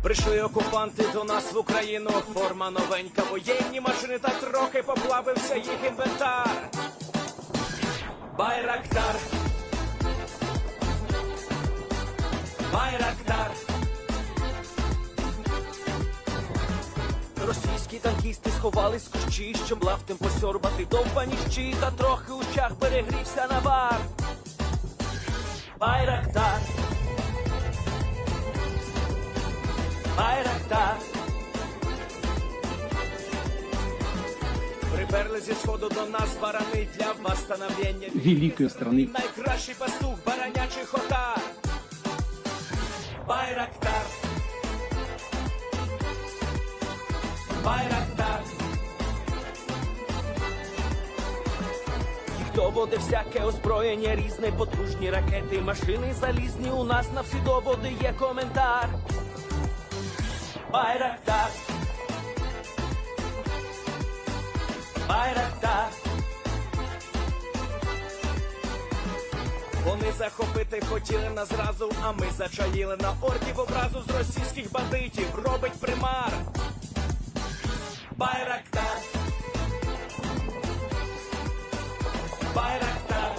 Прийшли окупанти до нас в Україну, форма новенька, воєнні машини та трохи поплавився їх інвентар. Байрактар, Байрактар. Російські танкісти сховались з кущі, щоб лаптем посьорбати довбані щі, та трохи у чах перегрівся навар. Байрактар, Байрактар. Приперли зі сходу до нас барани для восстановлення великої страни. Найкращий пастух баранячих отар. Байрактар, Байрактар. Їх доводи всяке озброєння, різне, потужні ракети, машини залізні, у нас на всі доводи є коментар. Байрактар, Байрактар. Вони захопити хотіли нас зразу, а ми зачаїли на орків образу з російських бандитів, робить примар. Байрактар, Байрактар.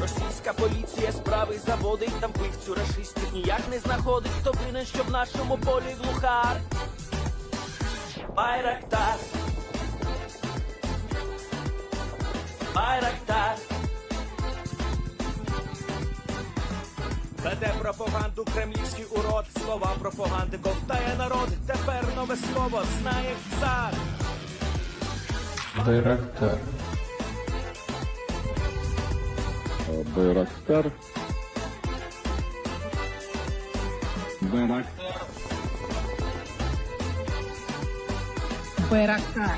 Російська поліція справи заводить, там вбивцю рашистів ніяк не знаходить, хто винен, що в нашому полі глухар. Байрактар, Байрактар. Веде пропаганду кремлівський урод, слова пропаганди ковтає народ, тепер нове слово знає цар. Байрактар. Байрактар. Байрактар. Байрактар.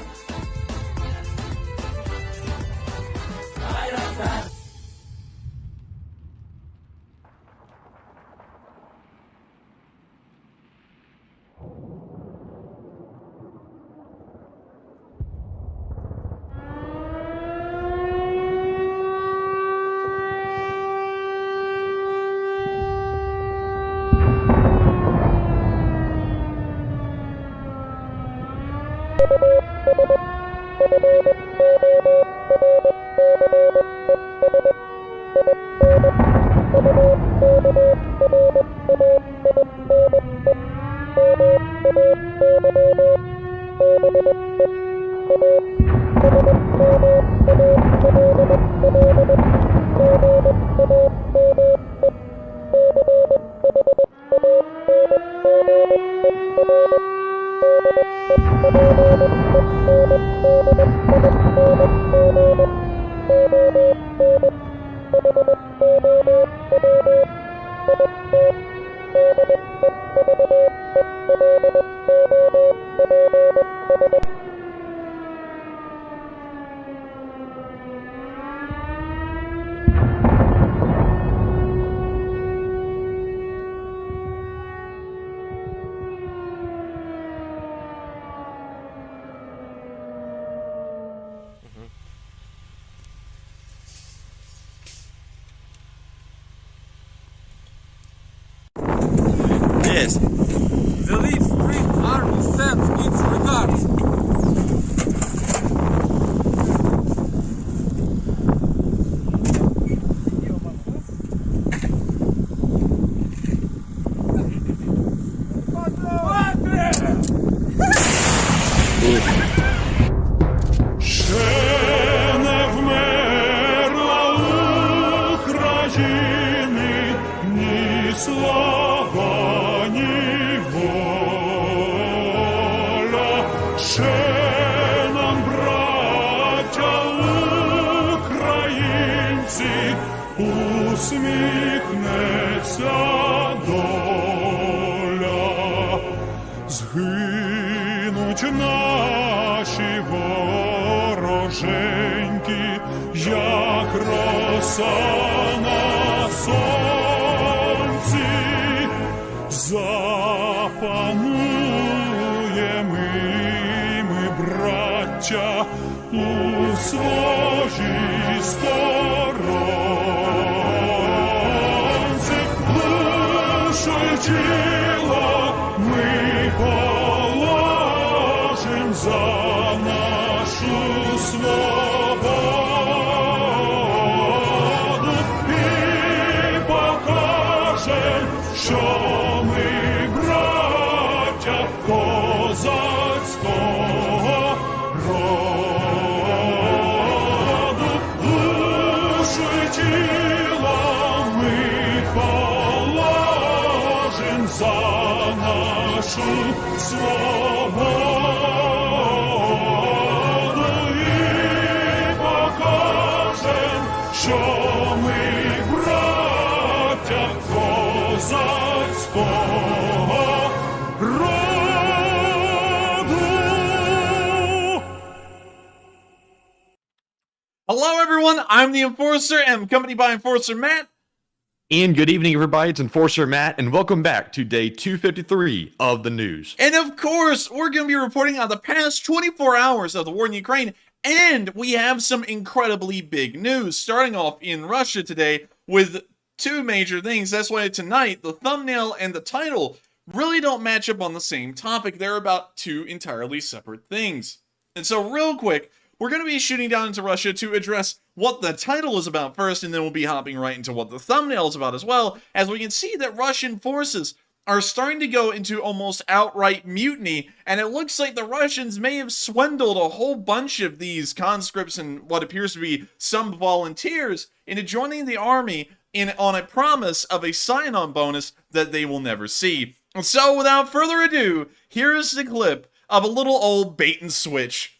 Байрактар. Yes. The Leaf Spring Army sends its regards. Усміхнеться доля, згинуть наші вороженьки, як роса на сонці, запануємо ми, браття, у своїй сторонці. Душу тіло ми положим за нашу свободу і покажем, що ми браття козацького роду. Душу й тіло ми положим за нашу свободу і покажем, що ми браття козацького роду. Hello everyone, I'm the Enforcer and I'm accompanied by Enforcer Matt. And good evening, everybody. It's Enforcer Matt, and welcome back to day 253 of the news. And of course, we're going to be reporting on the past 24 hours of the war in Ukraine, and we have some incredibly big news, starting off in Russia today with two major things. That's why tonight, the thumbnail and the title really don't match up on the same topic. They're about two entirely separate things. And so real quick, we're going to be shooting down into Russia to address what the title is about first, and then we'll be hopping right into what the thumbnail is about as well, as we can see that Russian forces are starting to go into almost outright mutiny, and it looks like the Russians may have swindled a whole bunch of these conscripts and what appears to be some volunteers into joining the army on a promise of a sign-on bonus that they will never see. And so, without further ado, here is the clip of a little old bait and switch.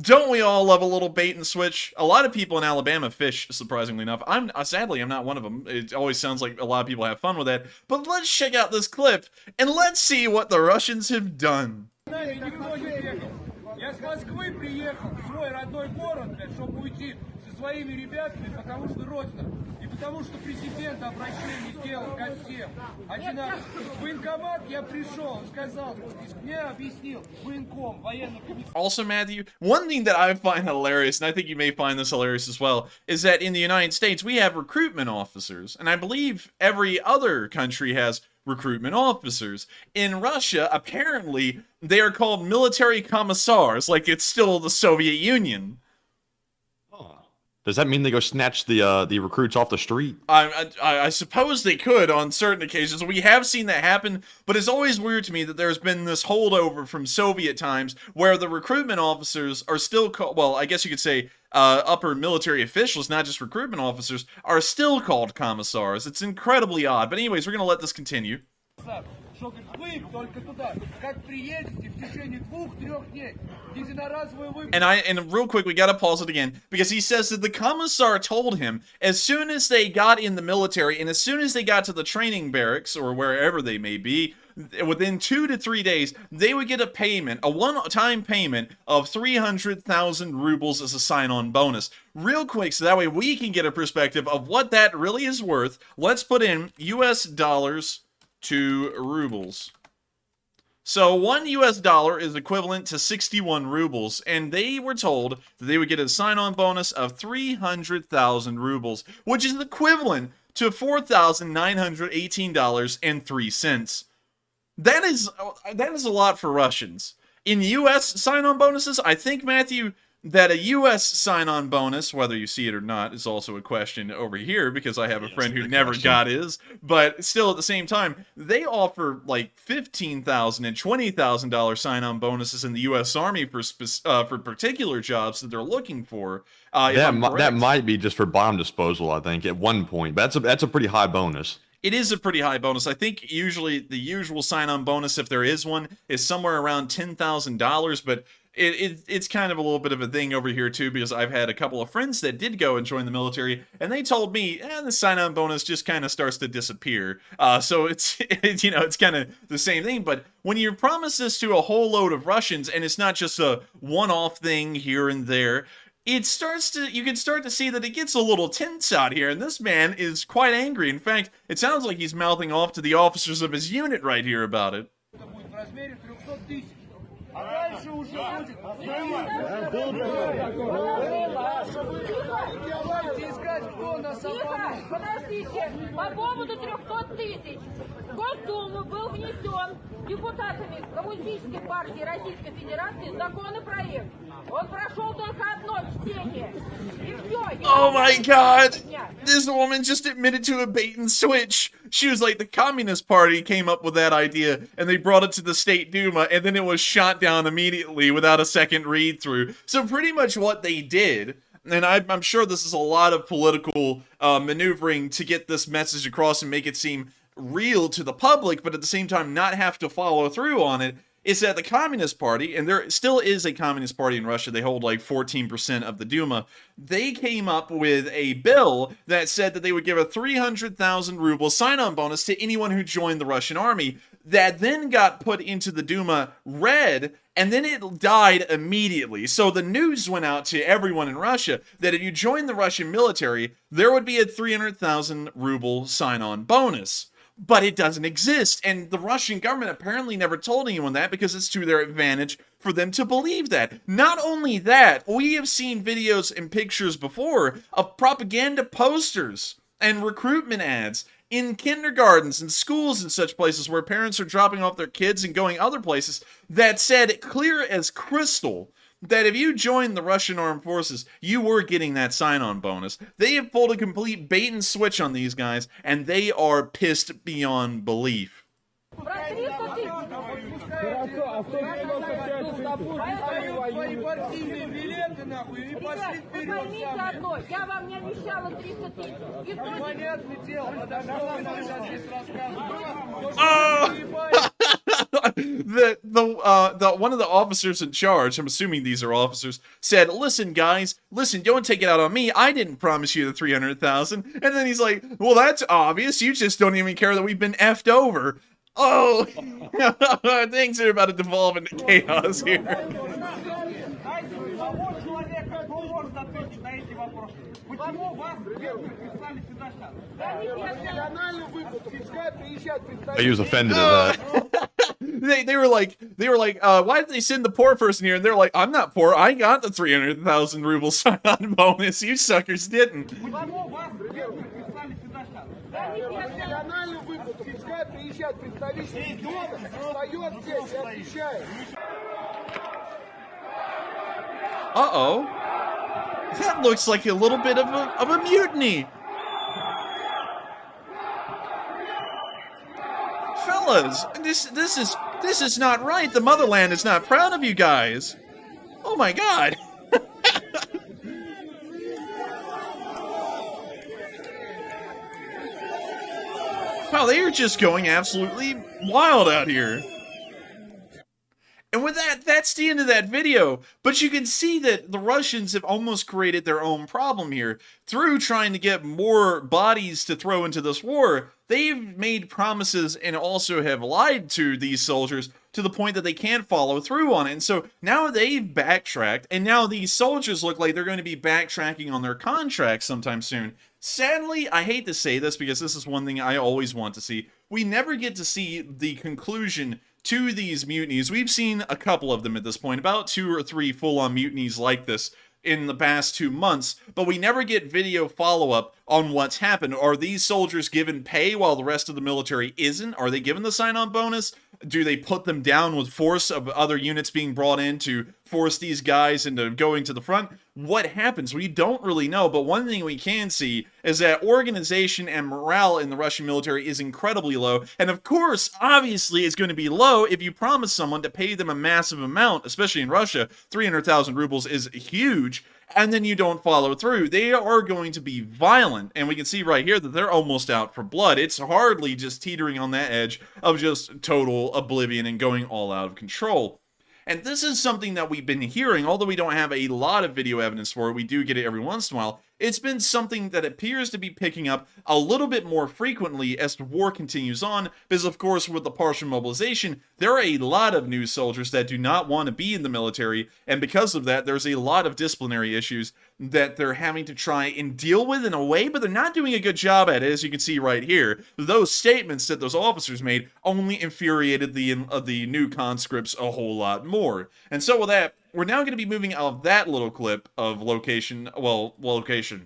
Don't we all love a little bait and switch? A lot of people in Alabama fish, surprisingly enough. Sadly, I'm not one of them. It always sounds like a lot of people have fun with that. But let's check out this clip, and let's see what the Russians have done. Я с Москвы приехал в свой родной город, чтобы уйти со своими ребятами, потому что Родина. И потому что президент обращение сделал ко всем. Одинаково. В военкомат я пришел, сказал, мне объяснил военком, военный комиссар. Also, Matthew, one thing that I find hilarious, and I think you may find this hilarious as well, is that in the United States, we have recruitment officers. And I believe every other country has recruitment officers. In Russia, apparently, they are called military commissars, like it's still the Soviet Union. Does that mean they go snatch the recruits off the street? I suppose they could on certain occasions. We have seen that happen, but it's always weird to me that there's been this holdover from Soviet times where the recruitment officers are still called, well, I guess you could say upper military officials, not just recruitment officers, are still called commissars. It's incredibly odd. But anyways, we're going to let this continue. Что, говорит, вы только туда, как приедете в течение 2-3 дней, единоразовые выплаты. And real quick, we gotta pause it again, because he says that the commissar told him, as soon as they got in the military, and as soon as they got to the training barracks, or wherever they may be, within 2 to 3 days, they would get a payment, a one-time payment of 300,000 rubles as a sign-on bonus. Real quick, so that way we can get a perspective of what that really is worth, let's put in US dollars to rubles. So $1 US is equivalent to 61 rubles, and they were told that they would get a sign-on bonus of 300,000 rubles, which is equivalent to $4,918.03. That is a lot for Russians. In US sign-on bonuses, I think, Matthew, that a US sign-on bonus, whether you see it or not, is also a question over here, because I have a friend who never got his, but still at the same time, they offer like $15,000 and $20,000 sign-on bonuses in the US Army for particular jobs that they're looking for. That might be just for bomb disposal, I think, at one point, but that's a pretty high bonus. It is a pretty high bonus. I think usually the usual sign-on bonus, if there is one, is somewhere around $10,000, but it's kind of a little bit of a thing over here too, because I've had a couple of friends that did go and join the military, and they told me, the sign-on bonus just kind of starts to disappear. So it's kind of the same thing. But when you promise this to a whole load of Russians, and it's not just a one-off thing here and there, you can start to see that it gets a little tense out here, and this man is quite angry. In fact, it sounds like he's mouthing off to the officers of his unit right here about it. А дальше уже будет. Давайте искать, кто нас обманул. Подождите, по поводу 300 тысяч. В Госдуму был внесен депутатами Коммунистической партии Российской Федерации законопроект. Он прошел только одно чтение. И все. Oh my god! This woman just admitted to a bait and switch. She was like, the Communist Party came up with that idea, and they brought it to the State Duma, and then it was shot down immediately without a second read-through. So pretty much what they did, and I'm sure this is a lot of political maneuvering to get this message across and make it seem real to the public, but at the same time not have to follow through on it, is that the Communist Party, and there still is a Communist Party in Russia, they hold like 14% of the Duma, they came up with a bill that said that they would give a 300,000 ruble sign-on bonus to anyone who joined the Russian army. That then got put into the Duma read, and then it died immediately. So the news went out to everyone in Russia that if you joined the Russian military, there would be a 300,000 ruble sign-on bonus. But it doesn't exist, and the Russian government apparently never told anyone that because it's to their advantage for them to believe that. Not only that, we have seen videos and pictures before of propaganda posters and recruitment ads in kindergartens and schools and such places where parents are dropping off their kids and going other places that said clear as crystal that if you joined the Russian armed forces, you were getting that sign-on bonus. They have pulled a complete bait and switch on these guys, and they are pissed beyond belief. Свои партийные билеты, нахуй, и пошли вперед сами. Я вам не обещала 300 тысяч. И кто Понятное дело, подожди, что нам сейчас здесь рассказывают. One of the officers in charge, I'm assuming these are officers, said, listen guys, listen, don't take it out on me, I didn't promise you the 300,000, and then he's like, well that's obvious, you just don't even care that we've been effed over. Oh, things are about to devolve into chaos here. Почему вас прислали сюда сейчас? He was offended at that. They were like, why did they send the poor person here? And they're like, I'm not poor. I got the 300,000 ruble sign-on bonus. You suckers didn't. Почему вас прислали сюда сейчас? Национальную выплату пускай приезжает представитель дома, встает здесь и отвечает. Uh-oh. That looks like a little bit of a mutiny. Fellas, this is not right. The motherland is not proud of you guys. Oh my god. Wow, they are just going absolutely wild out here. And with that, that's the end of that video. But you can see that the Russians have almost created their own problem here. Through trying to get more bodies to throw into this war, they've made promises and also have lied to these soldiers to the point that they can't follow through on it. And so now they've backtracked, and now these soldiers look like they're going to be backtracking on their contracts sometime soon. Sadly, I hate to say this because this is one thing I always want to see. We never get to see the conclusion to these mutinies. We've seen a couple of them at this point, about 2 or 3 full-on mutinies like this in the past 2 months, but we never get video follow-up on what's happened. Are these soldiers given pay while the rest of the military isn't? Are they given the sign-on bonus? Do they put them down with force of other units being brought in to force these guys into going to the front? What happens? We don't really know, but one thing we can see is that organization and morale in the Russian military is incredibly low, and of course, obviously, it's going to be low if you promise someone to pay them a massive amount, especially in Russia. 300,000 rubles is huge, and then you don't follow through. They are going to be violent, and we can see right here that they're almost out for blood. It's hardly just teetering on that edge of just total oblivion and going all out of control. And this is something that we've been hearing, although we don't have a lot of video evidence for it, we do get it every once in a while, it's been something that appears to be picking up a little bit more frequently as the war continues on, because of course with the partial mobilization, there are a lot of new soldiers that do not want to be in the military, and because of that, there's a lot of disciplinary issues that they're having to try and deal with in a way, but they're not doing a good job at it, as you can see right here. Those statements that those officers made only infuriated the new conscripts a whole lot more. And so with that, we're now going to be moving out of that little clip of location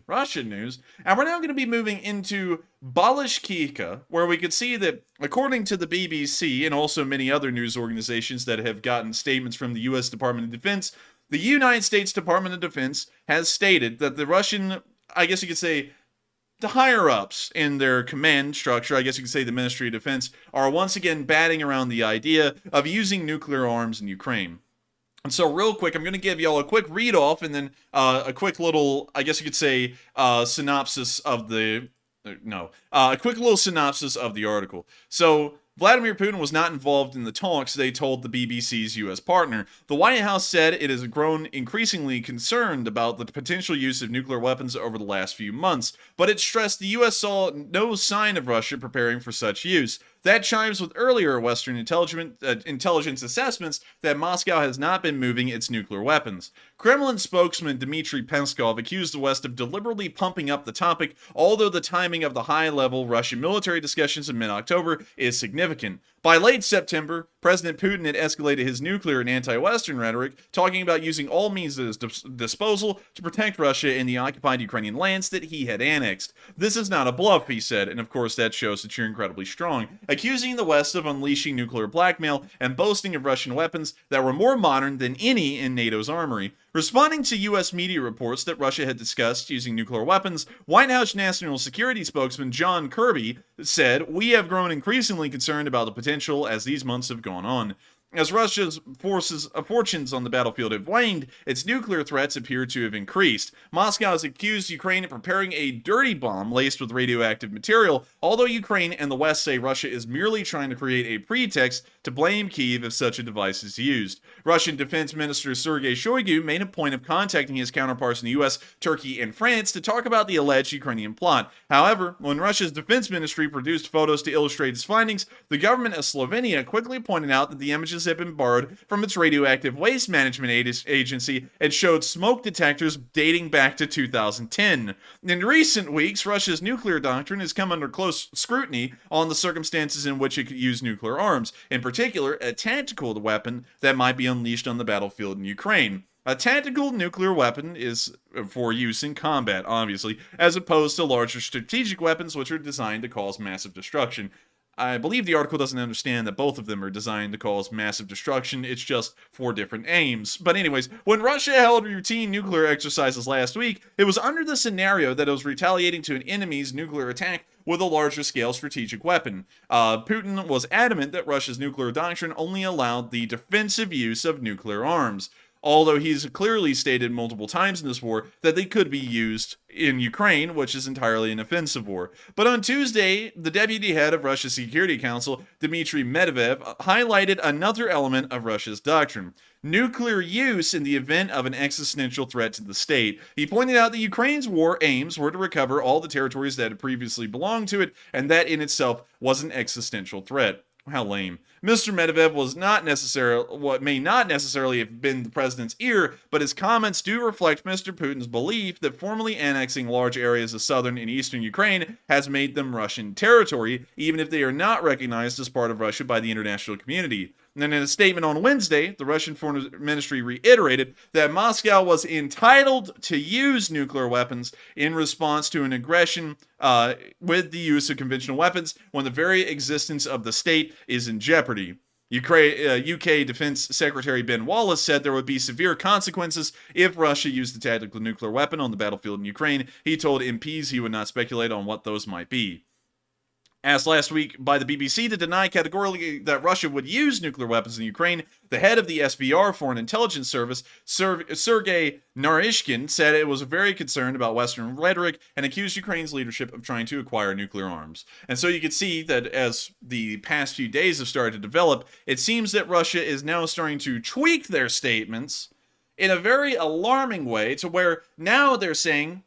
Russian news, and we're now going to be moving into Balashkika, where we could see that, according to the BBC and also many other news organizations that have gotten statements from the U.S. Department of Defense, the United States Department of Defense has stated that the Russian, I guess you could say, the higher-ups in their command structure, I guess you could say the Ministry of Defense, are once again batting around the idea of using nuclear arms in Ukraine. And so real quick, I'm going to give y'all a quick read-off and then a quick little, I guess you could say, synopsis of the... a quick little synopsis of the article. So, Vladimir Putin was not involved in the talks, they told the BBC's U.S. partner. The White House said it has grown increasingly concerned about the potential use of nuclear weapons over the last few months, but it stressed the U.S. saw no sign of Russia preparing for such use. That chimes with earlier Western intelligence assessments that Moscow has not been moving its nuclear weapons. Kremlin spokesman Dmitry Peskov accused the West of deliberately pumping up the topic, although the timing of the high-level Russian military discussions in mid-October is significant. By late September, President Putin had escalated his nuclear and anti-Western rhetoric, talking about using all means at his disposal to protect Russia in the occupied Ukrainian lands that he had annexed. This is not a bluff, he said, and of course that shows that you're incredibly strong, accusing the West of unleashing nuclear blackmail and boasting of Russian weapons that were more modern than any in NATO's armory. Responding to U.S. media reports that Russia had discussed using nuclear weapons, White House National Security spokesman John Kirby said, "We have grown increasingly concerned about the potential as these months have gone on. As Russia's fortunes on the battlefield have waned, its nuclear threats appear to have increased. Moscow has accused Ukraine of preparing a dirty bomb laced with radioactive material, although Ukraine and the West say Russia is merely trying to create a pretext to blame Kyiv if such a device is used." Russian Defense Minister Sergei Shoigu made a point of contacting his counterparts in the US, Turkey, and France to talk about the alleged Ukrainian plot. However, when Russia's defense ministry produced photos to illustrate its findings, the government of Slovenia quickly pointed out that the images had been borrowed from its radioactive waste management agency and showed smoke detectors dating back to 2010. In recent weeks, Russia's nuclear doctrine has come under close scrutiny on the circumstances in which it could use nuclear arms, in particular, a tactical weapon that might be unleashed on the battlefield in Ukraine. A tactical nuclear weapon is for use in combat, obviously, as opposed to larger strategic weapons which are designed to cause massive destruction. I believe the article doesn't understand that both of them are designed to cause massive destruction, it's just for different aims. But anyways, when Russia held routine nuclear exercises last week, it was under the scenario that it was retaliating to an enemy's nuclear attack with a larger scale strategic weapon. Putin was adamant that Russia's nuclear doctrine only allowed the defensive use of nuclear arms, although he's clearly stated multiple times in this war that they could be used in Ukraine, which is entirely an offensive war. But on Tuesday, the deputy head of Russia's Security Council, Dmitry Medvedev, highlighted another element of Russia's doctrine: nuclear use in the event of an existential threat to the state. He pointed out that Ukraine's war aims were to recover all the territories that had previously belonged to it, and that in itself was an existential threat. How lame. Mr. Medvedev was may not necessarily have been the president's ear, but his comments do reflect Mr. Putin's belief that formally annexing large areas of southern and eastern Ukraine has made them Russian territory, even if they are not recognized as part of Russia by the international community. And then in a statement on Wednesday, the Russian Foreign Ministry reiterated that Moscow was entitled to use nuclear weapons in response to an aggression with the use of conventional weapons when the very existence of the state is in jeopardy. UK Defense Secretary Ben Wallace said there would be severe consequences if Russia used a tactical nuclear weapon on the battlefield in Ukraine. He told MPs he would not speculate on what those might be. Asked last week by the BBC to deny categorically that Russia would use nuclear weapons in Ukraine, the head of the SVR, Foreign Intelligence Service, Sergei Narishkin, said it was very concerned about Western rhetoric and accused Ukraine's leadership of trying to acquire nuclear arms. And so you can see that as the past few days have started to develop, it seems that Russia is now starting to tweak their statements in a very alarming way to where now they're saying,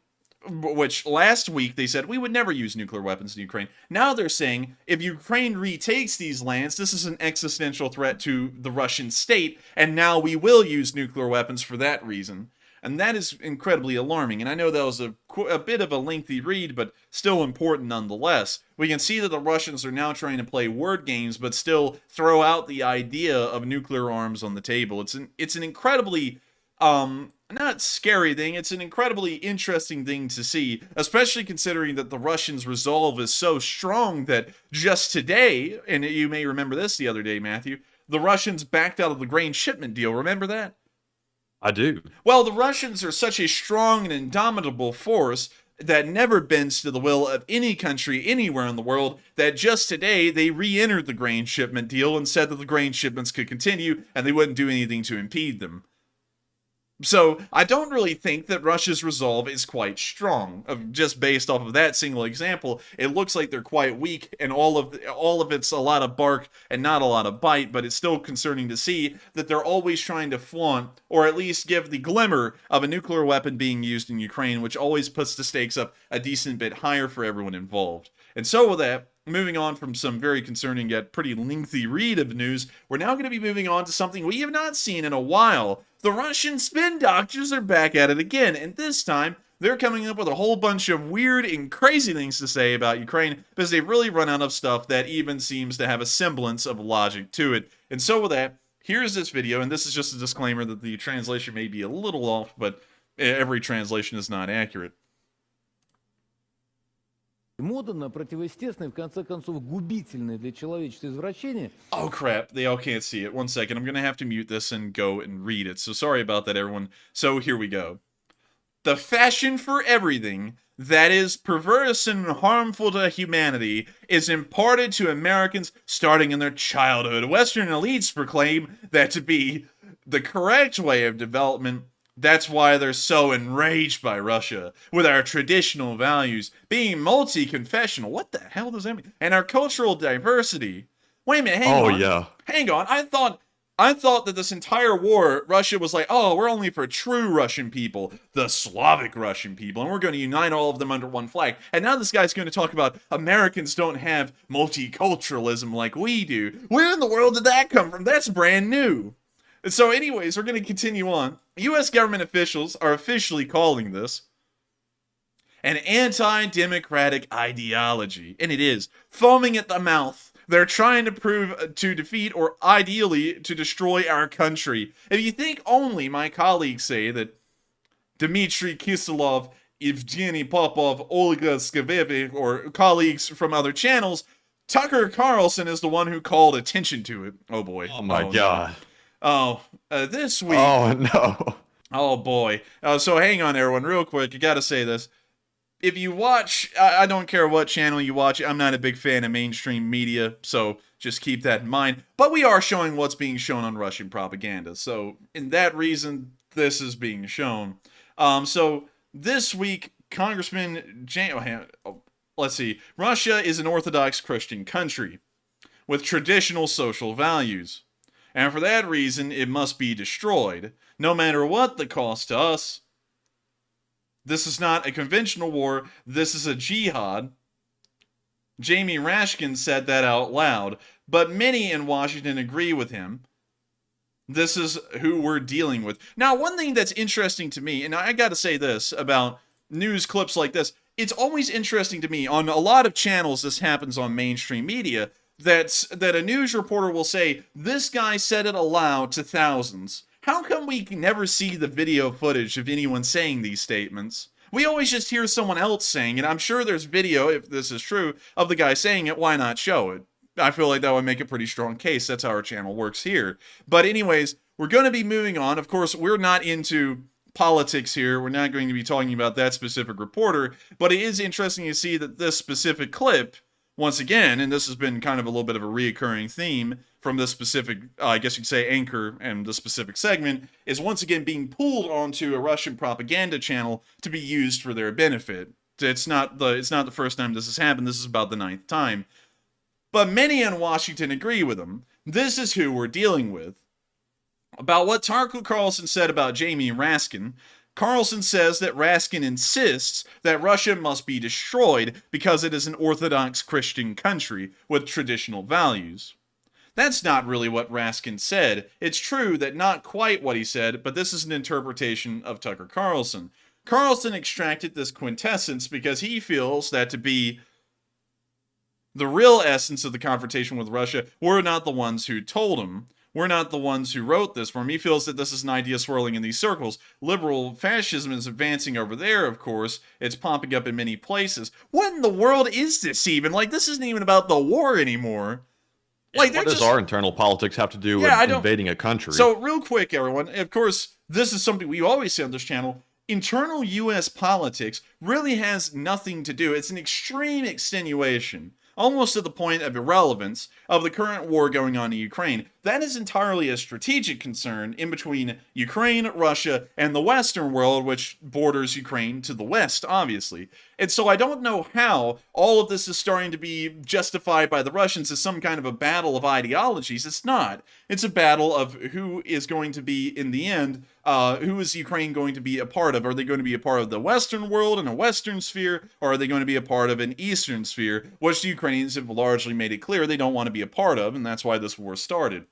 which last week they said we would never use nuclear weapons in Ukraine. Now they're saying if Ukraine retakes these lands, this is an existential threat to the Russian state, and now we will use nuclear weapons for that reason. And that is incredibly alarming. And I know that was a bit of a lengthy read, but still important nonetheless. We can see that the Russians are now trying to play word games, but still throw out the idea of nuclear arms on the table. It's an incredibly not scary thing, it's an incredibly interesting thing to see, especially considering that the Russians' resolve is so strong that just today, and you may remember this the other day, Matthew, the Russians backed out of the grain shipment deal. Remember that? I do. Well, the Russians are such a strong and indomitable force that never bends to the will of any country anywhere in the world, that just today they re-entered the grain shipment deal and said that the grain shipments could continue and they wouldn't do anything to impede them. So, I don't really think that Russia's resolve is quite strong. Just based off of that single example, it looks like they're quite weak, and all of it's a lot of bark and not a lot of bite, but it's still concerning to see that they're always trying to flaunt, or at least give the glimmer of a nuclear weapon being used in Ukraine, which always puts the stakes up a decent bit higher for everyone involved. And so with that, moving on from some very concerning yet pretty lengthy read of news, we're now going to be moving on to something we have not seen in a while. The Russian spin doctors are back at it again, and this time they're coming up with a whole bunch of weird and crazy things to say about Ukraine because they've really run out of stuff that even seems to have a semblance of logic to it. And so with that, here's this video, and this is just a disclaimer that the translation may be a little off, but every translation is not accurate. Модно, противоестественное, в конце концов, губительное для человечества извращение. Oh crap, they all can't see it. One second, I'm gonna have to mute this and go and read it. So sorry about that, everyone. So here we go. The fashion for everything that is perverse and harmful to humanity is imparted to Americans starting in their childhood. Western elites proclaim that to be the correct way of development. That's why they're so enraged by Russia, with our traditional values being multi-confessional. What the hell does that mean? And our cultural diversity. Wait a minute, hang on. Oh, yeah. Hang on. I thought that this entire war, Russia was like, oh, we're only for true Russian people, the Slavic Russian people, and we're going to unite all of them under one flag. And now this guy's going to talk about Americans don't have multiculturalism like we do. Where in the world did that come from? That's brand new. And so anyways, we're going to continue on. U.S. government officials are officially calling this an anti-democratic ideology. And it is. Foaming at the mouth. They're trying to prove to defeat or ideally to destroy our country. If you think only my colleagues say that Dmitry Kisilov, Evgeny Popov, Olga Skavevi, or colleagues from other channels, Tucker Carlson is the one who called attention to it. Oh boy. Oh my God. No. Oh, this week. Oh no. Oh boy. So hang on, everyone, real quick. I gotta say this. If you watch, I don't care what channel you watch. I'm not a big fan of mainstream media, so just keep that in mind. But we are showing what's being shown on Russian propaganda. So in that reason, this is being shown. So this week, Congressman let's see. Russia is an Orthodox Christian country with traditional social values. And for that reason, it must be destroyed, no matter what the cost to us. This is not a conventional war, this is a jihad. Jamie Rashkin said that out loud, but many in Washington agree with him. This is who we're dealing with. Now, one thing that's interesting to me, and I gotta say this about news clips like this, it's always interesting to me, on a lot of channels this happens on mainstream media, that a news reporter will say, this guy said it aloud to thousands. How come we can never see the video footage of anyone saying these statements? We always just hear someone else saying it. I'm sure there's video, if this is true, of the guy saying it. Why not show it? I feel like that would make a pretty strong case. That's how our channel works here. But anyways, we're going to be moving on. Of course, we're not into politics here. We're not going to be talking about that specific reporter. But it is interesting to see that this specific clip, once again, and this has been kind of a little bit of a reoccurring theme from this specific, I guess you could say, anchor and the specific segment, is once again being pulled onto a Russian propaganda channel to be used for their benefit. It's not the first time this has happened. This is about the 9th time. But many in Washington agree with him. This is who we're dealing with. About what Tucker Carlson said about Jamie Raskin, Carlson says that Raskin insists that Russia must be destroyed because it is an Orthodox Christian country with traditional values. That's not really what Raskin said. It's true that not quite what he said, but this is an interpretation of Tucker Carlson. Carlson extracted this quintessence because he feels that to be the real essence of the confrontation with Russia, we're not the ones who told him. We're not the ones who wrote this for him. He feels that this is an idea swirling in these circles. Liberal fascism is advancing over there, of course. It's popping up in many places. What in the world is this even? Like, this isn't even about the war anymore. Like, what does our internal politics have to do with invading a country? So, real quick, everyone. Of course, this is something we always say on this channel. Internal U.S. politics really has nothing to do. It's an extreme extenuation, almost to the point of irrelevance, of the current war going on in Ukraine. That is entirely a strategic concern in between Ukraine, Russia, and the Western world, which borders Ukraine to the west, obviously. And so I don't know how all of this is starting to be justified by the Russians as some kind of a battle of ideologies. It's not. It's a battle of who is going to be, in the end, who is Ukraine going to be a part of? Are they going to be a part of the Western world in a Western sphere, or are they going to be a part of an Eastern sphere, which the Ukrainians have largely made it clear they don't want to be a part of, and that's why this war started.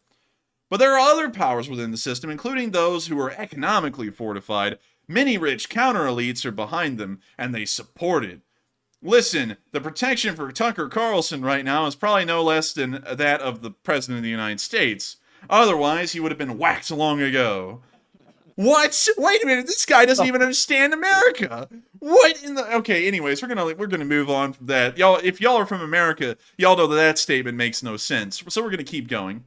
But there are other powers within the system, including those who are economically fortified. Many rich counter-elites are behind them, and they support it. Listen, the protection for Tucker Carlson right now is probably no less than that of the President of the United States. Otherwise, he would have been whacked long ago. What? Wait a minute, this guy doesn't even understand America. What in the... Okay, anyways, we're gonna move on from that. Y'all, if y'all are from America, y'all know that that statement makes no sense. So we're gonna keep going.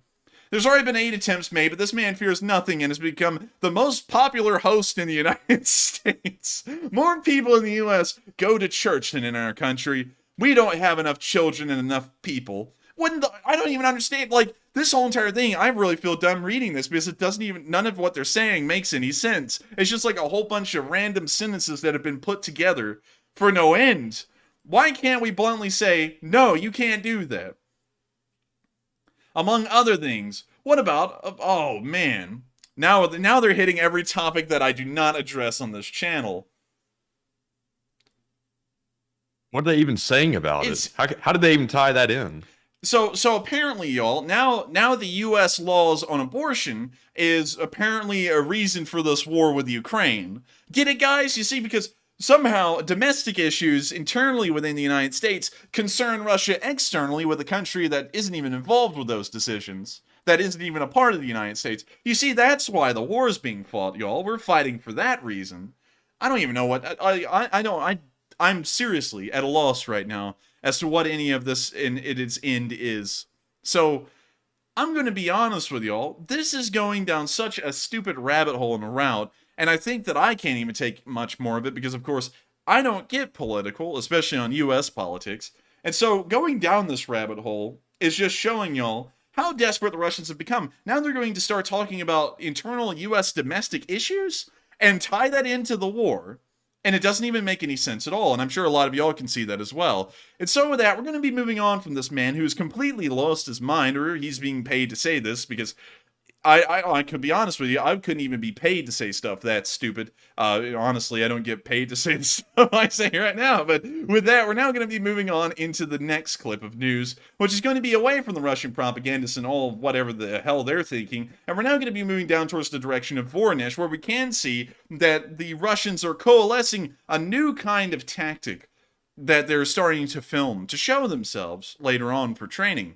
There's already been 8 attempts made, but this man fears nothing and has become the most popular host in the United States. More people in the U.S. go to church than in our country. We don't have enough children and enough people. I don't even understand, like, this whole entire thing, I really feel dumb reading this because it doesn't even, none of what they're saying makes any sense. It's just like a whole bunch of random sentences that have been put together for no end. Why can't we bluntly say, no, you can't do that? Among other things, what about, oh man, now they're hitting every topic that I do not address on this channel. What are they even saying about it? How did they even tie that in? So apparently, y'all, now the U.S. laws on abortion is apparently a reason for this war with Ukraine. Get it, guys? You see, because somehow domestic issues internally within the United States concern Russia externally with a country that isn't even involved with those decisions, that isn't even a part of the United States. You see, that's why the war is being fought, y'all. We're fighting for that reason. I don't even know what... I'm seriously at a loss right now as to what any of this in its end is. So, I'm going to be honest with y'all. This is going down such a stupid rabbit hole and a route, and I think that I can't even take much more of it because, of course, I don't get political, especially on U.S. politics. And so, going down this rabbit hole is just showing y'all how desperate the Russians have become. Now they're going to start talking about internal U.S. domestic issues and tie that into the war. And it doesn't even make any sense at all, and I'm sure a lot of y'all can see that as well. And so with that, we're going to be moving on from this man who's completely lost his mind, or he's being paid to say this, because I could be honest with you, I couldn't even be paid to say stuff that stupid. Honestly, I don't get paid to say the stuff I say right now. But with that, we're now going to be moving on into the next clip of news, which is going to be away from the Russian propagandists and all whatever the hell they're thinking. And we're now going to be moving down towards the direction of Voronezh, where we can see that the Russians are coalescing a new kind of tactic that they're starting to film to show themselves later on for training.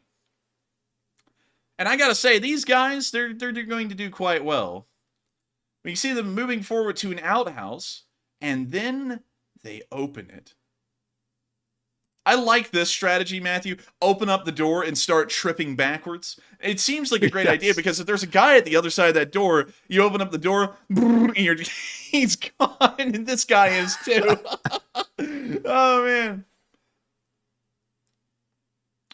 And I gotta say, these guys, they're going to do quite well. We see them moving forward to an outhouse, and then they open it. I like this strategy, Matthew. Open up the door and start tripping backwards. It seems like a great idea, because if there's a guy at the other side of that door, you open up the door, and he's gone, and this guy is too. Oh, man.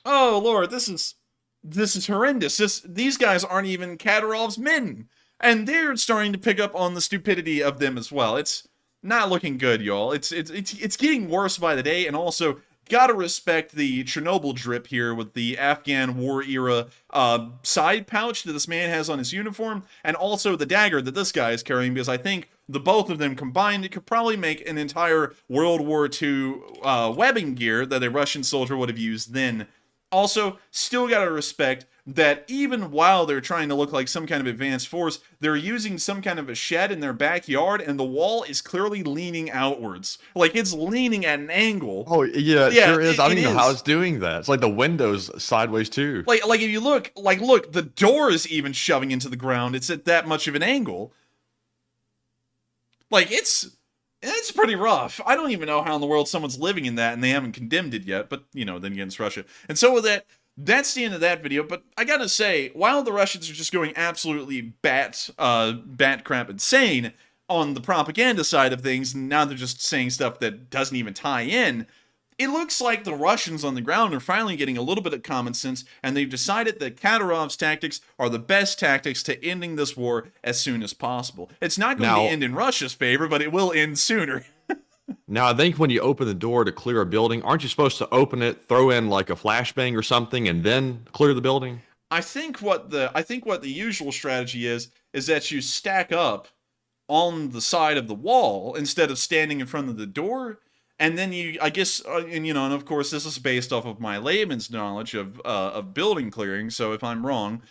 Oh, Lord, this is horrendous. These guys aren't even Kadyrov's men. And they're starting to pick up on the stupidity of them as well. It's not looking good, y'all. It's getting worse by the day, and also gotta respect the Chernobyl drip here with the Afghan war era side pouch that this man has on his uniform, and also the dagger that this guy is carrying, because I think the both of them combined, it could probably make an entire World War II webbing gear that a Russian soldier would have used then. Also, still gotta respect that even while they're trying to look like some kind of advanced force, they're using some kind of a shed in their backyard, and the wall is clearly leaning outwards. Like, it's leaning at an angle. Oh, yeah, it Yeah, sure is. I don't even know how is. it's doing that. It's like the windows sideways, too. Like if you look, look, the door is even shoving into the ground. It's at that much of an angle. Like, it's pretty rough. I don't even know how in the world someone's living in that and they haven't condemned it yet, but, you know, then again, it's Russia. And so with that, that's the end of that video, but I gotta say, while the Russians are just going absolutely bat crap insane on the propaganda side of things, and now they're just saying stuff that doesn't even tie in, it looks like the Russians on the ground are finally getting a little bit of common sense, and they've decided that Kadyrov's tactics are the best tactics to ending this war as soon as possible. It's not going to end in Russia's favor, but it will end sooner. Now, I think when you open the door to clear a building, aren't you supposed to open it, throw in like a flashbang or something, and then clear the building? I think what the usual strategy is that you stack up on the side of the wall instead of standing in front of the door. And then I guess, and of course, this is based off of my layman's knowledge of building clearing. So if I'm wrong,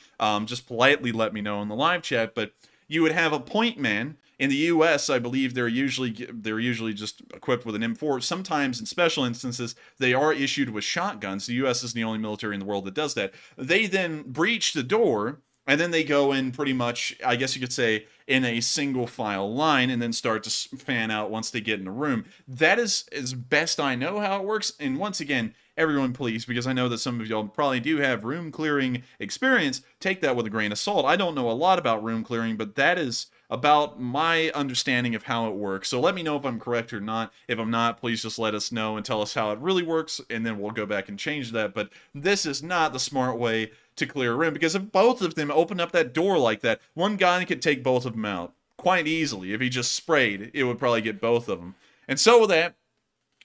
just politely let me know in the live chat. But you would have a point man. In the U.S., I believe they're usually just equipped with an M4. Sometimes, in special instances, they are issued with shotguns. The U.S. is the only military in the world that does that. They then breach the door, and then they go in pretty much, I guess you could say, in a single file line, and then start to fan out once they get in a room. That is as best I know how it works. And once again, everyone please, because I know that some of y'all probably do have room clearing experience, take that with a grain of salt. I don't know a lot about room clearing, but that is about my understanding of how it works. So let me know if I'm correct or not. If I'm not, please just let us know and tell us how it really works, and then we'll go back and change that. But this is not the smart way to clear a room, because if both of them open up that door like that, one guy could take both of them out quite easily. If he just sprayed, it would probably get both of them. And so with that,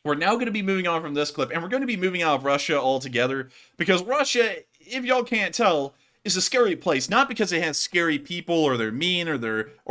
we're now going to be moving on from this clip, and we're going to be moving out of Russia altogether, because Russia, if y'all can't tell, is a scary place. Not because they have scary people, or they're mean, or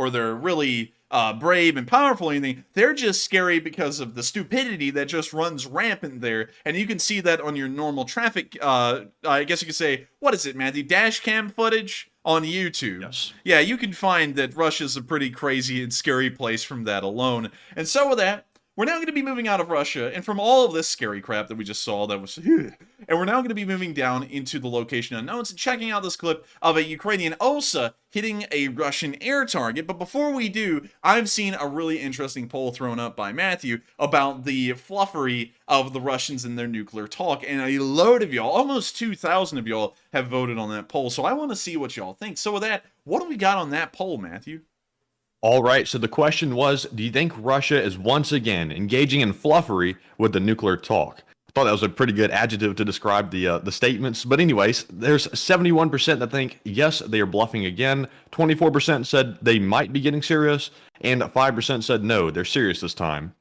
they're really brave and powerful or anything. They're just scary because of the stupidity that just runs rampant there. And you can see that on your normal traffic, I guess you could say, what is it, Matthew? Dash cam footage on YouTube. Yes. Yeah, you can find that Russia's a pretty crazy and scary place from that alone. And so with that, we're now going to be moving out of Russia, and from all of this scary crap that we just saw that was... and we're now going to be moving down into the location unknowns and checking out this clip of a Ukrainian OSA hitting a Russian air target. But before we do, I've seen a really interesting poll thrown up by Matthew about the fluffery of the Russians and their nuclear talk, and a load of y'all, almost 2,000 of y'all, have voted on that poll. So I want to see what y'all think. So with that, what do we got on that poll, Matthew? All right, so the question was, do you think Russia is once again engaging in fluffery with the nuclear talk? I thought that was a pretty good adjective to describe the statements. But anyways, there's 71% that think, yes, they are bluffing again. 24% said they might be getting serious. And 5% said, no, they're serious this time.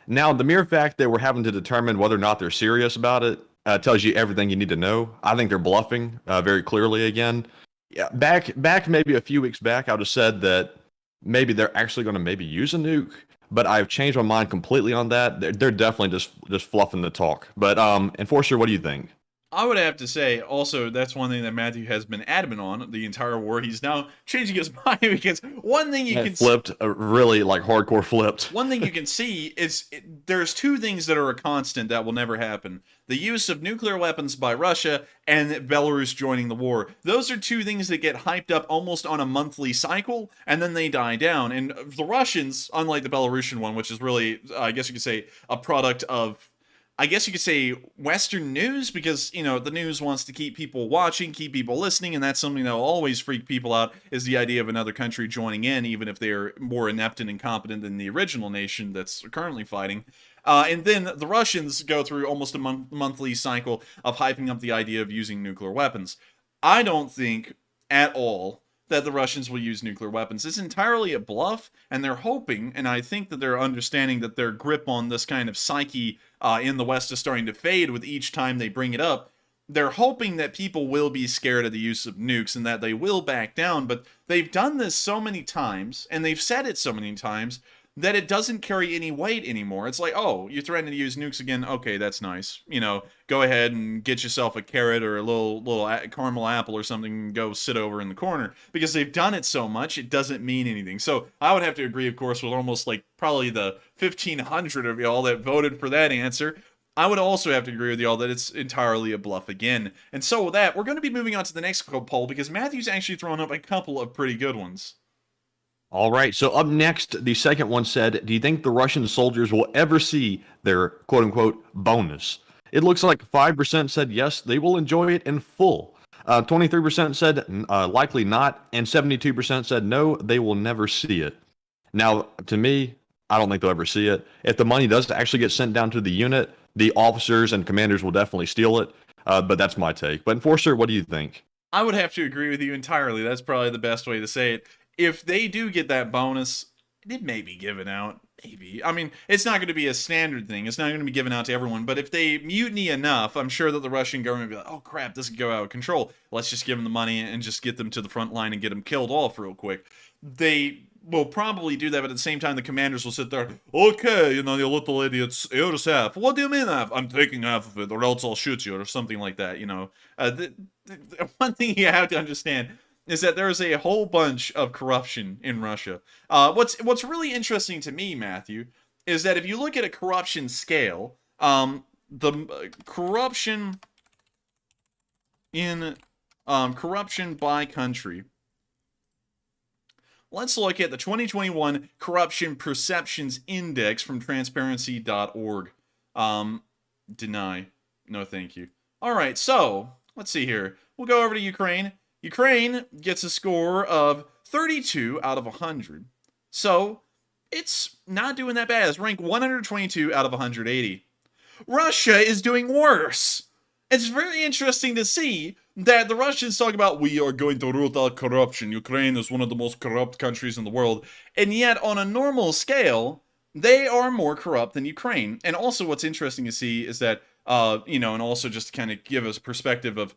Now, the mere fact that we're having to determine whether or not they're serious about it tells you everything you need to know. I think they're bluffing very clearly again. Yeah, back maybe a few weeks back, I would have said that maybe they're actually going to maybe use a nuke, but I've changed my mind completely on that. They're definitely just fluffing the talk. But Enforcer, what do you think? I would have to say, also, that's one thing that Matthew has been adamant on the entire war. He's now changing his mind, because one thing you can flipped, really like hardcore flipped. One thing you can see is there's two things that are a constant that will never happen: the use of nuclear weapons by Russia and Belarus joining the war. Those are two things that get hyped up almost on a monthly cycle, and then they die down. And the Russians, unlike the Belarusian one, which is really, I guess you could say, a product of, I guess you could say, Western news, because, the news wants to keep people watching, keep people listening, and that's something that will always freak people out, is the idea of another country joining in, even if they're more inept and incompetent than the original nation that's currently fighting. And then the Russians go through almost a monthly cycle of hyping up the idea of using nuclear weapons. I don't think at all that the Russians will use nuclear weapons. It's entirely a bluff, and they're hoping, and I think that they're understanding that their grip on this kind of psyche in the West is starting to fade with each time they bring it up. they're hoping that people will be scared of the use of nukes and that they will back down, but they've done this so many times, and they've said it so many times, that it doesn't carry any weight anymore. It's like, oh, you're threatening to use nukes again? Okay, that's nice. You know, go ahead and get yourself a carrot or a little caramel apple or something and go sit over in the corner. Because they've done it so much, it doesn't mean anything. So I would have to agree, of course, with almost like probably the 1,500 of y'all that voted for that answer. I would also have to agree with y'all that it's entirely a bluff again. And so with that, we're going to be moving on to the next poll because Matthew's actually thrown up a couple of pretty good ones. All right, so up next, the second one said, do you think the Russian soldiers will ever see their quote-unquote bonus? It looks like 5% said yes, they will enjoy it in full. 23% said likely not, and 72% said no, they will never see it. Now, to me, I don't think they'll ever see it. If the money does actually get sent down to the unit, the officers and commanders will definitely steal it, but that's my take. But Enforcer, what do you think? I would have to agree with you entirely. That's probably the best way to say it. If they do get that bonus, it may be given out. Maybe. I mean, it's not going to be a standard thing. It's not going to be given out to everyone. But if they mutiny enough, I'm sure that the Russian government will be like, oh crap, this could go out of control. Let's just give them the money and just get them to the front line and get them killed off real quick. They will probably do that, but at the same time, the commanders will sit there, okay, you know, you little idiots, here's half. What do you mean half? I'm taking half of it, or else I'll shoot you, or something like that, you know. The one thing you have to understand is that there is a whole bunch of corruption in Russia. What's really interesting to me, Matthew, is that if you look at a corruption scale, the corruption in corruption by country. Let's look at the 2021 Corruption Perceptions Index from transparency.org. Deny. No, thank you. All right, so let's see here. We'll go over to Ukraine. Ukraine gets a score of 32 out of 100. So it's not doing that bad. It's ranked 122 out of 180. Russia is doing worse. It's very interesting to see that the Russians talk about, we are going to root out corruption. Ukraine is one of the most corrupt countries in the world. And yet, on a normal scale, they are more corrupt than Ukraine. And also what's interesting to see is that, you know, and also just to kind of give us perspective of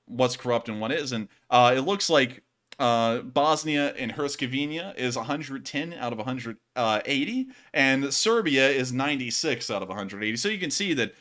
what's corrupt and what isn't, it looks like Bosnia and Herzegovina is 110 out of 180, and Serbia is 96 out of 180. So you can see that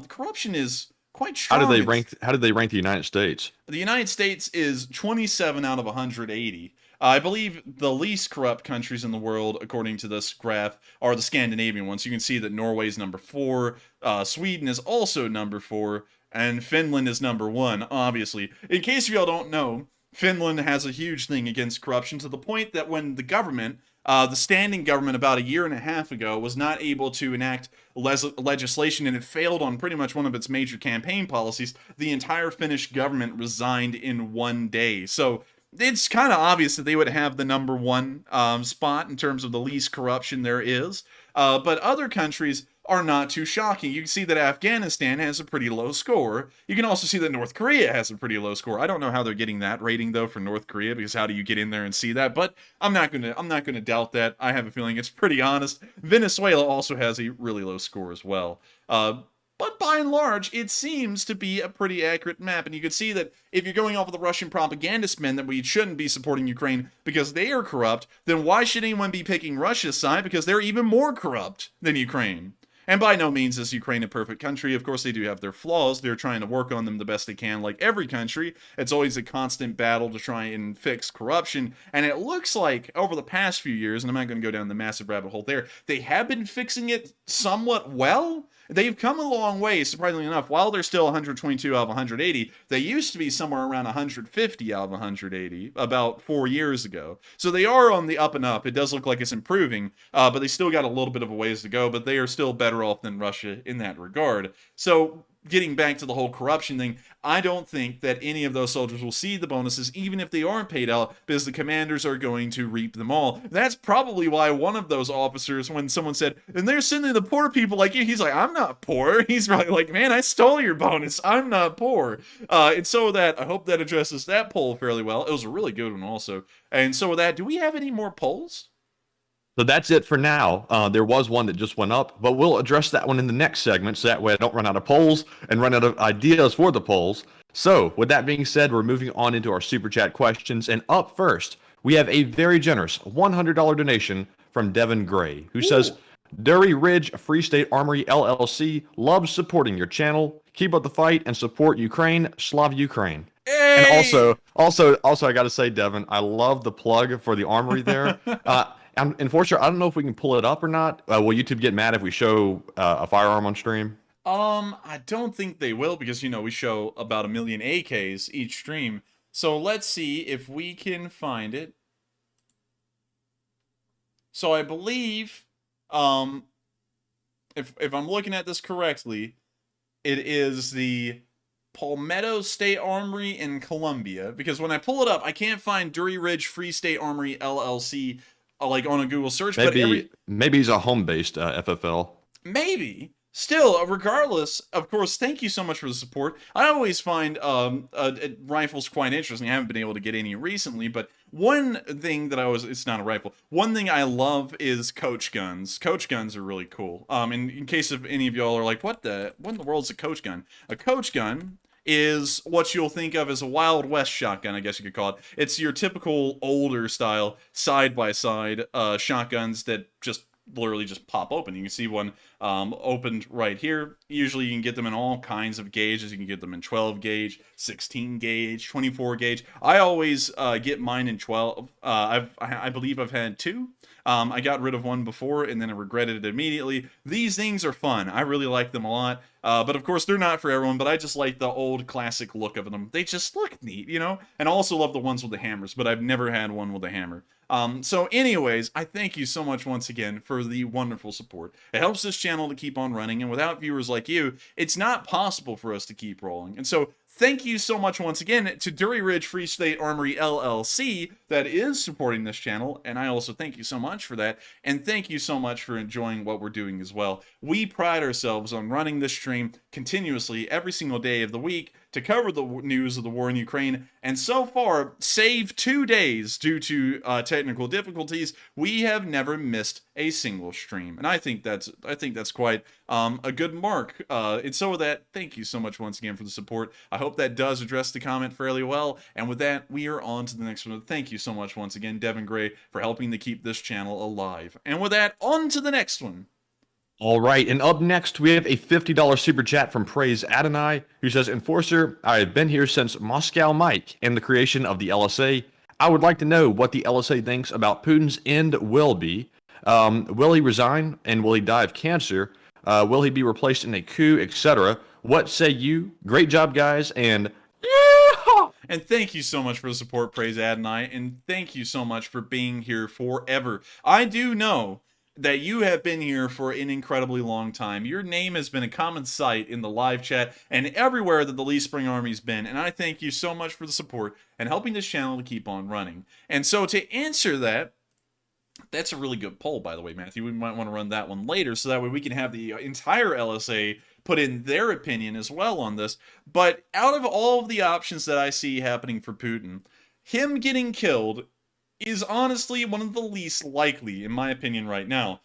corruption is quite strong. How did they rank the United States? The United States is 27 out of 180. I believe the least corrupt countries in the world, according to this graph, are the Scandinavian ones. You can see that Norway's number 4, Sweden is also number 4, and Finland is number 1, obviously. In case y'all don't know, Finland has a huge thing against corruption to the point that when the government, the standing government about a year and a half ago, was not able to enact legislation and it failed on pretty much one of its major campaign policies, the entire Finnish government resigned in one day. So it's kind of obvious that they would have the number 1 spot in terms of the least corruption there is. But other countries are not too shocking. You can see that Afghanistan has a pretty low score. You can also see that North Korea has a pretty low score. I don't know how they're getting that rating though for North Korea, because how do you get in there and see that? But I'm not gonna doubt that. I have a feeling it's pretty honest. Venezuela also has a really low score as well. But by and large, it seems to be a pretty accurate map. And you can see that if you're going off of the Russian propaganda spin that we shouldn't be supporting Ukraine because they are corrupt, then why should anyone be picking Russia's side? Because they're even more corrupt than Ukraine. And by no means is Ukraine a perfect country. Of course, they do have their flaws. They're trying to work on them the best they can, like every country. It's always a constant battle to try and fix corruption. And it looks like over the past few years, and I'm not going to go down the massive rabbit hole there, they have been fixing it somewhat well. They've come a long way, surprisingly enough. While they're still 122 out of 180, they used to be somewhere around 150 out of 180 about 4 years ago. So they are on the up and up. It does look like it's improving, but they still got a little bit of a ways to go, but they are still better off than Russia in that regard. So getting back to the whole corruption thing, I don't think that any of those soldiers will see the bonuses, even if they aren't paid out, because the commanders are going to reap them all. That's probably why one of those officers, when someone said, and they're sending the poor people like you, he's like, I'm not poor. He's probably like, man, I stole your bonus. I'm not poor. And so with that, I hope that addresses that poll fairly well. It was a really good one also. And so with that, do we have any more polls? So that's it for now. There was one that just went up, but we'll address that one in the next segment so that way I don't run out of polls and run out of ideas for the polls. So, with that being said, we're moving on into our super chat questions. And up first, we have a very generous $100 donation from Devin Gray, who says, Dury Ridge Free State Armory LLC loves supporting your channel. Keep up the fight and support Ukraine. Slav Ukraine. Hey! And also, I got to say, Devin, I love the plug for the armory there. And unfortunately, I don't know if we can pull it up or not. Will YouTube get mad if we show a firearm on stream? I don't think they will because, you know, we show about 1 million AKs each stream. So let's see if we can find it. So I believe, if I'm looking at this correctly, it is the Palmetto State Armory in Columbia. Because when I pull it up, I can't find Dury Ridge Free State Armory LLC like on a Google search. Maybe he's a home-based FFL. Maybe. Still, regardless, of course, thank you so much for the support. I always find rifles quite interesting. I haven't been able to get any recently, but one thing that it's not a rifle. One thing I love is coach guns. Coach guns are really cool. In case of any of y'all are like, what in the world is a coach gun? A coach gun is what you'll think of as a Wild West shotgun, I guess you could call it. It's your typical older style side-by-side shotguns that literally just pop open. You can see one opened right here. Usually you can get them in all kinds of gauges. You can get them in 12 gauge, 16 gauge, 24 gauge. I always get mine in 12. I believe I've had two. I got rid of one before and then I regretted it immediately. These things are fun. I really like them a lot. But of course, they're not for everyone, but I just like the old classic look of them. They just look neat, you know? And I also love the ones with the hammers, but I've never had one with a hammer. So anyways, I thank you so much once again for the wonderful support. It helps this channel to keep on running, and without viewers like you, it's not possible for us to keep rolling. And so thank you so much once again to Dury Ridge Free State Armory LLC that is supporting this channel, and I also thank you so much for that, and thank you so much for enjoying what we're doing as well. We pride ourselves on running this stream continuously every single day of the week to cover the news of the war in Ukraine, and so far, save 2 days due to technical difficulties, we have never missed a single stream, and I think that's quite a good mark. And so with that, thank you so much once again for the support. I hope that does address the comment fairly well, and with that, we are on to the next one. Thank you so much once again, Devin Gray, for helping to keep this channel alive. And with that, on to the next one. All right, and up next, we have a $50 super chat from Praise Adonai, who says, Enforcer, I have been here since Moscow Mike and the creation of the LSA. I would like to know what the LSA thinks about Putin's end will be. Will he resign, and will he die of cancer? Will he be replaced in a coup, etc.? What say you? Great job, guys, and yeah! And thank you so much for the support, Praise Adonai, and thank you so much for being here forever. I do know that you have been here for an incredibly long time. Your name has been a common sight in the live chat and everywhere that the Lee Spring Army's been, and I thank you so much for the support and helping this channel to keep on running. And so to answer that, that's a really good poll, by the way, Matthew. We might want to run that one later, so that way we can have the entire LSA put in their opinion as well on this. But out of all of the options that I see happening for Putin, him getting killed is honestly one of the least likely, in my opinion, right now.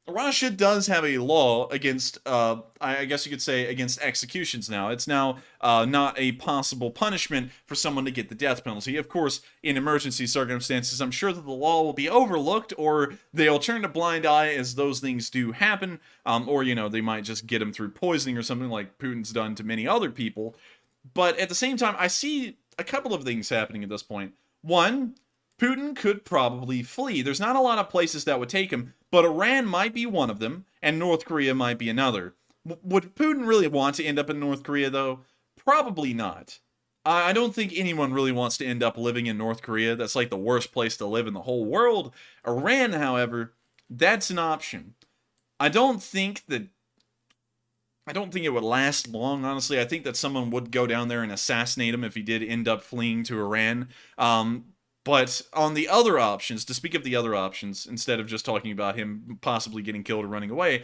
Russia does have a law against, I guess you could say, against executions now. It's now not a possible punishment for someone to get the death penalty. Of course, in emergency circumstances, I'm sure that the law will be overlooked, or they'll turn a blind eye as those things do happen, or, you know, they might just get them through poisoning or something like Putin's done to many other people. But at the same time, I see a couple of things happening at this point. One, Putin could probably flee. There's not a lot of places that would take him, but Iran might be one of them, and North Korea might be another. Would Putin really want to end up in North Korea, though? Probably not. I don't think anyone really wants to end up living in North Korea. That's like the worst place to live in the whole world. Iran, however, that's an option. I don't think it would last long, honestly. I think that someone would go down there and assassinate him if he did end up fleeing to Iran. But on the other options, to speak of the other options, instead of just talking about him possibly getting killed or running away,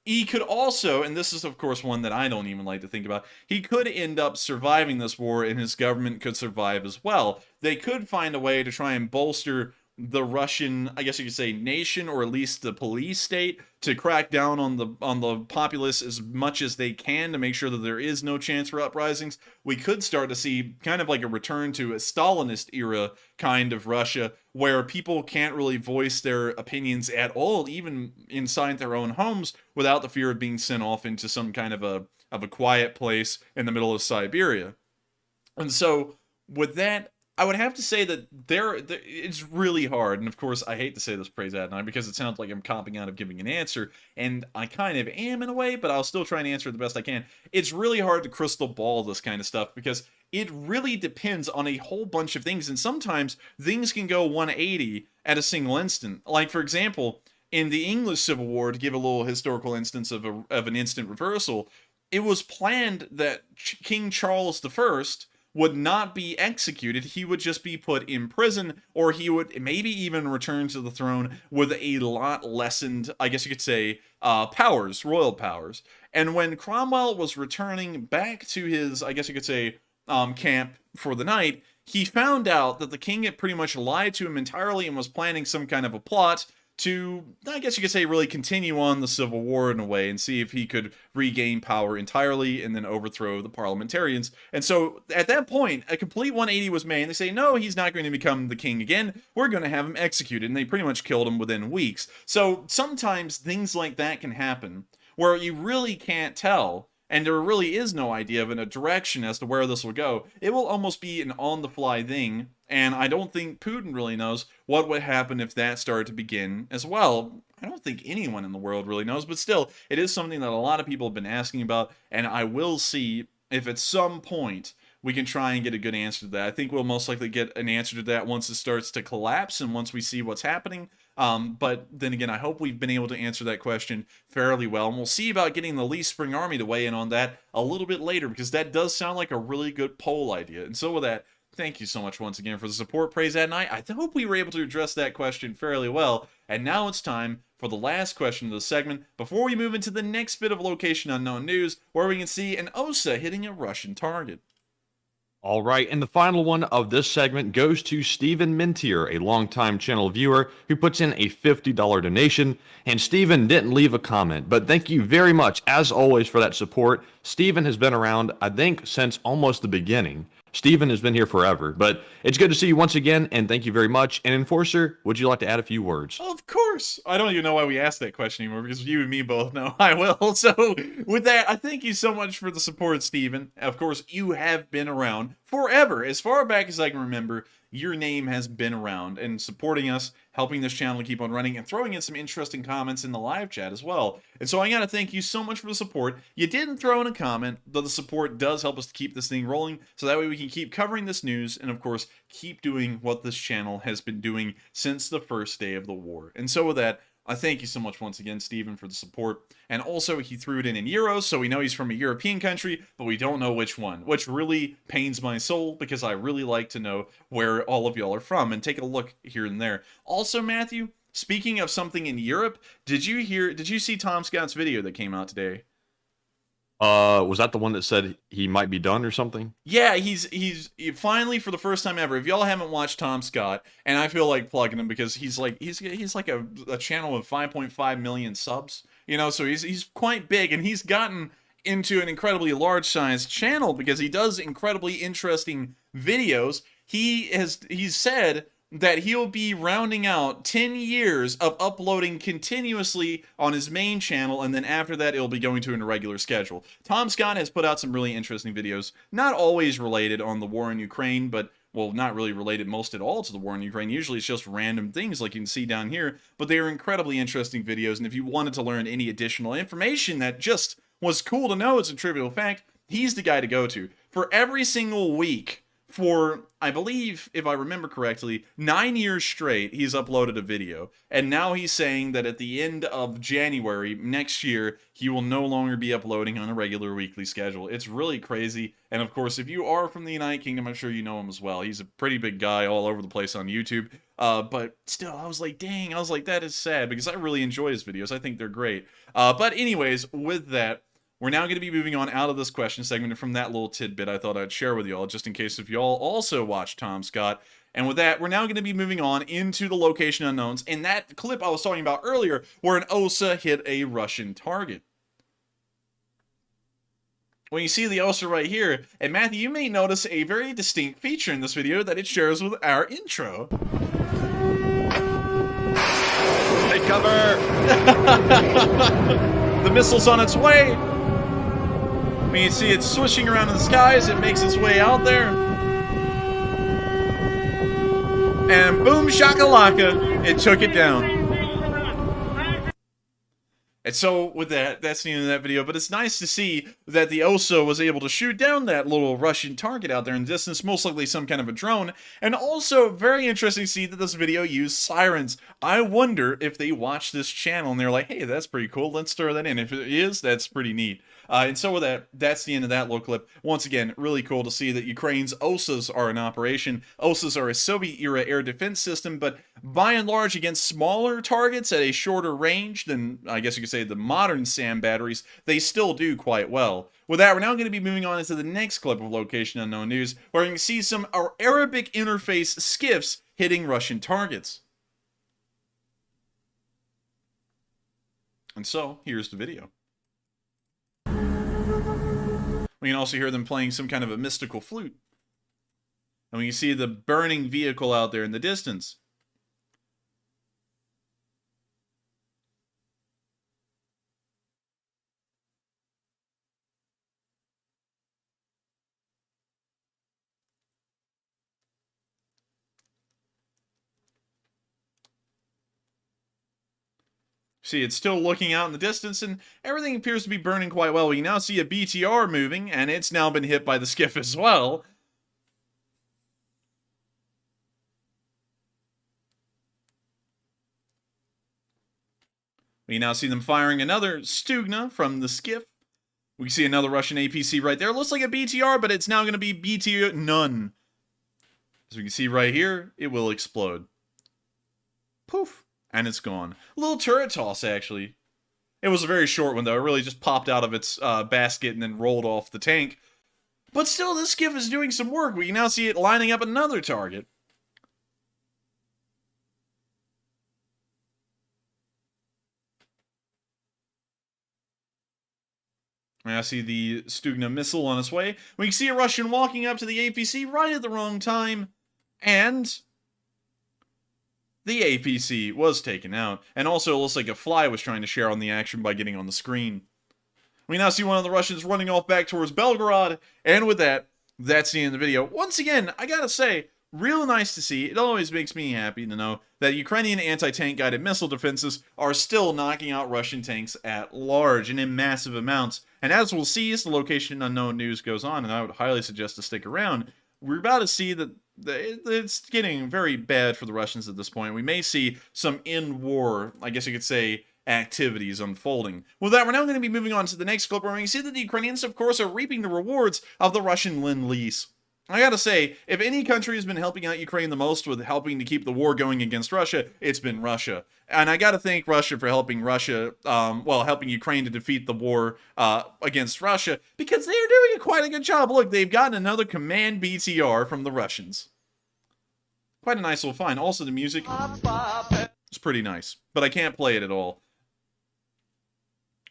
he could also, and this is of course one that I don't even like to think about, he could end up surviving this war and his government could survive as well. They could find a way to try and bolster the Russian, I guess you could say, nation, or at least the police state, to crack down on the populace as much as they can to make sure that there is no chance for uprisings, we could start to see kind of like a return to a Stalinist era kind of Russia, where people can't really voice their opinions at all, even inside their own homes, without the fear of being sent off into some kind of a quiet place in the middle of Siberia. And so, with that, I would have to say that it's really hard, and of course, I hate to say this phrase at night because it sounds like I'm copping out of giving an answer, and I kind of am in a way, but I'll still try and answer it the best I can. It's really hard to crystal ball this kind of stuff because it really depends on a whole bunch of things, and sometimes things can go 180 at a single instant. Like, for example, in the English Civil War, to give a little historical instance of an instant reversal, it was planned that King Charles I would not be executed. He would just be put in prison, or he would maybe even return to the throne with a lot lessened, I guess you could say, powers, royal powers. And when Cromwell was returning back to his, I guess you could say, camp for the night, he found out that the king had pretty much lied to him entirely and was planning some kind of a plot to, I guess you could say, really continue on the Civil War in a way and see if he could regain power entirely and then overthrow the parliamentarians. And so at that point, a complete 180 was made, and they say, no, he's not going to become the king again. We're going to have him executed. And they pretty much killed him within weeks. So sometimes things like that can happen where you really can't tell, and there really is no idea of a direction as to where this will go. It will almost be an on-the-fly thing, and I don't think Putin really knows what would happen if that started to begin as well. I don't think anyone in the world really knows, but still, it is something that a lot of people have been asking about, and I will see if at some point we can try and get a good answer to that. I think we'll most likely get an answer to that once it starts to collapse and once we see what's happening. But then again, I hope we've been able to answer that question fairly well. And we'll see about getting the Lee Spring Army to weigh in on that a little bit later, because that does sound like a really good poll idea. And so with that, thank you so much once again for the support, Praise at Night. I hope we were able to address that question fairly well. And now it's time for the last question of the segment before we move into the next bit of Location Unknown news, where we can see an OSA hitting a Russian target. All right, and the final one of this segment goes to Stephen Mintier, a longtime channel viewer who puts in a $50 donation. And Stephen didn't leave a comment, but thank you very much, as always, for that support. Stephen has been around, I think, since almost the beginning. Stephen has been here forever, but it's good to see you once again, and thank you very much. And Enforcer, would you like to add a few words? Of course. I don't even know why we asked that question anymore, because you and me both know I will. So with that, I thank you so much for the support, Stephen. Of course, you have been around forever. As far back as I can remember, your name has been around and supporting us, helping this channel to keep on running, and throwing in some interesting comments in the live chat as well. And so I gotta thank you so much for the support. You didn't throw in a comment, though the support does help us to keep this thing rolling, so that way we can keep covering this news, and of course, keep doing what this channel has been doing since the first day of the war. And so with that, I thank you so much once again, Stephen, for the support. And also, he threw it in euros, so we know he's from a European country, but we don't know which one, which really pains my soul, because I really like to know where all of y'all are from, and take a look here and there. Also, Matthew, speaking of something in Europe, did you see Tom Scott's video that came out today? Was that the one that said he might be done or something? Yeah, he's finally, for the first time ever. If y'all haven't watched Tom Scott, and I feel like plugging him because he's like a channel with 5.5 million subs, you know, so he's quite big, and he's gotten into an incredibly large sized channel because he does incredibly interesting videos. He's said that he'll be rounding out 10 years of uploading continuously on his main channel, and then after that, it'll be going to an irregular schedule. Tom Scott has put out some really interesting videos, not always related on the war in Ukraine, but, well, not really related most at all to the war in Ukraine. Usually it's just random things like you can see down here, but they are incredibly interesting videos, and if you wanted to learn any additional information that just was cool to know, it's a trivial fact, he's the guy to go to. For every single week, for, I believe, if I remember correctly, 9 years straight, he's uploaded a video. And now he's saying that at the end of January next year, he will no longer be uploading on a regular weekly schedule. It's really crazy. And of course, if you are from the United Kingdom, I'm sure you know him as well. He's a pretty big guy all over the place on YouTube. But still, I was like, dang, that is sad, because I really enjoy his videos. I think they're great. But anyways, with that, we're now going to be moving on out of this question segment, and from that little tidbit I thought I'd share with y'all, just in case if y'all also watch Tom Scott, And with that, we're now going to be moving on into the location unknowns, and that clip I was talking about earlier, where an OSA hit a Russian target. When you see the OSA right here, and Matthew, you may notice a very distinct feature in this video that it shares with our intro. Take cover! The missile's on its way. When you see it swishing around in the skies, it makes its way out there. And boom shakalaka, it took it down. And so with that, that's the end of that video, but it's nice to see that the OSA was able to shoot down that little Russian target out there in the distance, most likely some kind of a drone, and also very interesting to see that this video used sirens. I wonder if they watch this channel and they're like, hey, that's pretty cool, let's throw that in. If it is, that's pretty neat. And so with that, that's the end of that little clip. Once again, really cool to see that Ukraine's OSAs are in operation. OSAs are a Soviet-era air defense system, but by and large, against smaller targets at a shorter range than, I guess you could say, the modern SAM batteries, they still do quite well. With that, we're now going to be moving on into the next clip of Location Unknown News, where you can see some Arabic interface skiffs hitting Russian targets. And so, here's the video. We can also hear them playing some kind of a mystical flute. And we can see the burning vehicle out there in the distance. See, it's still looking out in the distance, and everything appears to be burning quite well. We can now see a BTR moving, and it's now been hit by the skiff as well. We now see them firing another Stugna from the skiff. We can see another Russian APC right there. It looks like a BTR, but it's now going to be BTR none. As we can see right here, it will explode. Poof. And it's gone. A little turret toss, actually. It was a very short one, though. It really just popped out of its basket and then rolled off the tank. But still, this skiff is doing some work. We can now see it lining up another target. We now see the Stugna missile on its way. We can see a Russian walking up to the APC right at the wrong time. And the APC was taken out, and also it looks like a fly was trying to share on the action by getting on the screen. We now see one of the Russians running off back towards Belgorod, and with that, that's the end of the video. Once again, I gotta say, real nice to see. It always makes me happy to know that Ukrainian anti-tank guided missile defenses are still knocking out Russian tanks at large and in massive amounts. And as we'll see as the Location Unknown News goes on, and I would highly suggest to stick around, we're about to see that it's getting very bad for the Russians at this point. We may see some in-war, I guess you could say, activities unfolding. With that, we're now going to be moving on to the next clip where we can see that the Ukrainians, of course, are reaping the rewards of the Russian Lend-Lease. I gotta say, if any country has been helping out Ukraine the most with helping to keep the war going against Russia, it's been Russia. And I gotta thank Russia for helping helping Ukraine to defeat the war against Russia, because they're doing quite a good job. Look, they've gotten another command BTR from the Russians. Quite a nice little find. Also, the music is pretty nice, but I can't play it at all.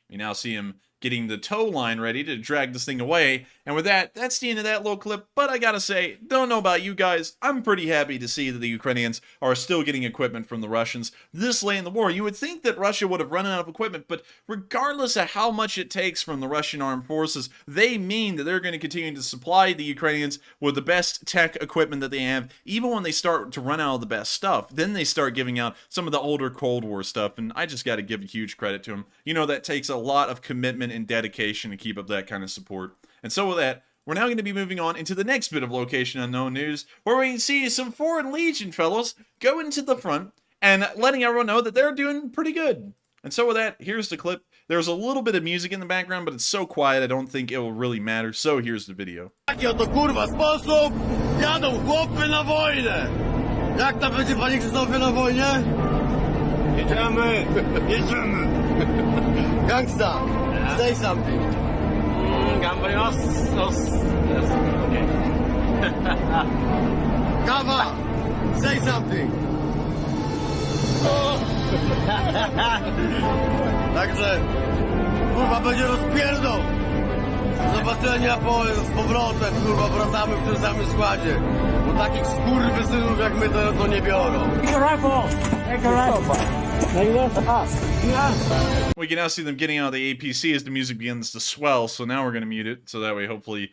You now see him getting the tow line ready to drag this thing away. And with that, that's the end of that little clip. But I gotta say, don't know about you guys, I'm pretty happy to see that the Ukrainians are still getting equipment from the Russians this late in the war. You would think that Russia would have run out of equipment, but regardless of how much it takes from the Russian armed forces, they mean that they're going to continue to supply the Ukrainians with the best tech equipment that they have, even when they start to run out of the best stuff. Then they start giving out some of the older Cold War stuff, and I just gotta give a huge credit to them. You know, that takes a lot of commitment and dedication to keep up that kind of support. And so with that, we're now going to be moving on into the next bit of Location Unknown News, where we can see some Foreign Legion fellows going to the front and letting everyone know that they're doing pretty good. And so with that, here's the clip. There's a little bit of music in the background, but it's so quiet I don't think it will really matter. So here's the video. Say something. Kawa! Say something! Także, kurwa, będzie rozpierdol! Do zobaczenia z powrotem, kurwa, wracamy w tym samym składzie. Bo takich skurwysynów jak my to nie biorą. We can now see them getting out of the APC as the music begins to swell, so now we're going to mute it, so that way hopefully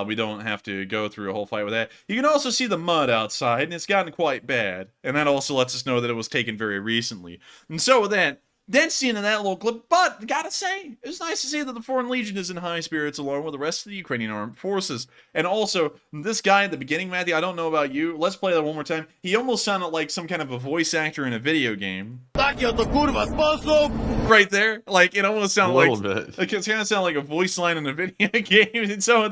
we don't have to go through a whole fight with that. You can also see the mud outside, and it's gotten quite bad, and that also lets us know that it was taken very recently. And so with that, then seeing in that little clip, but gotta say, it's nice to see that the Foreign Legion is in high spirits along with the rest of the Ukrainian armed forces. And also, this guy at the beginning, Matthew, I don't know about you, let's play that one more time. He almost sounded like some kind of a voice actor in a video game. Taki oto kurwa sposób! Right there, like it almost sounded A like little bit. Like it's kind of sound like a voice line in a video game. And so with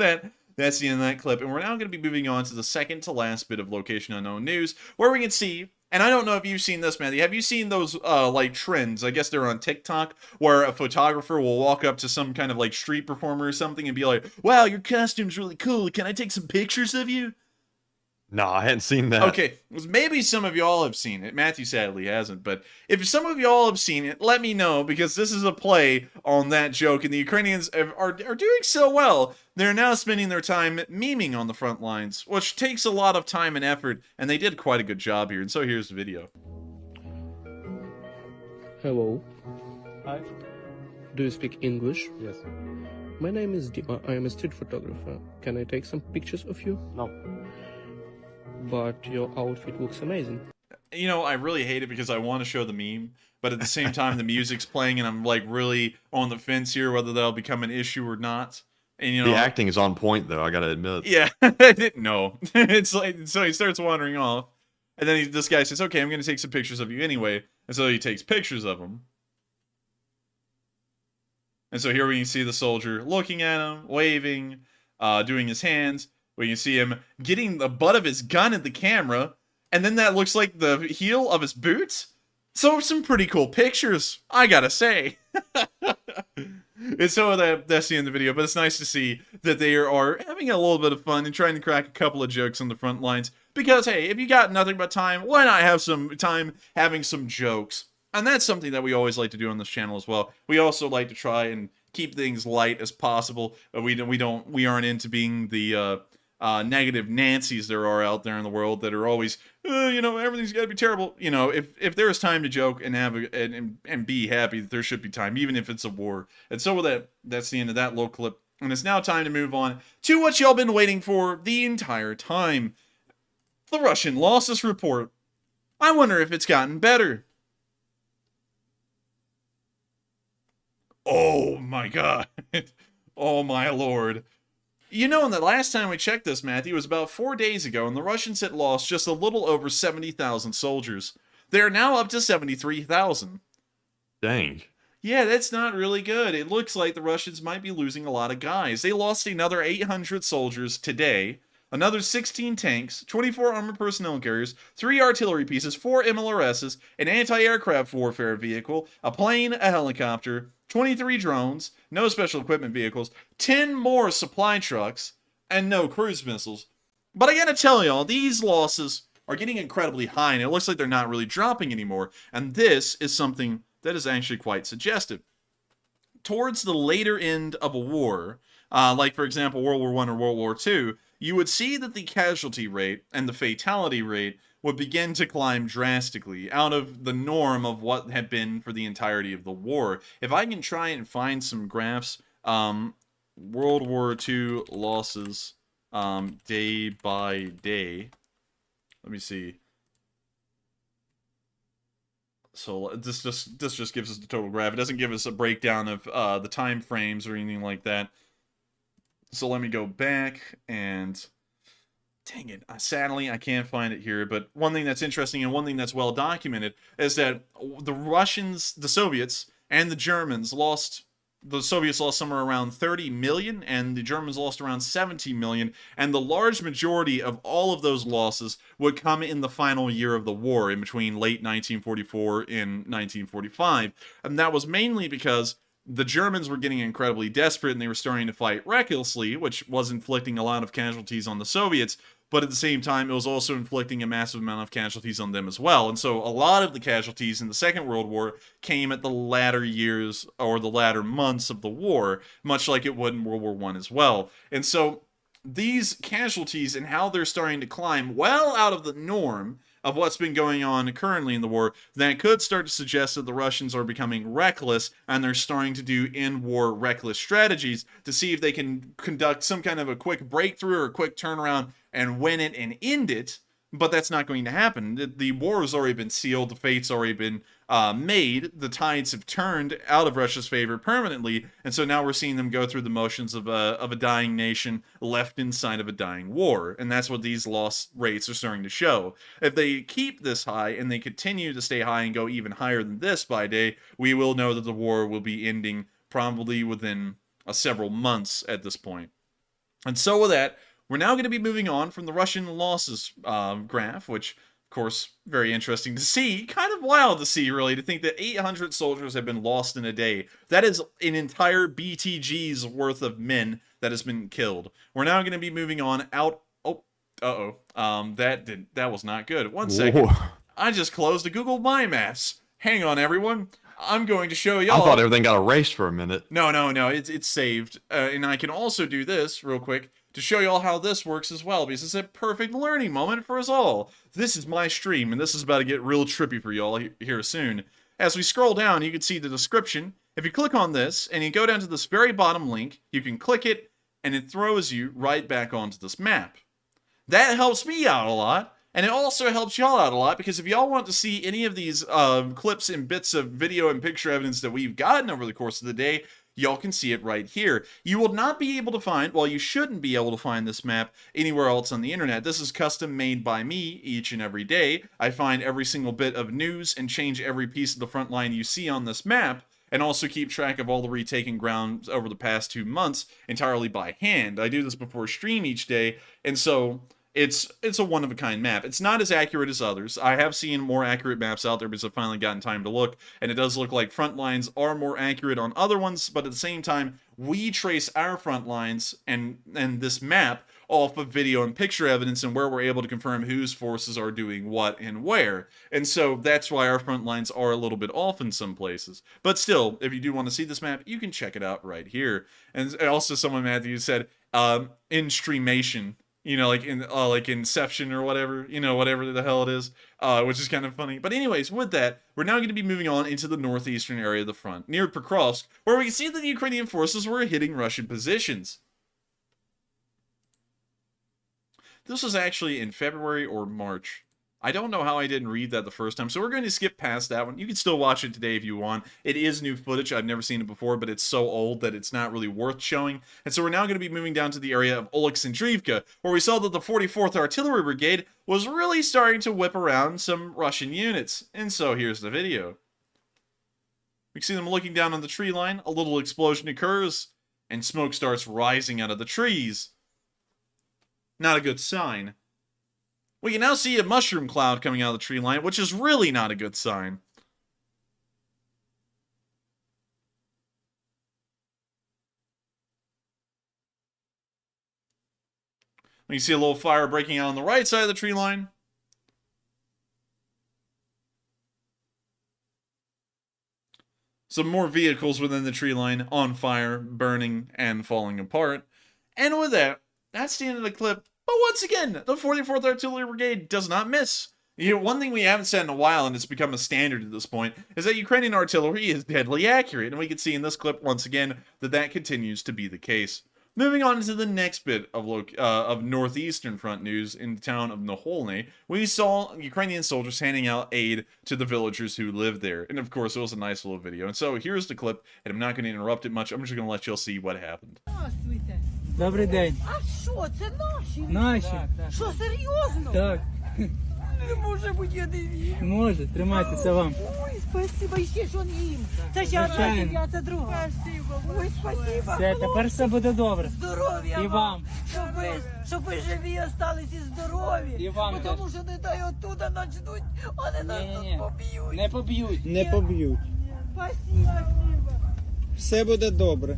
that's the end of that clip. And we're now going to be moving on to the second to last bit of Location Unknown news, where we can see. And I don't know if you've seen this, Matthew. Have you seen those, like, trends? I guess they're on TikTok, where a photographer will walk up to some kind of, like, street performer or something and be like, wow, your costume's really cool. Can I take some pictures of you? No, I hadn't seen that. Okay, maybe some of y'all have seen it. Matthew sadly hasn't, but if some of y'all have seen it, let me know, because this is a play on that joke, and the Ukrainians are doing so well. They're now spending their time memeing on the front lines, which takes a lot of time and effort, and they did quite a good job here, and so here's the video. Hello. Hi. Do you speak English? Yes. My name is Dima. I am a street photographer. Can I take some pictures of you? No. But your outfit looks amazing. You know, I really hate it because I want to show the meme, but at the same time the music's playing and I'm like really on the fence here whether that'll become an issue or not. And you know, The acting is on point, though, I gotta admit. yeah, I didn't know. It's like, so he starts wandering off, and then this guy says, okay, I'm going to take some pictures of you anyway. And so he takes pictures of him. And so here we can see the soldier looking at him, waving, doing his hands. We can see him getting the butt of his gun at the camera, and then that looks like the heel of his boots. So some pretty cool pictures, I gotta say. And so that's the end of the video, but it's nice to see that they are having a little bit of fun and trying to crack a couple of jokes on the front lines. Because, hey, if you got nothing but time, why not have some time having some jokes? And that's something that we always like to do on this channel as well. We also like to try and keep things light as possible. We aren't into being the negative Nancy's there are out there in the world that are always, you know, everything's got to be terrible. You know, if there's time to joke and have and be happy, there should be time, even if it's a war. And so with that, that's the end of that little clip. And it's now time to move on to what y'all been waiting for the entire time. The Russian losses report. I wonder if it's gotten better. Oh my god. Oh my lord. You know, the last time we checked this, Matthew, was about 4 days ago, and the Russians had lost just a little over 70,000 soldiers. They are now up to 73,000. Dang. Yeah, that's not really good. It looks like the Russians might be losing a lot of guys. They lost another 800 soldiers today, another 16 tanks, 24 armored personnel carriers, 3 artillery pieces, 4 MLRSs, an anti-aircraft warfare vehicle, a plane, a helicopter, 23 drones, no special equipment vehicles, 10 more supply trucks, and no cruise missiles. But I gotta tell y'all, these losses are getting incredibly high, and it looks like they're not really dropping anymore. And this is something that is actually quite suggestive. Towards the later end of a war, like for example World War I or World War II, you would see that the casualty rate and the fatality rate would begin to climb drastically out of the norm of what had been for the entirety of the war. If I can try and find some graphs, World War II losses day by day. Let me see. So this just gives us the total graph. It doesn't give us a breakdown of the time frames or anything like that. So let me go back and... Dang it, sadly I can't find it here, but one thing that's interesting and one thing that's well documented is that the Russians, the Soviets, and the Germans lost, the Soviets lost somewhere around 30 million, and the Germans lost around 70 million, and the large majority of all of those losses would come in the final year of the war, in between late 1944 and 1945, and that was mainly because the Germans were getting incredibly desperate and they were starting to fight recklessly, which was inflicting a lot of casualties on the Soviets, but at the same time, it was also inflicting a massive amount of casualties on them as well. And so a lot of the casualties in the Second World War came at the latter years or the latter months of the war, much like it would in World War I as well. And so these casualties and how they're starting to climb well out of the norm of what's been going on currently in the war, that could start to suggest that the Russians are becoming reckless and they're starting to do in-war reckless strategies to see if they can conduct some kind of a quick breakthrough or a quick turnaround and win it and end it. But that's not going to happen. The war has already been sealed. The fate's already been made. The tides have turned out of Russia's favor permanently, and so now we're seeing them go through the motions of a dying nation left inside of a dying war, and that's what these loss rates are starting to show. If they keep this high and they continue to stay high and go even higher than this by day, we will know that the war will be ending probably within several months at this point. And so with that, we're now going to be moving on from the Russian losses graph, which, of course, very interesting to see. Kind of wild to see, really, to think that 800 soldiers have been lost in a day. That is an entire BTG's worth of men that has been killed. We're now going to be moving on out... Oh, that was not good. One second. I just closed the Google My Maps. Hang on, everyone. I'm going to show y'all... I thought everything got erased for a minute. No, it's saved. And I can also do this real quick to show y'all how this works as well, because it's a perfect learning moment for us all. This is my stream, and this is about to get real trippy for y'all here soon. As we scroll down, you can see the description. If you click on this, and you go down to this very bottom link, you can click it, and it throws you right back onto this map. That helps me out a lot. And it also helps y'all out a lot, because if y'all want to see any of these clips and bits of video and picture evidence that we've gotten over the course of the day, y'all can see it right here. You will not be able to find, well, you shouldn't be able to find this map anywhere else on the internet. This is custom made by me each and every day. I find every single bit of news and change every piece of the front line you see on this map, and also keep track of all the retaken ground over the past 2 months entirely by hand. I do this before stream each day, and so... It's a one-of-a-kind map. It's not as accurate as others. I have seen more accurate maps out there because I've finally gotten time to look, and it does look like front lines are more accurate on other ones, but at the same time, we trace our front lines and this map off of video and picture evidence and where we're able to confirm whose forces are doing what and where. And so that's why our front lines are a little bit off in some places. But still, if you do want to see this map, you can check it out right here. And also someone, Matthew, said, in streamation, you know, like Inception or whatever, you know, whatever the hell it is, which is kind of funny. But anyways, with that, we're now going to be moving on into the northeastern area of the front, near Pokrovsk, where we can see that the Ukrainian forces were hitting Russian positions. This was actually in February or March. I don't know how I didn't read that the first time, so we're going to skip past that one. You can still watch it today if you want. It is new footage. I've never seen it before, but it's so old that it's not really worth showing. And so we're now going to be moving down to the area of Oleksandrivka, where we saw that the 44th Artillery Brigade was really starting to whip around some Russian units. And so here's the video. We can see them looking down on the tree line. A little explosion occurs, and smoke starts rising out of the trees. Not a good sign. We can now see a mushroom cloud coming out of the tree line, which is really not a good sign. We can see a little fire breaking out on the right side of the tree line. Some more vehicles within the tree line on fire, burning, and falling apart. And with that, that's the end of the clip. But once again, the 44th Artillery Brigade does not miss. You know, one thing we haven't said in a while, and it's become a standard at this point, is that Ukrainian artillery is deadly accurate. And we can see in this clip, once again, that that continues to be the case. Moving on to the next bit of northeastern front news in the town of Naholny, we saw Ukrainian soldiers handing out aid to the villagers who lived there. And of course, it was a nice little video. And so here's the clip, and I'm not going to interrupt it much. I'm just going to let y'all see what happened. Добрий день. А що, це наші? Наші. Що, серйозно? Так. Не може бути, я не вірю. Може, тримайте, це вам. Ой, спасибо, і ще ж он їм. Це ж одна сім'я, це друга. Спасибо. Ой, спасибо. Все, тепер все буде добре. Здоров'я І вам. Щоб ви живі остались і здорові. І вам теж. Тому що не дай оттуда начнуть, вони нас тут поб'ють. Не поб'ють. Не поб'ють. Спасибо. Все буде добре.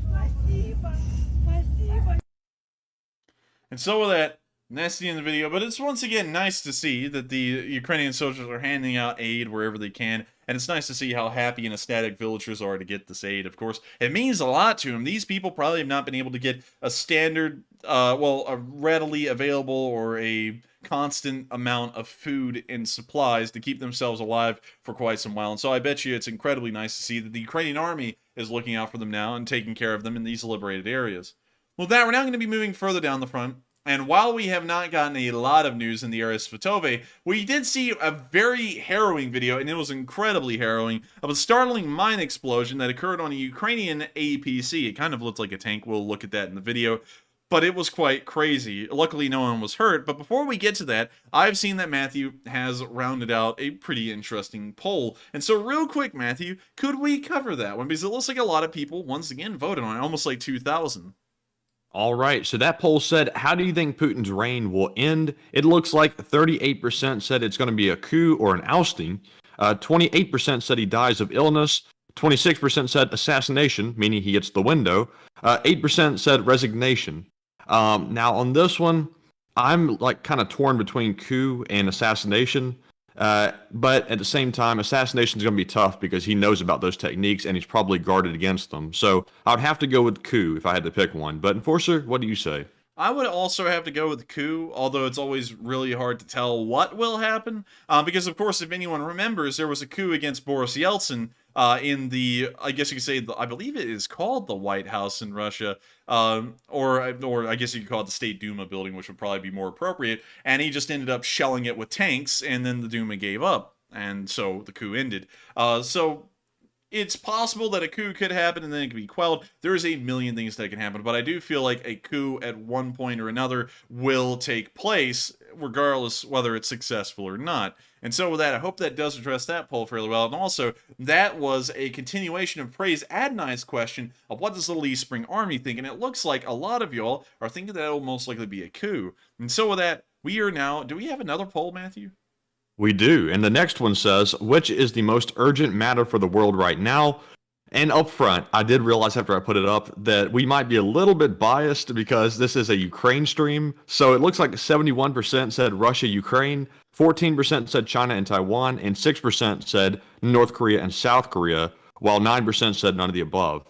And so with that, that's the end of the video. But it's once again nice to see that the Ukrainian soldiers are handing out aid wherever they can. And it's nice to see how happy and ecstatic villagers are to get this aid, of course. It means a lot to them. These people probably have not been able to get a standard, a readily available or a constant amount of food and supplies to keep themselves alive for quite some while. And so I bet you it's incredibly nice to see that the Ukrainian army is looking out for them now and taking care of them in these liberated areas. With that, we're now going to be moving further down the front. And while we have not gotten a lot of news in the area of Svatove, we did see a very harrowing video, and it was incredibly harrowing, of a startling mine explosion that occurred on a Ukrainian APC. It kind of looked like a tank. We'll look at that in the video. But it was quite crazy. Luckily, no one was hurt. But before we get to that, I've seen that Matthew has rounded out a pretty interesting poll. And so real quick, Matthew, could we cover that one? Because it looks like a lot of people, once again, voted on it. Almost like 2,000. All right, so that poll said, how do you think Putin's reign will end? It looks like 38% said it's going to be a coup or an ousting. 28% said he dies of illness. 26% said assassination, meaning he gets the window. 8% said resignation. Now, on this one, I'm like kind of torn between coup and assassination. But at the same time, assassination is going to be tough because he knows about those techniques and he's probably guarded against them. So I would have to go with coup if I had to pick one. But Enforcer, what do you say? I would also have to go with coup, although it's always really hard to tell what will happen. Because, of course, if anyone remembers, there was a coup against Boris Yeltsin in the, I guess you could say, I believe it is called the White House in Russia, or I guess you could call it the State Duma building, which would probably be more appropriate. And he just ended up shelling it with tanks, and then the Duma gave up, and so the coup ended. So it's possible that a coup could happen and then it could be quelled. There's a million things that can happen, but I do feel like a coup at one point or another will take place, regardless whether it's successful or not. And so with that, I hope that does address that poll fairly well. And also, that was a continuation of Praise Adonai's question of what does the Lee Spring Army think? And it looks like a lot of y'all are thinking that it will most likely be a coup. And so with that, we are now... Do we have another poll, Matthew? We do. And the next one says, which is the most urgent matter for the world right now? And up front, I did realize after I put it up that we might be a little bit biased because this is a Ukraine stream. So it looks like 71% said Russia, Ukraine, 14% said China and Taiwan, and 6% said North Korea and South Korea, while 9% said none of the above.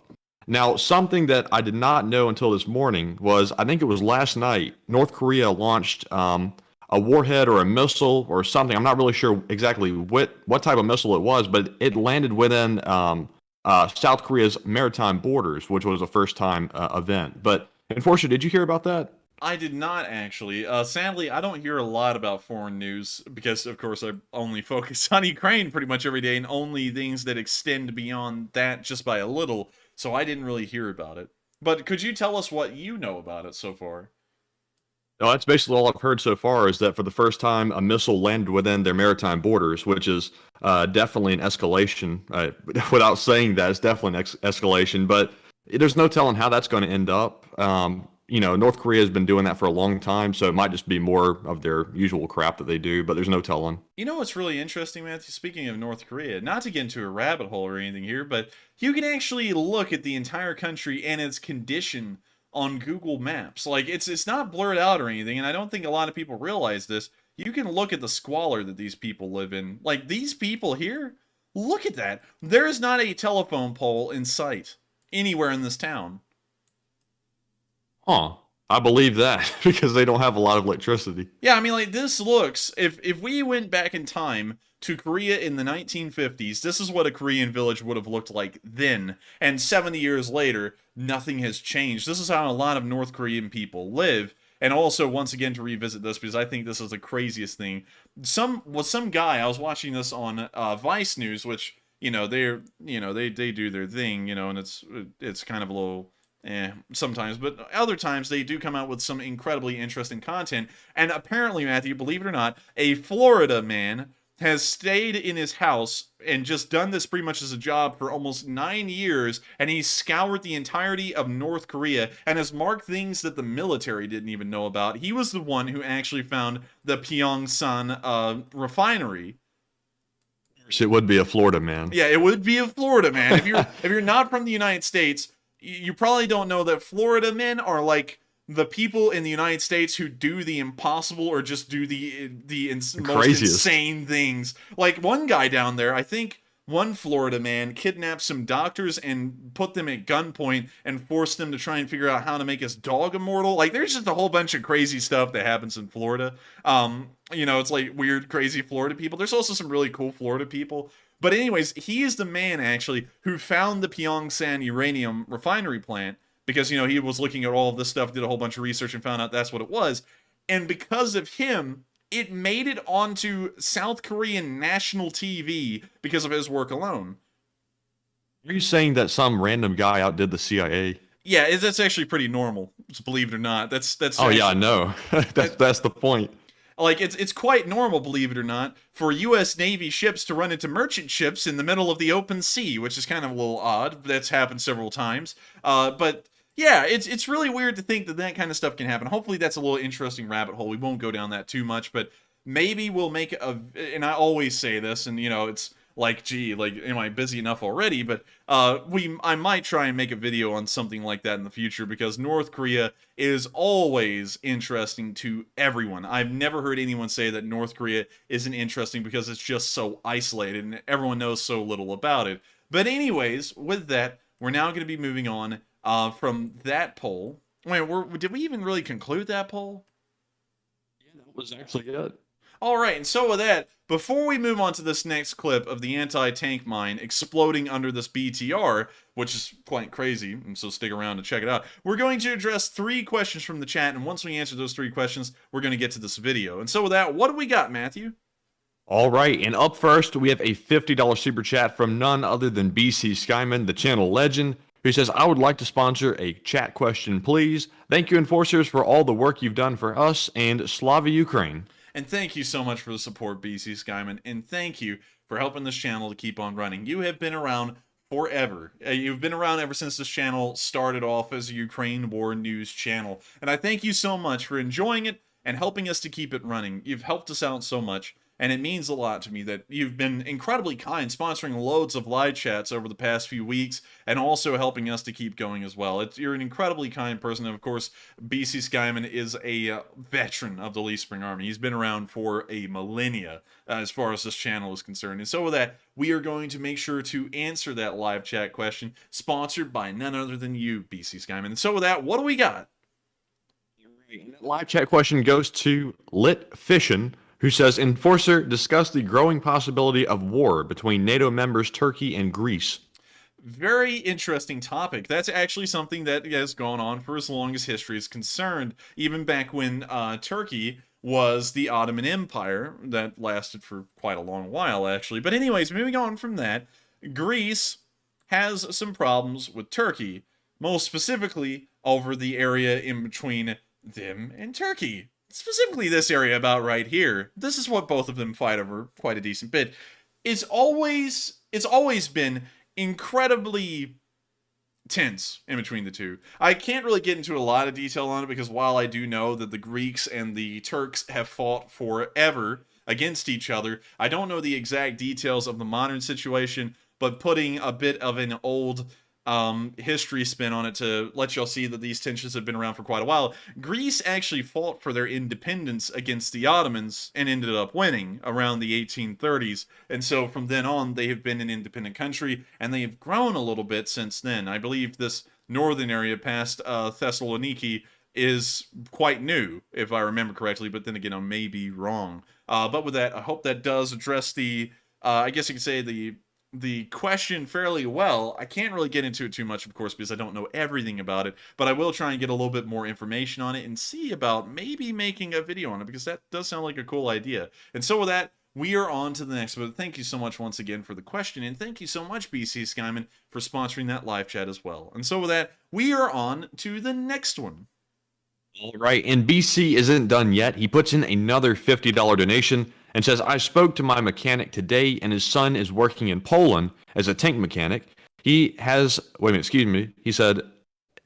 Now, something that I did not know until this morning was, I think it was last night, North Korea launched a warhead or a missile or something. I'm not really sure exactly what type of missile it was, but it landed within South Korea's maritime borders, which was a first-time event. But, Enforcer, did you hear about that? I did not, actually. Sadly, I don't hear a lot about foreign news because, of course, I only focus on Ukraine pretty much every day and only things that extend beyond that just by a little, so I didn't really hear about it. But could you tell us what you know about it so far? No, that's basically all I've heard so far is that for the first time, a missile landed within their maritime borders, which is definitely an escalation. Without saying that, it's definitely an escalation, but there's no telling how that's going to end up. North Korea has been doing that for a long time, so it might just be more of their usual crap that they do, but there's no telling. You know what's really interesting, Matthew? Speaking of North Korea, not to get into a rabbit hole or anything here, but you can actually look at the entire country and its condition on Google Maps. Like, it's not blurred out or anything, and I don't think a lot of people realize this. You can look at the squalor that these people live in. Like, these people here, look at that. There is not a telephone pole in sight anywhere in this town. Huh. I believe that, because they don't have a lot of electricity. Yeah, I mean, like, this looks... If we went back in time to Korea in the 1950s, this is what a Korean village would have looked like then. And 70 years later, nothing has changed. This is how a lot of North Korean people live. And also, once again, to revisit this, because I think this is the craziest thing. Some guy, I was watching this on Vice News, which, they do their thing, and it's kind of a little... sometimes, but other times they do come out with some incredibly interesting content. And apparently, Matthew, believe it or not, a Florida man has stayed in his house and just done this pretty much as a job for almost 9 years, and he's scoured the entirety of North Korea and has marked things that the military didn't even know about. He was the one who actually found the Pyeongsan refinery. It would be a Florida man. Yeah, it would be a Florida man. If you're not from the United States, you probably don't know that Florida men are like the people in the United States who do the impossible or just do the most craziest. insane things. Like one guy down there, I think one Florida man kidnapped some doctors and put them at gunpoint and forced them to try and figure out how to make his dog immortal. Like there's just a whole bunch of crazy stuff that happens in Florida. It's like weird, crazy Florida people. There's also some really cool Florida people. But anyways, he is the man actually who found the Pyeongsan uranium refinery plant because, he was looking at all of this stuff, did a whole bunch of research and found out that's what it was. And because of him, it made it onto South Korean national TV because of his work alone. Are you saying that some random guy outdid the CIA? Yeah, that's actually pretty normal, believe it or not. That's. Oh actually, yeah, I know. that's the point. Like it's quite normal, believe it or not, for U.S. Navy ships to run into merchant ships in the middle of the open sea, which is kind of a little odd. That's happened several times. But yeah, it's really weird to think that kind of stuff can happen. Hopefully that's a little interesting rabbit hole. We won't go down that too much, but maybe we'll make and I always say this, and it's like, gee, like, am I busy enough already? But I might try and make a video on something like that in the future because North Korea is always interesting to everyone. I've never heard anyone say that North Korea isn't interesting because it's just so isolated and everyone knows so little about it. But anyways, with that, we're now going to be moving on from that poll. Wait, did we even really conclude that poll? Yeah, that was actually it. All right, and so with that, before we move on to this next clip of the anti-tank mine exploding under this BTR, which is quite crazy, and so stick around to check it out, we're going to address 3 questions from the chat, and once we answer those 3 questions, we're going to get to this video. And so with that, what do we got, Matthew? All right, and up first, we have a $50 super chat from none other than BC Skyman, the channel legend, who says, I would like to sponsor a chat question, please. Thank you, Enforcers, for all the work you've done for us, and Slava Ukraine. And thank you so much for the support, BC Skyman, and thank you for helping this channel to keep on running. You have been around forever. You've been around ever since this channel started off as a Ukraine war news channel, and I thank you so much for enjoying it and helping us to keep it running. You've helped us out so much, and it means a lot to me that you've been incredibly kind, sponsoring loads of live chats over the past few weeks, and also helping us to keep going as well. You're an incredibly kind person, and of course, BC Skyman is a veteran of the Lee Spring Army. He's been around for a millennia as far as this channel is concerned. And so with that, we are going to make sure to answer that live chat question, sponsored by none other than you, BC Skyman. And so with that, what do we got? Live chat question goes to Lit Fishin, who says, Enforcer, discuss the growing possibility of war between NATO members Turkey and Greece. Very interesting topic. That's actually something that has gone on for as long as history is concerned, even back when Turkey was the Ottoman Empire. That lasted for quite a long while, actually. But anyways, moving on from that, Greece has some problems with Turkey, most specifically over the area in between them and Turkey. Specifically this area about right here. This is what both of them fight over quite a decent bit. It's always been incredibly tense in between the two. I can't really get into a lot of detail on it because while I do know that the Greeks and the Turks have fought forever against each other, I don't know the exact details of the modern situation, but putting a bit of an old history spin on it to let y'all see that these tensions have been around for quite a while. Greece actually fought for their independence against the Ottomans and ended up winning around the 1830s. And so from then on, they have been an independent country, and they have grown a little bit since then. I believe this northern area past Thessaloniki is quite new, if I remember correctly, but then again, I may be wrong. But with that, I hope that does address the, I guess you could say the question fairly well. I can't really get into it too much, of course, because I don't know everything about it, but I will try and get a little bit more information on it and see about maybe making a video on it, because that does sound like a cool idea. And so with that, we are on to the next one. Thank you so much once again for the question, and thank you so much, BC Skyman, for sponsoring that live chat as well. And so with that, we are on to the next one. All right, and BC isn't done yet. He puts in another $50 donation and says, I spoke to my mechanic today, and his son is working in Poland as a tank mechanic. He has, he said,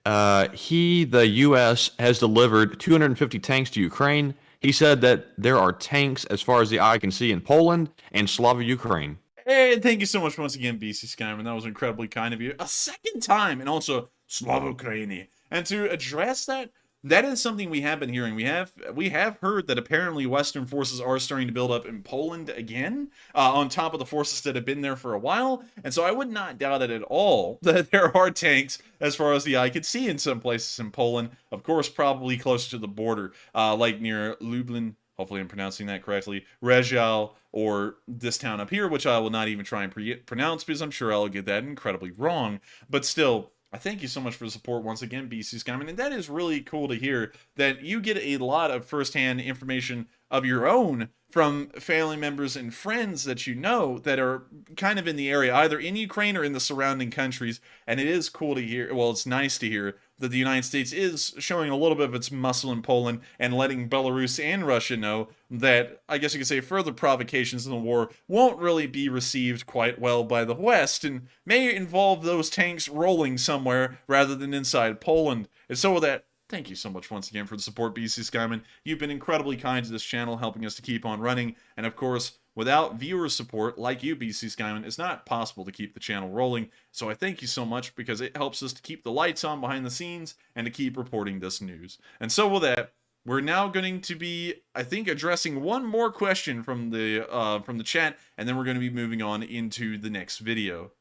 the U.S. has delivered 250 tanks to Ukraine. He said that there are tanks as far as the eye can see in Poland and Slava Ukraine. And thank you so much once again, BC Skyman. That was incredibly kind of you. A second time, and also Slava Ukraini. And to address that, that is something we have been hearing. We have heard that apparently Western forces are starting to build up in Poland again, on top of the forces that have been there for a while. And so I would not doubt it at all that there are tanks as far as the eye could see in some places in Poland. Of course, probably closer to the border, like near Lublin. Hopefully I'm pronouncing that correctly, Regial, or this town up here, which I will not even try and pronounce because I'm sure I'll get that incredibly wrong. But still, I thank you so much for the support once again, BC Skyman, and that is really cool to hear that you get a lot of firsthand information of your own from family members and friends that you know that are kind of in the area, either in Ukraine or in the surrounding countries, and it is cool to hear, well, it's nice to hear that the United States is showing a little bit of its muscle in Poland and letting Belarus and Russia know that, I guess you could say, further provocations in the war won't really be received quite well by the West and may involve those tanks rolling somewhere rather than inside Poland. And so with that, thank you so much once again for the support, BC Skyman. You've been incredibly kind to this channel, helping us to keep on running. And of course, without viewer support like you, BC Skyman, it's not possible to keep the channel rolling. So I thank you so much because it helps us to keep the lights on behind the scenes and to keep reporting this news. And so with that, we're now going to be, I think, addressing one more question from the chat, and then we're going to be moving on into the next video.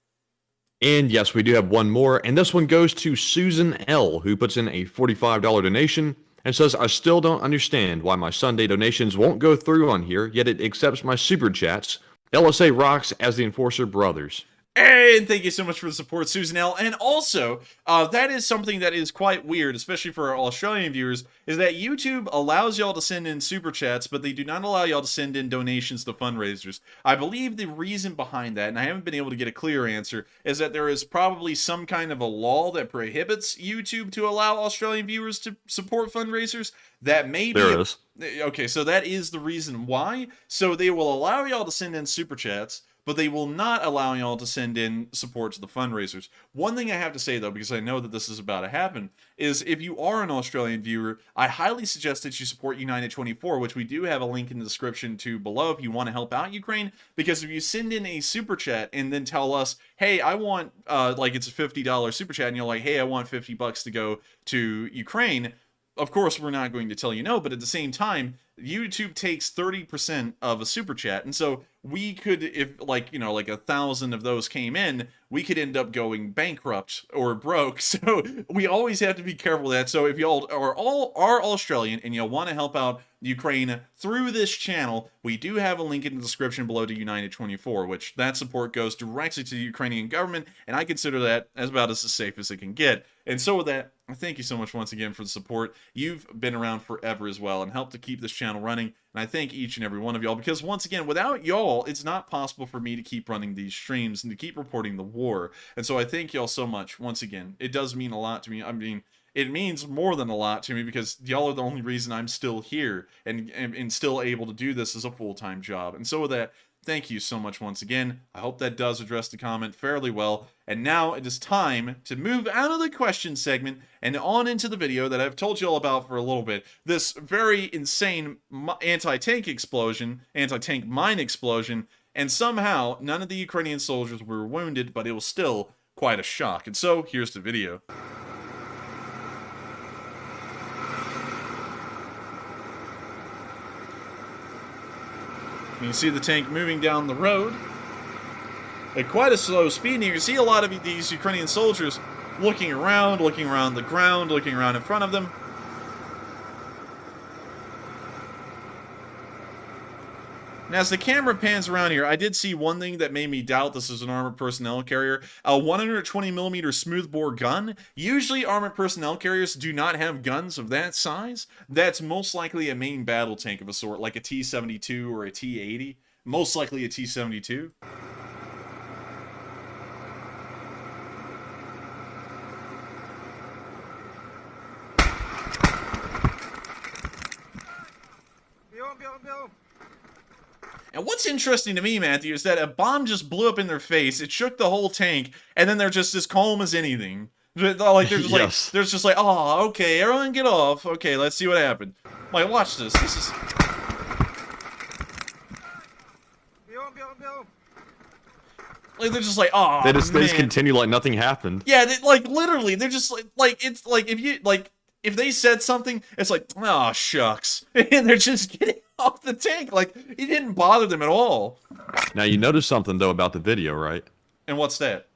And yes, we do have one more, and this one goes to Susan L., who puts in a $45 donation and says, I still don't understand why my Sunday donations won't go through on here, yet it accepts my super chats. LSA rocks as the Enforcer Brothers. And thank you so much for the support, Susan L. And also, that is something that is quite weird, especially for our Australian viewers, is that YouTube allows y'all to send in super chats, but they do not allow y'all to send in donations to fundraisers. I believe the reason behind that, and I haven't been able to get a clear answer, is that there is probably some kind of a law that prohibits YouTube to allow Australian viewers to support fundraisers. That may be... There is. Okay, so that is the reason why. So they will allow y'all to send in super chats, but they will not allow y'all to send in support to the fundraisers. One thing I have to say, though, because I know that this is about to happen, is if you are an Australian viewer, I highly suggest that you support United 24, which we do have a link in the description to below if you want to help out Ukraine, because if you send in a super chat and then tell us, hey, I want, like it's a $50 super chat, and you're like, hey, I want $50 to go to Ukraine, of course, we're not going to tell you no, but at the same time, YouTube takes 30% of a super chat, and so we could, if like, you know, like 1,000 of those came in, we could end up going bankrupt or broke. So we always have to be careful of that. So if y'all are Australian and y'all want to help out Ukraine through this channel, we do have a link in the description below to United 24, which that support goes directly to the Ukrainian government, and I consider that as about as safe as it can get. And so with that, thank you so much once again for the support. You've been around forever as well and helped to keep this channel running, and I thank each and every one of y'all, because once again, without y'all, it's not possible for me to keep running these streams and to keep reporting the war. And so I thank y'all so much once again. It does mean a lot to me. I mean, it means more than a lot to me because y'all are the only reason I'm still here and still able to do this as a full-time job. And so with that, thank you so much once again. I hope that does address the comment fairly well. And now it is time to move out of the question segment and on into the video that I've told you all about for a little bit. This very insane anti-tank mine explosion, and somehow none of the Ukrainian soldiers were wounded, but it was still quite a shock. And so here's the video. You can see the tank moving down the road at quite a slow speed, and you can see a lot of these Ukrainian soldiers looking around the ground, looking around in front of them. And as the camera pans around here, I did see one thing that made me doubt this is an armored personnel carrier. A 120mm smoothbore gun. Usually armored personnel carriers do not have guns of that size. That's most likely a main battle tank of a sort, like a T-72 or a T-80. Most likely a T-72. And what's interesting to me, Matthew, is that a bomb just blew up in their face. It shook the whole tank, and then they're just as calm as anything. Like they're just Yes. like, there's just like, oh, okay, everyone get off. Okay, let's see what happened. Like, watch this. This is. Like, they're just like, oh, They just man. continue like nothing happened. Yeah, like literally, they're just like it's like if they said something, it's like, oh shucks, and they're just getting off the tank. Like, it didn't bother them at all. Now you notice something though about the video, right? And what's that?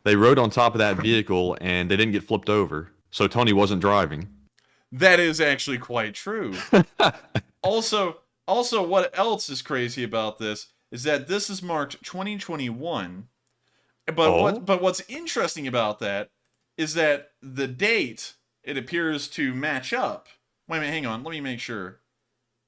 They rode on top of that vehicle and they didn't get flipped over, so Tony wasn't driving. That is actually quite true. Also, what else is crazy about this is that this is marked 2021. But what's interesting about that is that the date, it appears to match up. Wait a minute, hang on, let me make sure.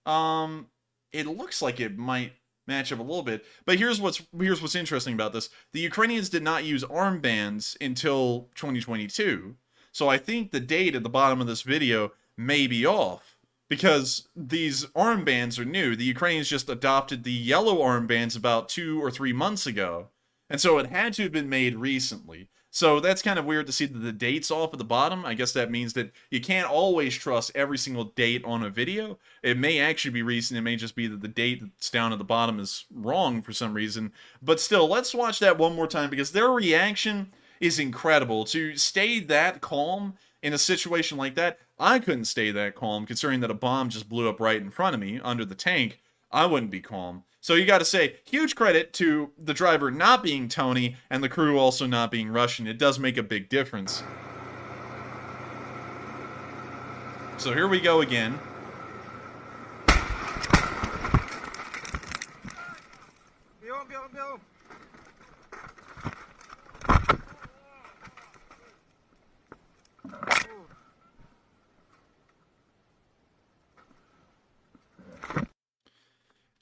It looks like it might match up a little bit, but here's what's interesting about this. The Ukrainians did not use armbands until 2022. So I think the date at the bottom of this video may be off, because these armbands are new. The Ukrainians just adopted the yellow armbands about 2 or 3 months ago. And so it had to have been made recently. So that's kind of weird to see that the date's off at the bottom. I guess that means that you can't always trust every single date on a video. It may actually be recent. It may just be that the date that's down at the bottom is wrong for some reason. But still, let's watch that one more time, because their reaction is incredible. To stay that calm in a situation like that, I couldn't stay that calm, considering that a bomb just blew up right in front of me under the tank. I wouldn't be calm. So you got to say, huge credit to the driver not being Tony and the crew also not being Russian. It does make a big difference. So here we go again.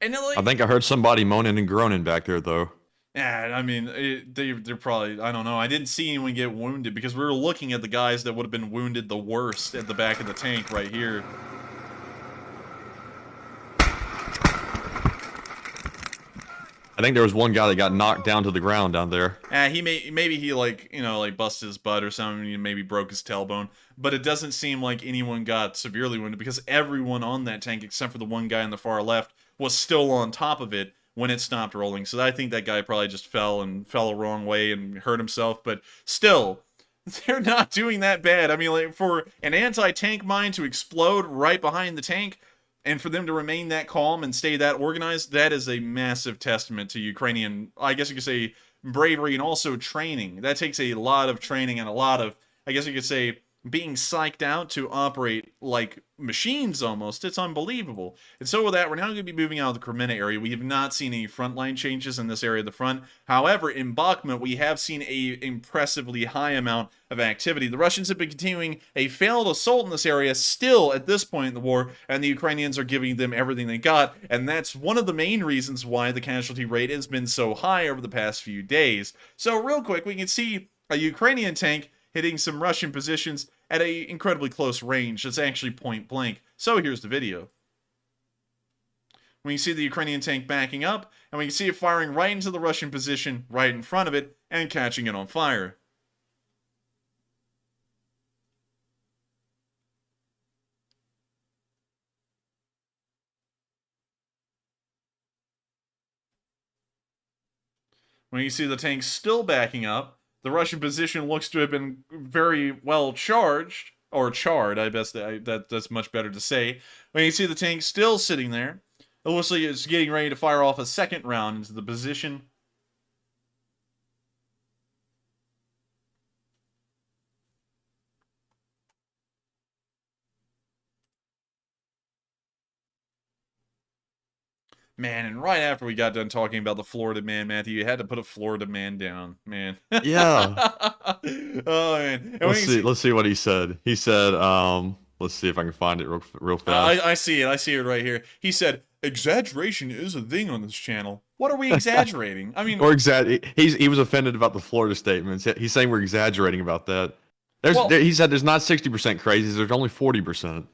And like, I think I heard somebody moaning and groaning back there, though. Yeah, I mean, they're probably, I don't know. I didn't see anyone get wounded, because we were looking at the guys that would have been wounded the worst at the back of the tank right here. I think there was one guy that got knocked down to the ground down there. Maybe he like, you know, like busted his butt or something, maybe broke his tailbone, but it doesn't seem like anyone got severely wounded, because everyone on that tank, except for the one guy on the far left, was still on top of it when it stopped rolling. So I think that guy probably just fell the wrong way and hurt himself, but still, they're not doing that bad. I mean, like, for an anti-tank mine to explode right behind the tank, and for them to remain that calm and stay that organized, that is a massive testament to Ukrainian, I guess you could say, bravery and also training. That takes a lot of training and a lot of, I guess you could say, being psyched out to operate like machines almost. It's unbelievable. And so with that, we're now going to be moving out of the Kreminna area. We have not seen any frontline changes in this area of the front. However, in Bakhmut, we have seen a impressively high amount of activity. The Russians have been continuing a failed assault in this area still at this point in the war, and the Ukrainians are giving them everything they got, and that's one of the main reasons why the casualty rate has been so high over the past few days. So real quick, we can see a Ukrainian tank hitting some Russian positions at a incredibly close range. It's actually point blank. So here's the video. We can see the Ukrainian tank backing up, and we can see it firing right into the Russian position right in front of it and catching it on fire. When you see the tank still backing up, the Russian position looks to have been very well charged, or charred, I guess that's much better to say. When you see the tank still sitting there, it looks like it's getting ready to fire off a second round into the position. Man, and right after we got done talking about the Florida man, Matthew, you had to put a Florida man down, man. Yeah. Oh, man. And Let's see what he said. He said, let's see if I can find it real fast. I see it. I see it right here. He said, exaggeration is a thing on this channel. What are we exaggerating? I mean, or he was offended about the Florida statements. He's saying we're exaggerating about that. He said there's not 60% crazies. There's only 40%.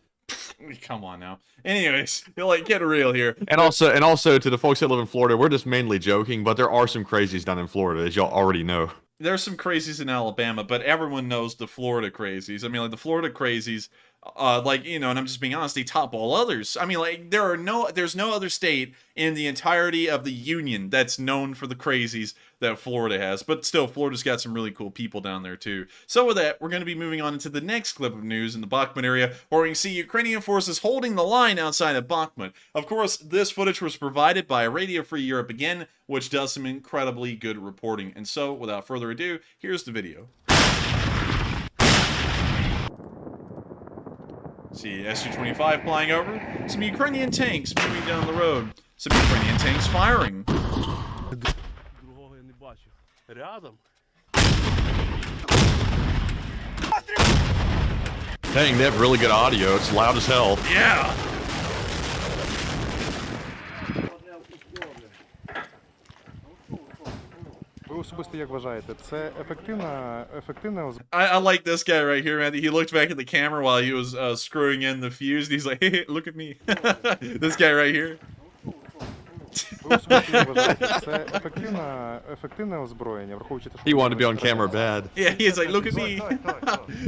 Come on now. Anyways, like, get real here. And also to the folks that live in Florida, we're just mainly joking, but there are some crazies down in Florida, as y'all already know. There's some crazies in Alabama, but everyone knows the Florida crazies. I mean, like, the Florida crazies like, you know, and I'm just being honest, they top all others. I mean, like, there's no other state in the entirety of the union that's known for the crazies that Florida has. But still, Florida's got some really cool people down there too. So with that, we're going to be moving on into the next clip of news in the Bakhmut area, where we can see Ukrainian forces holding the line outside of Bakhmut. Of course, this footage was provided by Radio Free Europe again, which does some incredibly good reporting. And so, without further ado, here's the video. See Su-25 flying over, some Ukrainian tanks moving down the road, some Ukrainian tanks firing. Dang, they have really good audio. It's loud as hell. Yeah! I like this guy right here, man. He looked back at the camera while he was screwing in the fuse. And he's like, hey, look at me. This guy right here. He wanted to be on camera bad. Yeah, he's like, look at me.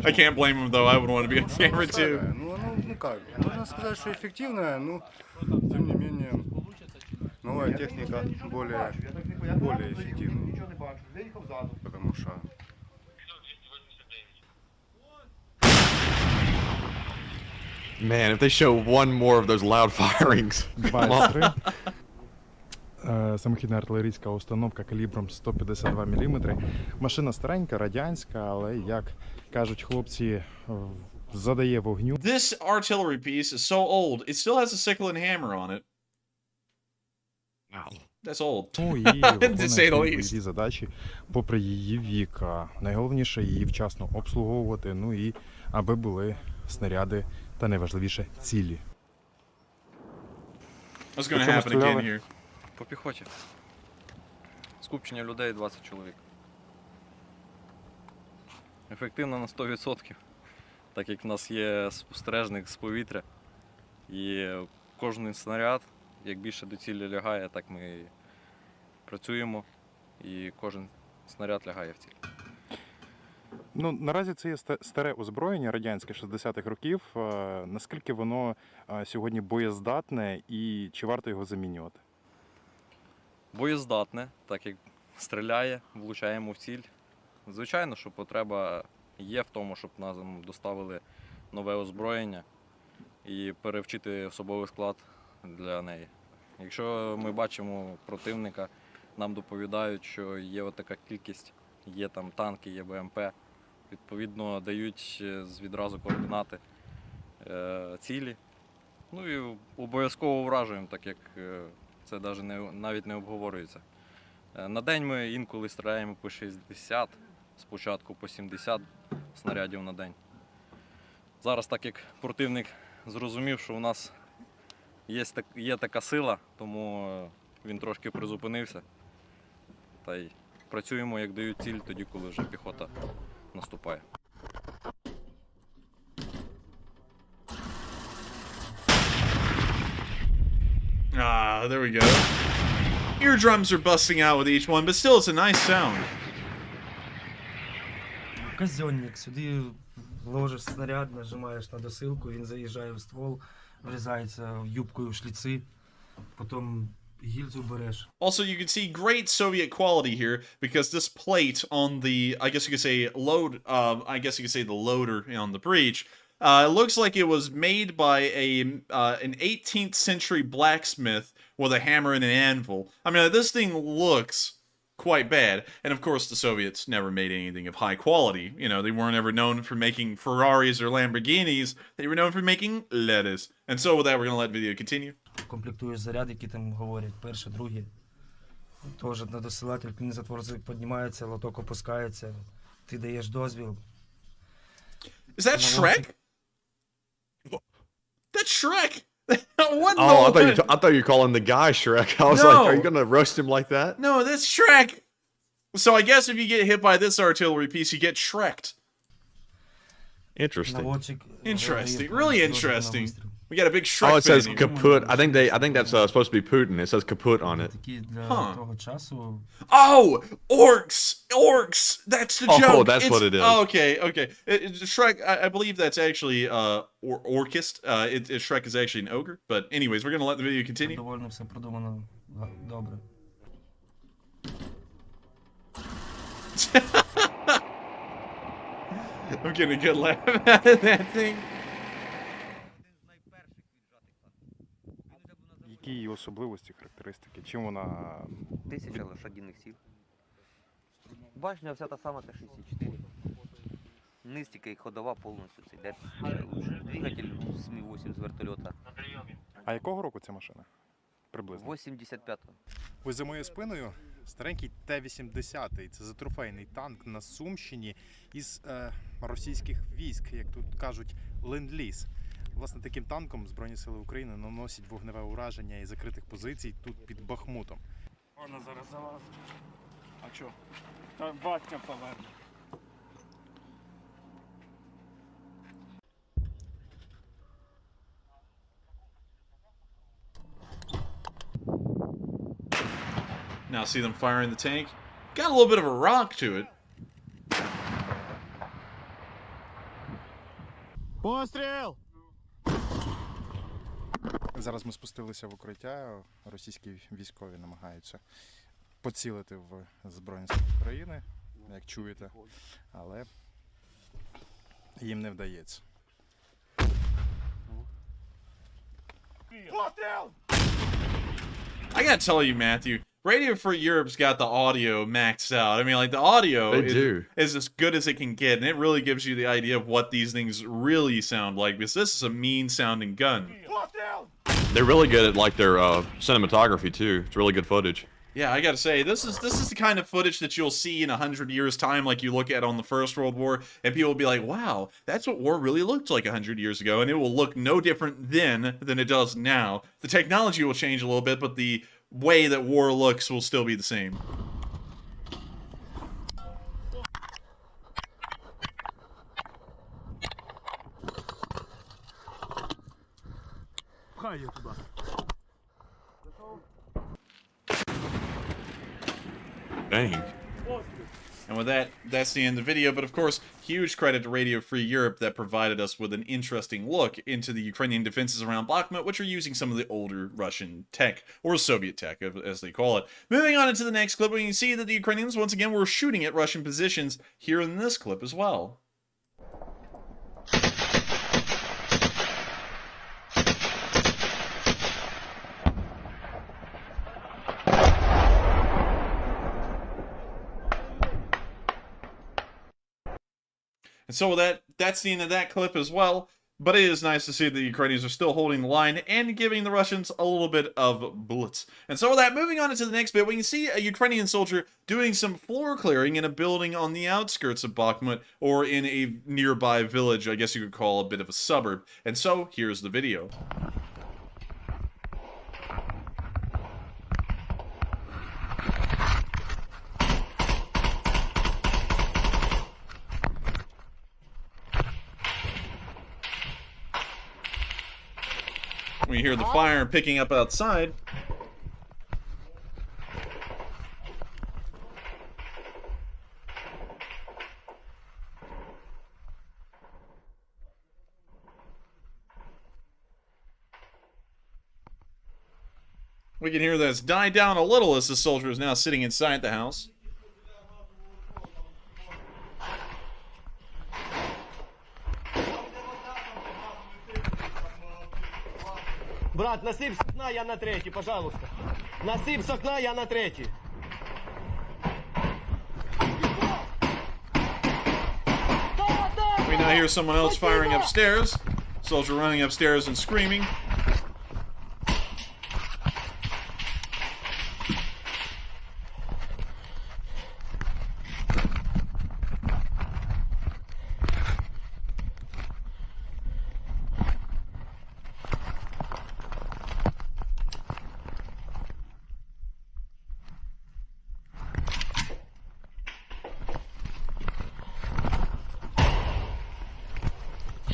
I can't blame him, though. I would want to be on camera, too. Можно сказать, что эффективная, но тем не менее новая техника более эффективная, потому что Man, if they show one more of those loud firings. Самохідна артилерійська установка калібром 152 мм. Машина старенька, радянська, але, як кажуть хлопці, задає вогню. This artillery piece is so old, it still has a sickle and hammer on it. Wow. That's old. Ну, і To say the виконує least. свої задачі, попри її вік. Найголовніше її вчасно обслуговувати, ну і аби були снаряди та найважливіше цілі. What's going to happen again here? По піхоті. Скупчення людей 20 чоловік. Ефективно на 100%, так як в нас є спостережник з повітря. І кожен снаряд, як більше до цілі лягає, так ми і працюємо. І кожен снаряд лягає в ціль. Ну, наразі це є старе озброєння радянське 60-х років. Наскільки воно сьогодні боєздатне і чи варто його замінювати? Боєздатне, так як стріляє, влучаємо в ціль. Звичайно, що потреба є в тому, щоб нам доставили нове озброєння і перевчити особовий склад для неї. Якщо ми бачимо противника, нам доповідають, що є отака кількість, є там танки, є БМП, відповідно дають відразу координати цілі. Ну і обов'язково вражуємо, так як це навіть не обговорюється. На день ми інколи стріляємо по 60, спочатку по 70 снарядів на день. Зараз, так як противник зрозумів, що у нас є така сила, тому він трошки призупинився. Та й працюємо, як дають ціль, тоді, коли вже піхота наступає. Ah, there we go. Eardrums are busting out with each one, but still it's a nice sound. Казённик. Сюди ложиш снаряд, нажимаєш на досилку, він заїжджає в ствол, врізається юбкою в шліци, потім гільзу береш. Also, you can see great Soviet quality here because this plate on the, I guess you could say the loader on the breech, it looks like it was made by an 18th century blacksmith with a hammer and an anvil. I mean, this thing looks quite bad. And of course, the Soviets never made anything of high quality. You know, they weren't ever known for making Ferraris or Lamborghinis. They were known for making lettuce. And so with that, we're going to let video continue. Комплектуєш заряд, які там говорять, перший, другий. Тож на досилатель, коли затвор піднімається, лоток опускається, ти даєш дозвіл. Is that Shrek? That's Shrek! What in Oh, the I thought you were calling the guy Shrek. I was No. like, are you going to roast him like that? No, that's Shrek! So I guess if you get hit by this artillery piece, you get Shrek'd. Interesting. Interesting. Really interesting. We got a big Shrek. Oh, it says fan here. kaput. I think that's supposed to be Putin. It says kaput on it. Oh, orcs. That's the joke. Oh, that's what it is. Oh, okay. Shrek. I believe that's actually orcist. Shrek is actually an ogre. But anyways, we're gonna let the video continue. I'm getting a good laugh out of that thing. Які її особливості, характеристики? Чим вона... 1000 лошадиних сил. Башня вся та сама Т-64. Низ тільки ходова повністю. Це йде двигатель СМІ-8 з вертольота. А якого року ця машина? Приблизно? 85-го. Ось за моєю спиною старенький Т-80. Це затрофейний танк на Сумщині із російських військ, як тут кажуть, ленд-ліз. Власне, таким танком Збройні Сили України наносять вогневе ураження із закритих позицій тут під Бахмутом. Вона зараз залазить. А чо? Та батька поверне. Now see them firing the tank. Got a little bit of a rock to it. Постріл! Зараз ми спустилися в укриття. Російські військові намагаються поцілити в Збройні Сили України, як чуєте, але їм не вдається. Постріл! I gotta tell you, Matthew, Radio Free Europe's got the audio maxed out. I mean, like, the audio is as good as it can get, and it really gives you the idea of what these things really sound like, because this is a mean-sounding gun. They're really good at, like, their cinematography, too. It's really good footage. Yeah, I gotta say, this is the kind of footage that you'll see in 100 years' time, like you look at on the First World War, and people will be like, wow, that's what war really looked like 100 years ago, and it will look no different then than it does now. The technology will change a little bit, but the way that war looks will still be the same. Dang. And with that, that's the end of the video, but of course, huge credit to Radio Free Europe that provided us with an interesting look into the Ukrainian defenses around Bakhmut, which are using some of the older Russian tech, or Soviet tech, as they call it. Moving on into the next clip, we can see that the Ukrainians, once again, were shooting at Russian positions here in this clip as well. And so with that's the end of that clip as well. But it is nice to see that the Ukrainians are still holding the line and giving the Russians a little bit of bullets. And so with that, moving on into the next bit, we can see a Ukrainian soldier doing some floor clearing in a building on the outskirts of Bakhmut, or in a nearby village, I guess you could call a bit of a suburb. And so, here's the video. We hear the fire picking up outside. We can hear that it's died down a little as the soldier is now sitting inside the house. Брат, насыпь с окна, я на третий, пожалуйста. Насыпь с окна, я на третий. We now hear someone else firing upstairs. Soldier running upstairs and screaming.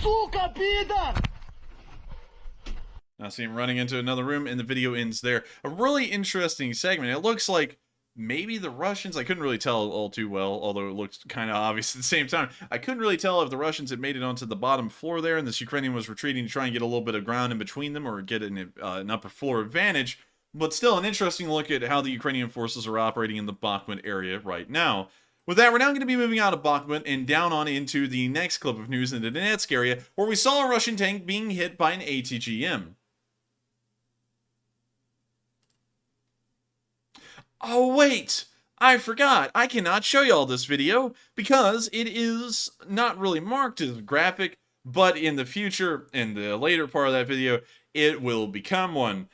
Сука, пидор! I see him running into another room, and the video ends there. A really interesting segment. It looks like maybe the Russians, I couldn't really tell all too well, although it looked kind of obvious at the same time. I couldn't really tell if the Russians had made it onto the bottom floor there, and this Ukrainian was retreating to try and get a little bit of ground in between them, or get an upper floor advantage. But still, an interesting look at how the Ukrainian forces are operating in the Bakhmut area right now. With that, we're now going to be moving out of Bakhmut and down on into the next clip of news in the Donetsk area, where we saw a Russian tank being hit by an ATGM. Oh wait, I forgot. I cannot show y'all this video because it is not really marked as a graphic, but in the future, in the later part of that video, it will become one.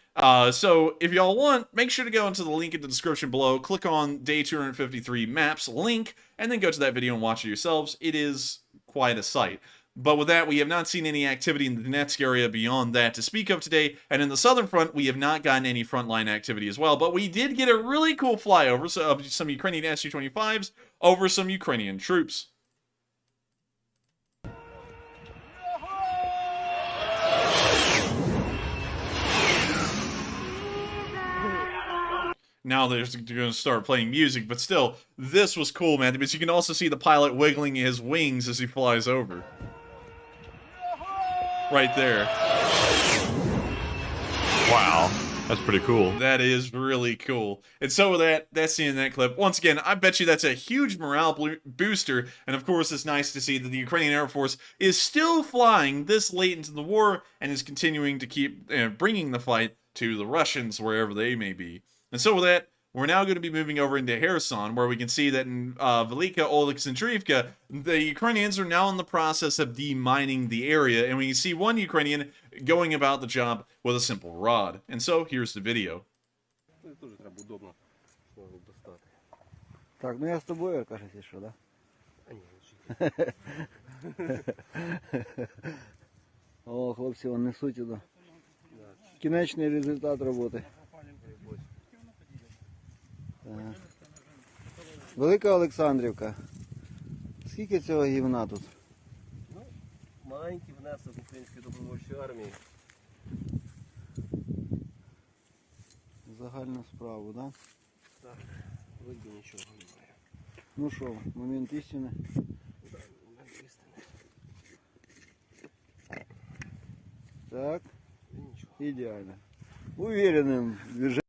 So if y'all want, make sure to go into the link in the description below, click on Day 253 Maps link, and then go to that video and watch it yourselves. It is quite a sight. But with that, we have not seen any activity in the Donetsk area beyond that to speak of today, and in the southern front, we have not gotten any frontline activity as well, but we did get a really cool flyover of some Ukrainian Su-25s over some Ukrainian troops. Now they're going to start playing music, but still, this was cool, man, because you can also see the pilot wiggling his wings as he flies over. Right there. Wow, that's pretty cool. That is really cool. And so with that, that's the end of that clip. Once again, I bet you that's a huge morale booster, and of course it's nice to see that the Ukrainian Air Force is still flying this late into the war, and is continuing to keep bringing the fight to the Russians wherever they may be. And so with that, we're now going to be moving over into Kherson, where we can see that in Velika Oleksandrivka, the Ukrainians are now in the process of demining the area, and we can see one Ukrainian going about the job with a simple rod. And so, here's the video. Так, ну я з тобою, кажете, що, да? О, хлопці, вони несуть туди. Кінечний результат роботи. Велика Олександрівка. Скільки цього гівна тут? Ну, маленький внесок Української добровольчої армії. Загальну справу, да? Так, вроді нічого немає. Ну що, момент істини? Так, момент істини. Так, ідеально. Уверенным движением.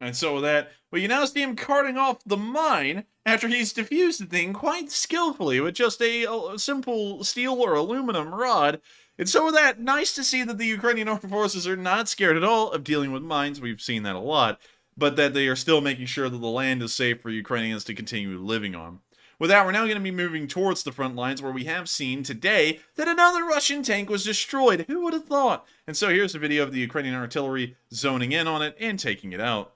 And so with that, we can now see him carting off the mine after he's defused the thing quite skillfully with just a simple steel or aluminum rod. And so with that, nice to see that the Ukrainian armed forces are not scared at all of dealing with mines. We've seen that a lot. But that they are still making sure that the land is safe for Ukrainians to continue living on. With that, we're now going to be moving towards the front lines, where we have seen today that another Russian tank was destroyed. Who would have thought? And so here's a video of the Ukrainian artillery zoning in on it and taking it out.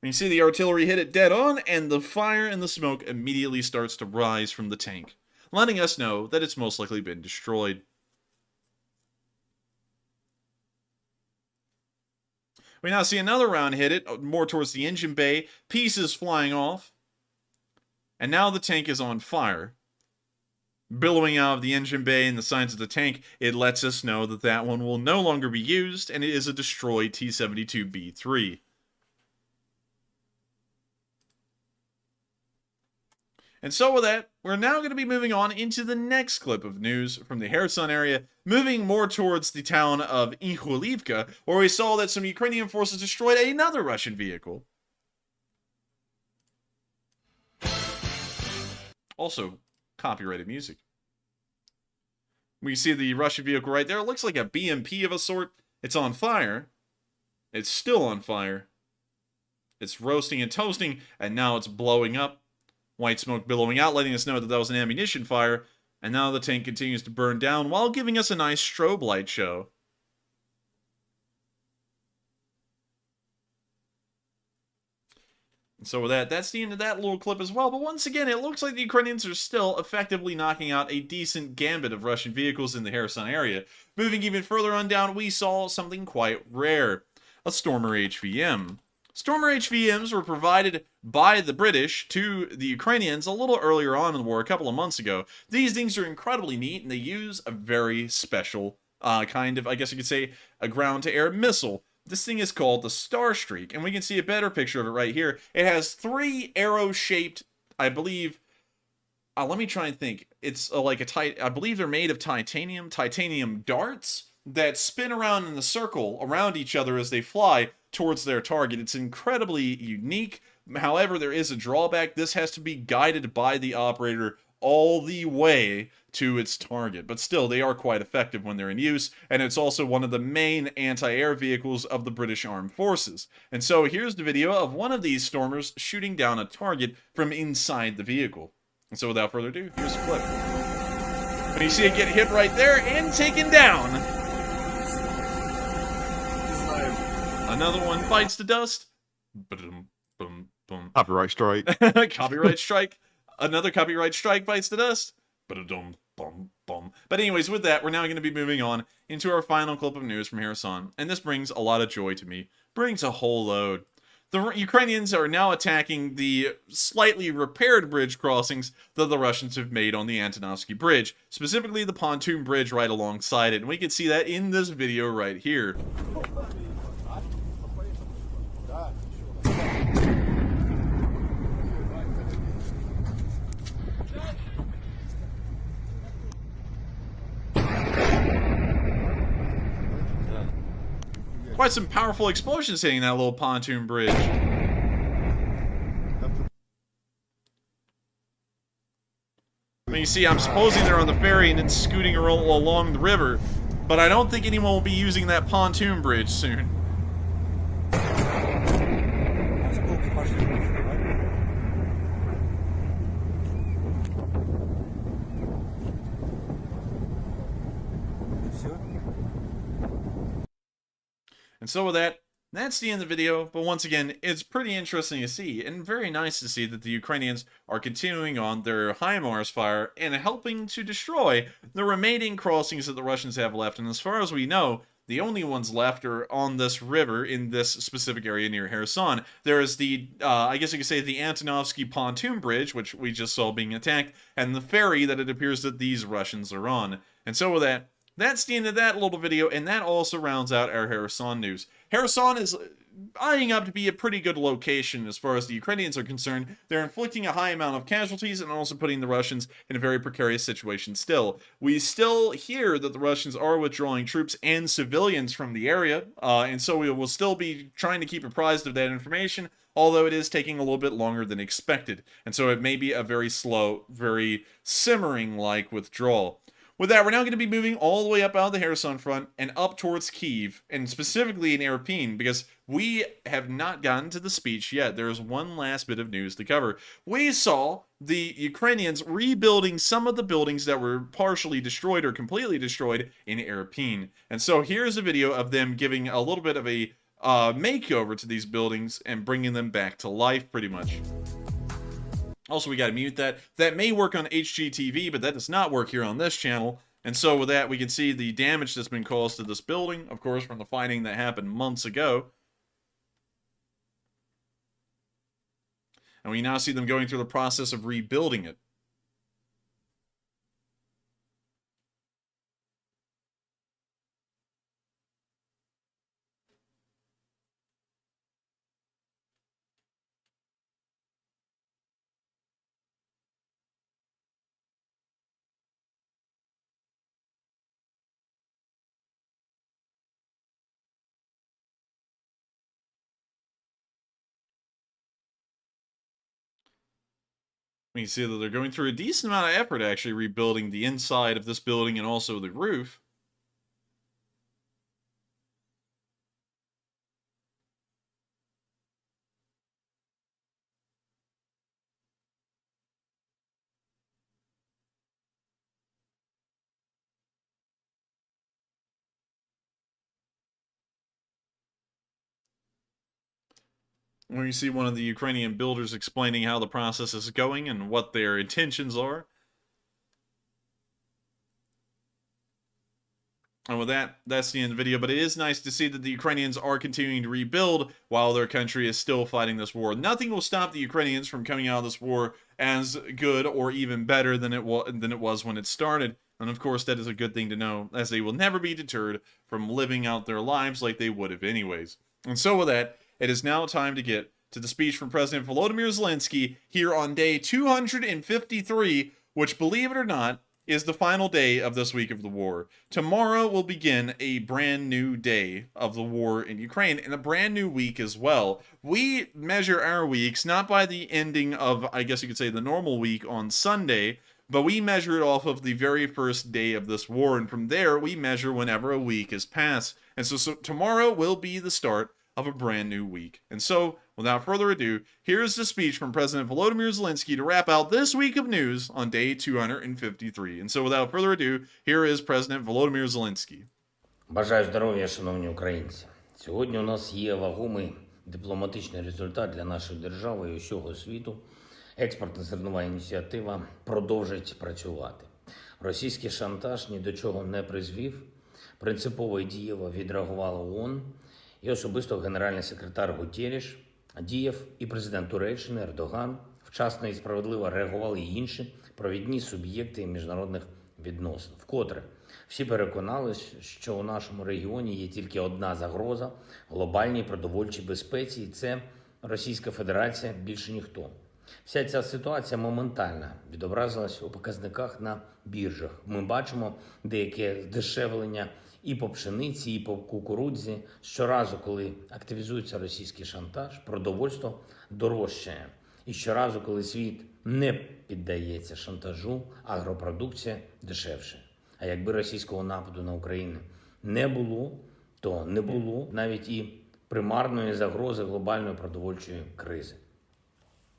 You see the artillery hit it dead on, and the fire and the smoke immediately starts to rise from the tank, letting us know that it's most likely been destroyed. We now see another round hit it, more towards the engine bay, pieces flying off, and now the tank is on fire. Billowing out of the engine bay and the signs of the tank, it lets us know that that one will no longer be used, and it is a destroyed T-72B3. And so with that, we're now going to be moving on into the next clip of news from the Kherson area, moving more towards the town of Ikhulivka, where we saw that some Ukrainian forces destroyed another Russian vehicle. Also, copyrighted music. We see the Russian vehicle right there. It looks like a BMP of a sort. It's on fire. It's still on fire. It's roasting and toasting, and now it's blowing up. White smoke billowing out, letting us know that that was an ammunition fire, and now the tank continues to burn down while giving us a nice strobe light show. And so with that, that's the end of that little clip as well, but once again, it looks like the Ukrainians are still effectively knocking out a decent gambit of Russian vehicles in the Kherson area. Moving even further on down, we saw something quite rare, a Stormer HVM. Stormer HVMs were provided by the British to the Ukrainians a little earlier on in the war, a couple of months ago. These things are incredibly neat, and they use a very special kind of, I guess you could say, a ground-to-air missile. This thing is called the Star Streak, and we can see a better picture of it right here. It has 3 arrow-shaped, I believe, let me try and think. It's I believe they're made of titanium darts that spin around in a circle around each other as they fly towards their target. It's incredibly unique. However, there is a drawback. This has to be guided by the operator all the way to its target. But still, they are quite effective when they're in use, and it's also one of the main anti-air vehicles of the British Armed Forces. And so here's the video of one of these stormers shooting down a target from inside the vehicle. And so without further ado, here's a clip. And you see it get hit right there and taken down. Another one bites the dust. Copyright strike. Copyright strike. Another copyright strike bites the dust. But anyways, with that, we're now going to be moving on into our final clip of news from Kherson. And this brings a lot of joy to me. Brings a whole load. The Ukrainians are now attacking the slightly repaired bridge crossings that the Russians have made on the Antonovsky Bridge, specifically the pontoon bridge right alongside it, and we can see that in this video right here. Quite some powerful explosions hitting that little pontoon bridge. I mean, you see, I'm supposing they're on the ferry and then scooting along the river, but I don't think anyone will be using that pontoon bridge soon. And so with that, that's the end of the video, but once again, it's pretty interesting to see, and very nice to see that the Ukrainians are continuing on their HIMARS fire and helping to destroy the remaining crossings that the Russians have left, and as far as we know, the only ones left are on this river in this specific area near Kherson. There is the, I guess you could say, the Antonovsky pontoon bridge, which we just saw being attacked, and the ferry that it appears that these Russians are on. And so with that, that's the end of that little video, and that also rounds out our Kherson news. Kherson is eyeing up to be a pretty good location as far as the Ukrainians are concerned. They're inflicting a high amount of casualties and also putting the Russians in a very precarious situation still. We still hear that the Russians are withdrawing troops and civilians from the area, and so we will still be trying to keep apprised of that information, although it is taking a little bit longer than expected. And so it may be a very slow, very simmering-like withdrawal. With that, we're now going to be moving all the way up out of the Kherson front and up towards Kyiv, and specifically in Irpin, because we have not gotten to the speech yet. There's one last bit of news to cover. We saw the Ukrainians rebuilding some of the buildings that were partially destroyed or completely destroyed in Irpin. And so here's a video of them giving a little bit of a makeover to these buildings and bringing them back to life, pretty much. Also, we gotta mute that. That may work on HGTV, but that does not work here on this channel. And so with that, we can see the damage that's been caused to this building, of course, from the fighting that happened months ago. And we now see them going through the process of rebuilding it. We can see that they're going through a decent amount of effort actually rebuilding the inside of this building and also the roof. When you see one of the Ukrainian builders explaining how the process is going and what their intentions are. And with that, that's the end of the video, but it is nice to see that the Ukrainians are continuing to rebuild while their country is still fighting this war. Nothing will stop the Ukrainians from coming out of this war as good or even better than it was when it started. And of course, that is a good thing to know, as they will never be deterred from living out their lives like they would have anyways. And so with that, it is now time to get to the speech from President Volodymyr Zelensky here on day 253, which, believe it or not, is the final day of this week of the war. Tomorrow will begin a brand new day of the war in Ukraine, and a brand new week as well. We measure our weeks not by the ending of, I guess you could say, the normal week on Sunday, but we measure it off of the very first day of this war, and from there we measure whenever a week is passed. And so tomorrow will be the start of a brand new week. And so, without further ado, here's the speech from President Volodymyr Zelensky to wrap out this week of news on day 253. And so, without further ado, here is President Volodymyr Zelensky. Бажаю здоров'я, шановні українці. Сьогодні у нас є вагомий дипломатичний результат для нашої держави і усього світу. Експортна зернова ініціатива продовжить працювати. Російський шантаж ні до чого не призвів. Принципово і дієво відреагувала ООН. І особисто генеральний секретар Гутерріш діяв, і президент Туреччини Ердоган вчасно і справедливо реагували і інші провідні суб'єкти міжнародних відносин. Вкотре всі переконались, що у нашому регіоні є тільки одна загроза – глобальній продовольчій безпеці, і це Російська Федерація, більше ніхто. Вся ця ситуація моментально відобразилась у показниках на біржах. Ми бачимо деяке здешевлення і по пшениці, і по кукурудзі. Щоразу, коли активізується російський шантаж, продовольство дорожчає. І щоразу, коли світ не піддається шантажу, агропродукція дешевше. А якби російського нападу на Україну не було, то не було навіть і примарної загрози глобальної продовольчої кризи.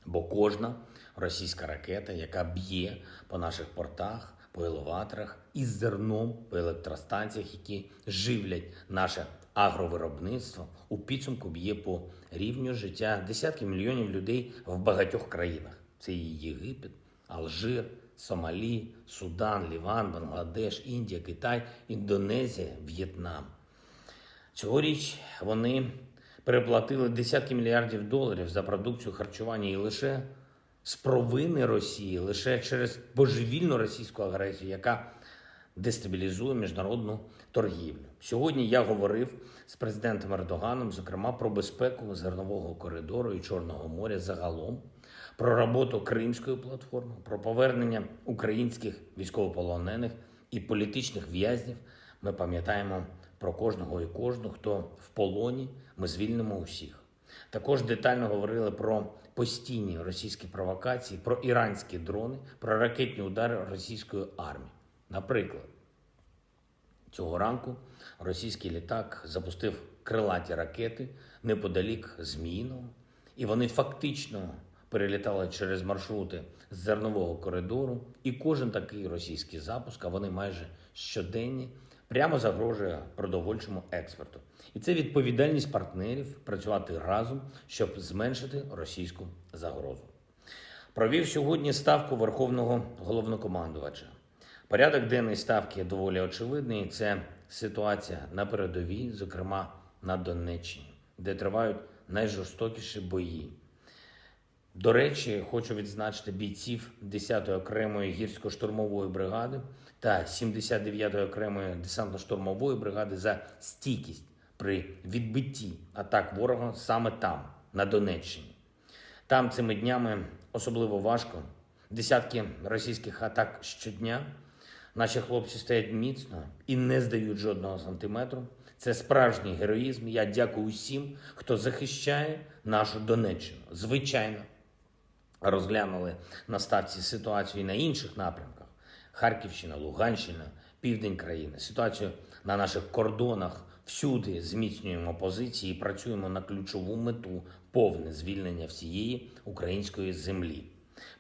Бо кожна російська ракета, яка б'є по наших портах, по елеваторах із зерном, по електростанціях, які живлять наше агровиробництво, у підсумку б'є по рівню життя десятків мільйонів людей в багатьох країнах. Це і Єгипет, Алжир, Сомалі, Судан, Ліван, Бангладеш, Індія, Китай, Індонезія, В'єтнам. Цьогоріч вони переплатили десятки мільярдів доларів за продукцію харчування і лише з провини Росії, лише через божевільну російську агресію, яка дестабілізує міжнародну торгівлю. Сьогодні я говорив з президентом Ердоганом, зокрема, про безпеку зернового коридору і Чорного моря загалом, про роботу Кримської платформи, про повернення українських військовополонених і політичних в'язнів. Ми пам'ятаємо про кожного і кожну, хто в полоні, ми звільнимо усіх. Також детально говорили про постійні російські провокації, про іранські дрони, про ракетні удари російської армії. Наприклад, цього ранку російський літак запустив крилаті ракети неподалік Зміїного, і вони фактично перелітали через маршрути з зернового коридору, і кожен такий російський запуск, а вони майже щоденні, прямо загрожує продовольчому експорту. І це відповідальність партнерів працювати разом, щоб зменшити російську загрозу. Провів сьогодні ставку Верховного головнокомандувача. Порядок денний ставки доволі очевидний. Це ситуація на передовій, зокрема на Донеччині, де тривають найжорстокіші бої. До речі, хочу відзначити бійців 10-ї окремої гірсько-штурмової бригади та 79-ї окремої десантно-штурмової бригади за стійкість при відбитті атак ворога саме там, на Донеччині. Там цими днями особливо важко. Десятки російських атак щодня. Наші хлопці стоять міцно і не здають жодного сантиметру. Це справжній героїзм. Я дякую усім, хто захищає нашу Донеччину. Звичайно, розглянули на ставці ситуацію і на інших напрямках. Харківщина, Луганщина, південь країни. Ситуацію на наших кордонах. Всюди зміцнюємо позиції і працюємо на ключову мету – повне звільнення всієї української землі.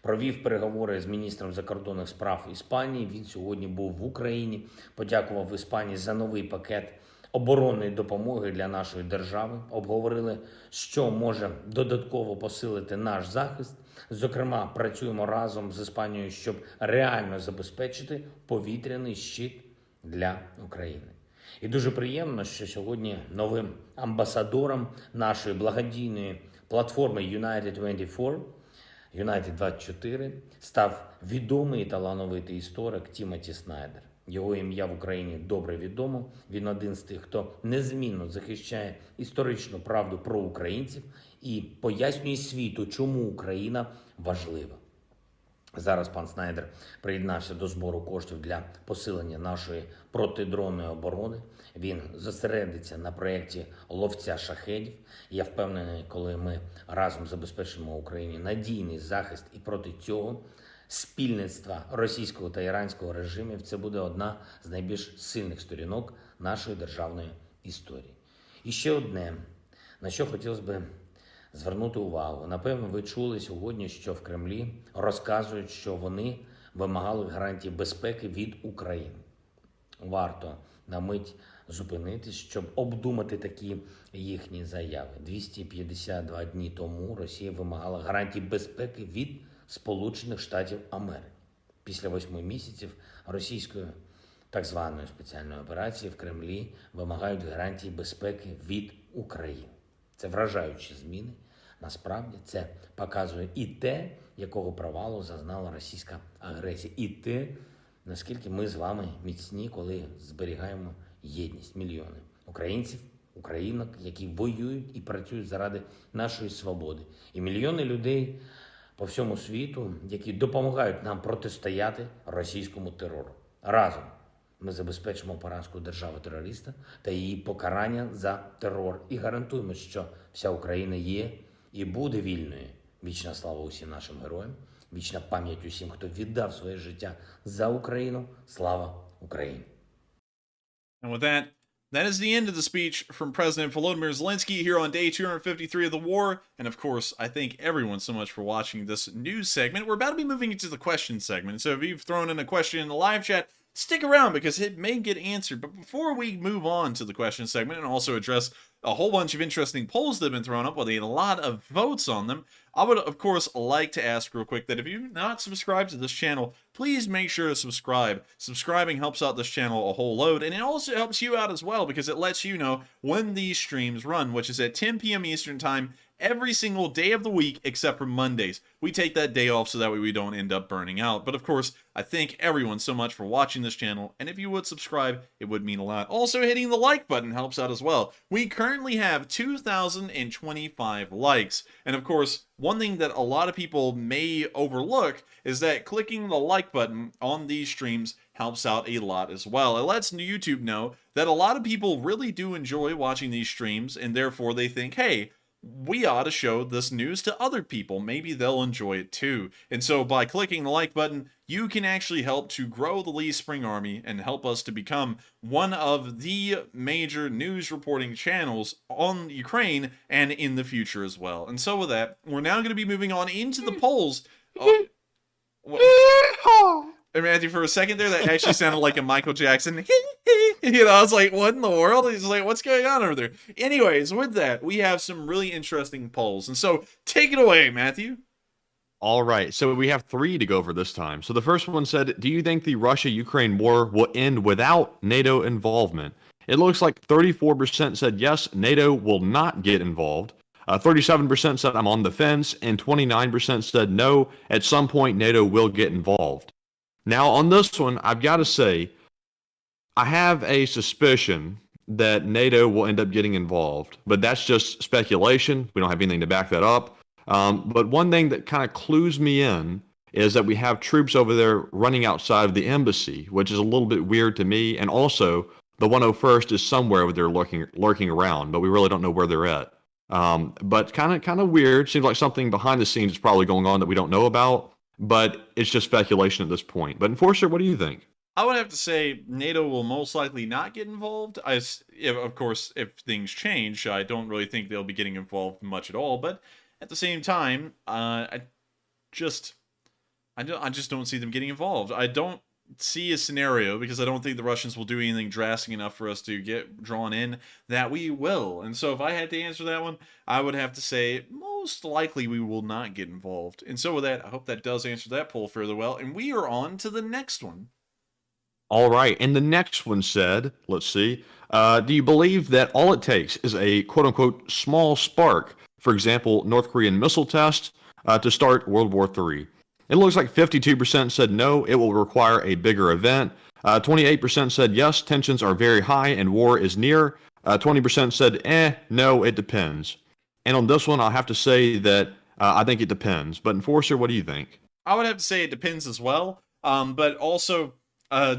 Провів переговори з міністром закордонних справ Іспанії. Він сьогодні був в Україні. Подякував Іспанії за новий пакет оборонної допомоги для нашої держави. Обговорили, що може додатково посилити наш захист. Зокрема, працюємо разом з Іспанією, щоб реально забезпечити повітряний щит для України. І дуже приємно, що сьогодні новим амбасадором нашої благодійної платформи United 24 United 24 став відомий і талановитий історик Тімоті Снайдер. Його ім'я в Україні добре відомо. Він один з тих, хто незмінно захищає історичну правду про українців і пояснює світу, чому Україна важлива. Зараз пан Снайдер приєднався до збору коштів для посилення нашої протидронної оборони. Він зосередиться на проєкті ловця шахедів. Я впевнений, коли ми разом забезпечимо Україні надійний захист і проти цього спільництва російського та іранського режимів, це буде одна з найбільш сильних сторінок нашої державної історії. І ще одне, на що хотілося б звернути увагу. Напевно, ви чули сьогодні, що в Кремлі розказують, що вони вимагали гарантій безпеки від України. Варто на мить зупинитись, щоб обдумати такі їхні заяви. 252 дні тому Росія вимагала гарантій безпеки від Сполучених Штатів Америки. Після 8 місяців російської так званої спеціальної операції в Кремлі вимагають гарантій безпеки від України. Це вражаючі зміни. Насправді це показує і те, якого провалу зазнала російська агресія, і те, наскільки ми з вами міцні, коли зберігаємо єдність. Мільйони українців, українок, які воюють і працюють заради нашої свободи. І мільйони людей по всьому світу, які допомагають нам протистояти російському терору. Разом ми забезпечимо поразку держави-терориста та її покарання за терор і гарантуємо, що вся Україна є і буде вільною. Вічна слава усім нашим героям, вічна пам'ять усім, хто віддав своє життя за Україну. Слава Україні! And with that, that is the end of the speech from President Volodymyr Zelensky here on day 253 of the war. And of course, I thank everyone so much for watching this news segment. We're about to be moving into the question segment. So if you've thrown in a question in the live chat, stick around because it may get answered. But before we move on to the question segment and also address a whole bunch of interesting polls that have been thrown up with a lot of votes on them, I would, of course, like to ask real quick that if you've not subscribed to this channel, please make sure to subscribe. Subscribing helps out this channel a whole load, and it also helps you out as well because it lets you know when these streams run, which is at 10 p.m. Eastern Time every single day of the week except for Mondays. We take that day off so that way we don't end up burning out. But of course, I thank everyone so much for watching this channel, and if you would subscribe, it would mean a lot. Also, hitting the like button helps out as well. We currently have 2,025 likes, and of course, one thing that a lot of people may overlook is that clicking the like button on these streams helps out a lot as well. It lets YouTube know that a lot of people really do enjoy watching these streams, and therefore they think, hey, we ought to show this news to other people. Maybe they'll enjoy it too. And so by clicking the like button, you can actually help to grow the Lee Spring Army and help us to become one of the major news reporting channels on Ukraine and in the future as well. And so with that, we're now going to be moving on into the polls. And Matthew, for a second there, that actually sounded like a Michael Jackson. You know, I was like, what in the world? He's like, what's going on over there? Anyways, with that, we have some really interesting polls. And so take it away, Matthew. All right. So we have 3 to go over this time. So the first one said, do you think the Russia-Ukraine war will end without NATO involvement? It looks like 34% said yes, NATO will not get involved. 37% said I'm on the fence, and 29% said no, at some point NATO will get involved. Now, on this one, I've got to say, I have a suspicion that NATO will end up getting involved, but that's just speculation. We don't have anything to back that up. But one thing that kind of clues me in is that we have troops over there running outside of the embassy, which is a little bit weird to me. And also, the 101st is somewhere over there lurking around, but we really don't know where they're at. But kind of weird. Seems like something behind the scenes is probably going on that we don't know about. But it's just speculation at this point. But Enforcer, what do you think? I would have to say NATO will most likely not get involved. Of course, if things change, I don't really think they'll be getting involved much at all. But at the same time, I just don't see them getting involved. I don't see a scenario, because I don't think the Russians will do anything drastic enough for us to get drawn in, that we will. And so if I had to answer that one, I would have to say most likely we will not get involved. And so with that, I hope that does answer that poll fairly well. And we are on to the next one. All right. And the next one said, let's see, do you believe that all it takes is a quote-unquote small spark, for example, North Korean missile test, to start World War III. It looks like 52% said no, it will require a bigger event. 28% said yes, tensions are very high and war is near. 20% said no, it depends. And on this one, I'll have to say that I think it depends. But Enforcer, what do you think? I would have to say it depends as well. But also,